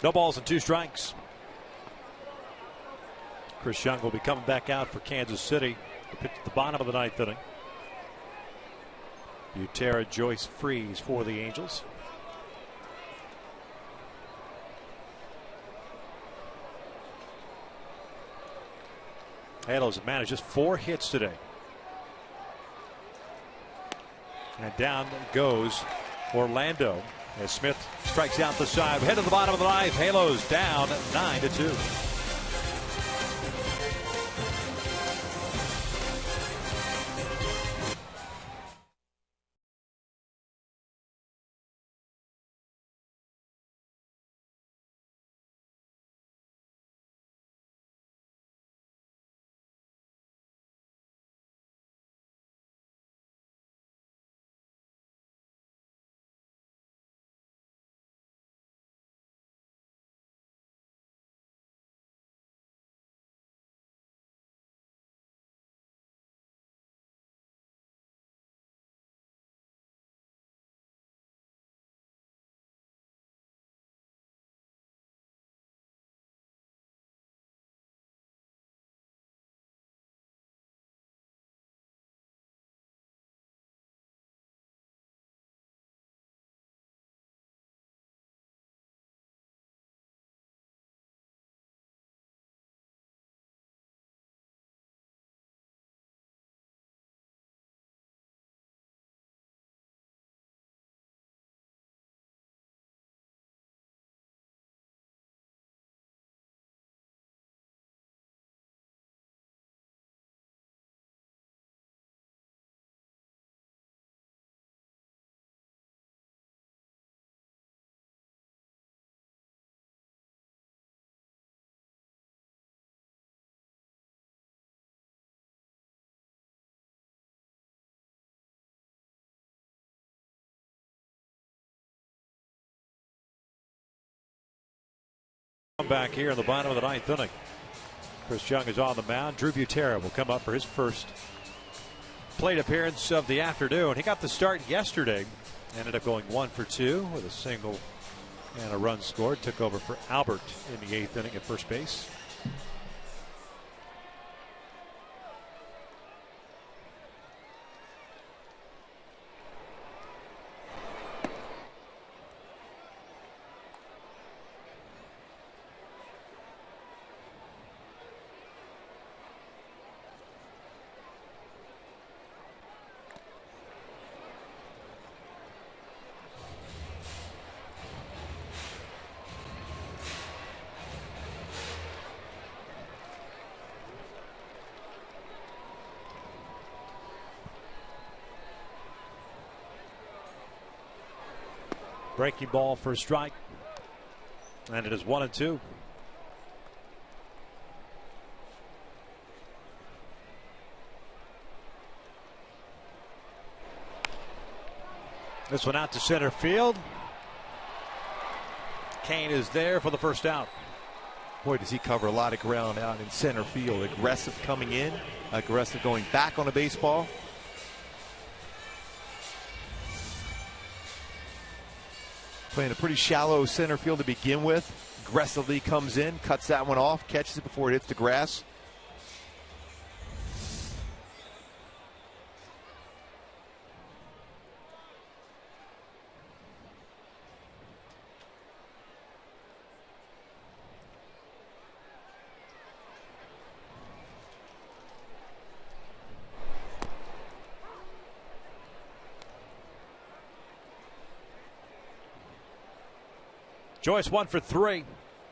No balls and 2 strikes. Chris Young will be coming back out for Kansas City to pitch at the bottom of the 9th inning. Butera, Joyce, Freeze for the Angels. Halos have managed just 4 hits today. And down goes Orlando as Smith strikes out the side. Head to the bottom of the 9th. Halos down 9-2. Back here in the bottom of the ninth inning. Chris Young is on the mound. Drew Butera will come up for his first plate appearance of the afternoon. He got the start yesterday. Ended up going 1 for 2 with a single and a run scored. Took over for Albert in the 8th inning at first base. Breaking ball for a strike. And it is 1-2. This one out to center field. Kane is there for the first out. Boy, does he cover a lot of ground out in center field. Aggressive coming in, aggressive going back on a baseball. Playing a pretty shallow center field to begin with. Aggressively comes in, cuts that one off, catches it before it hits the grass. Joyce 1 for 3.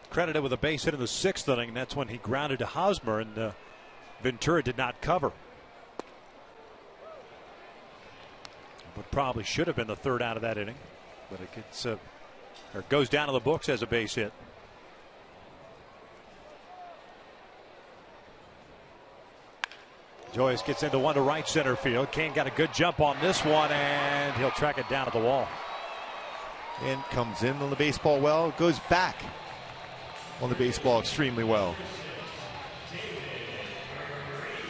Credited with a base hit in the 6th inning. That's when he grounded to Hosmer, and Ventura did not cover. What probably should have been the 3rd out of that inning, but it gets or goes down to the books as a base hit. Joyce gets into one to right center field. Kane got a good jump on this one, and he'll track it down at the wall. And comes in on the baseball well, goes back on the baseball extremely well.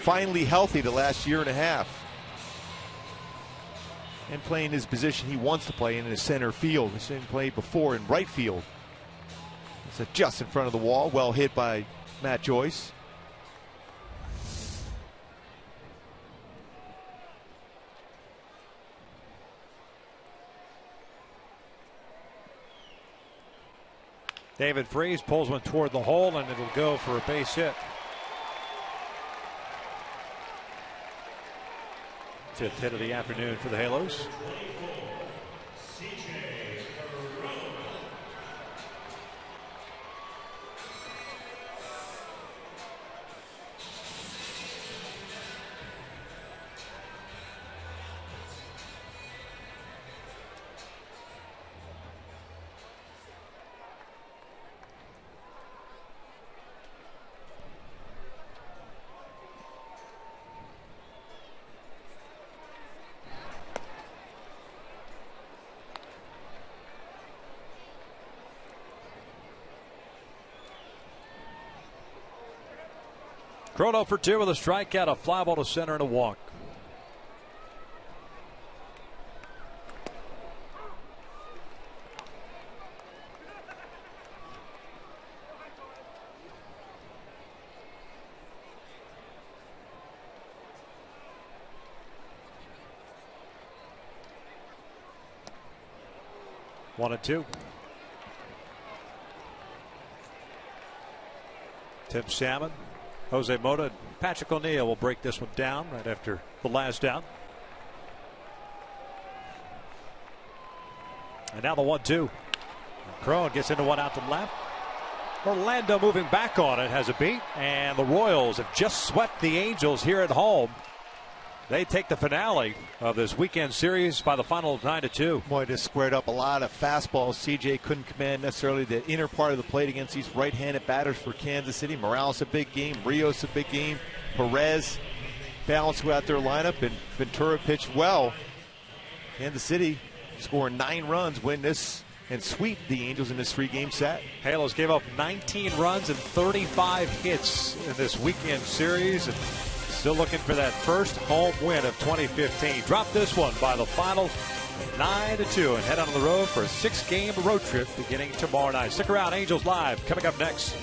Finally healthy the last year and a half. And playing his position he wants to play in his center field. He's been played before in right field. It's just in front of the wall, well hit by Matt Joyce. David Freese pulls one toward the hole, and it'll go for a base hit. 5th hit of the afternoon for the Halos. Crono for 2 with a strikeout, a fly ball to center, and a walk. One and two. Tim Salmon, Jose Mota, and Patrick O'Neill will break this one down right after the last down. And now the 1-2. Crone gets into one out to left. Orlando moving back on it, has a beat, and the Royals have just swept the Angels here at home. They take the finale of this weekend series by the final of 9-2. Boy, just squared up a lot of fastballs. CJ couldn't command necessarily the inner part of the plate against these right-handed batters for Kansas City. Morales a big game. Rios a big game. Perez balanced throughout their lineup, and Ventura pitched well. Kansas City scoring 9 runs, win this and sweep the Angels in this 3-game set. Halos gave up 19 runs and 35 hits in this weekend series, and still looking for that first home win of 2015. Drop this one by the final 9-2 and head on the road for a 6-game road trip beginning tomorrow night. Stick around. Angels Live coming up next.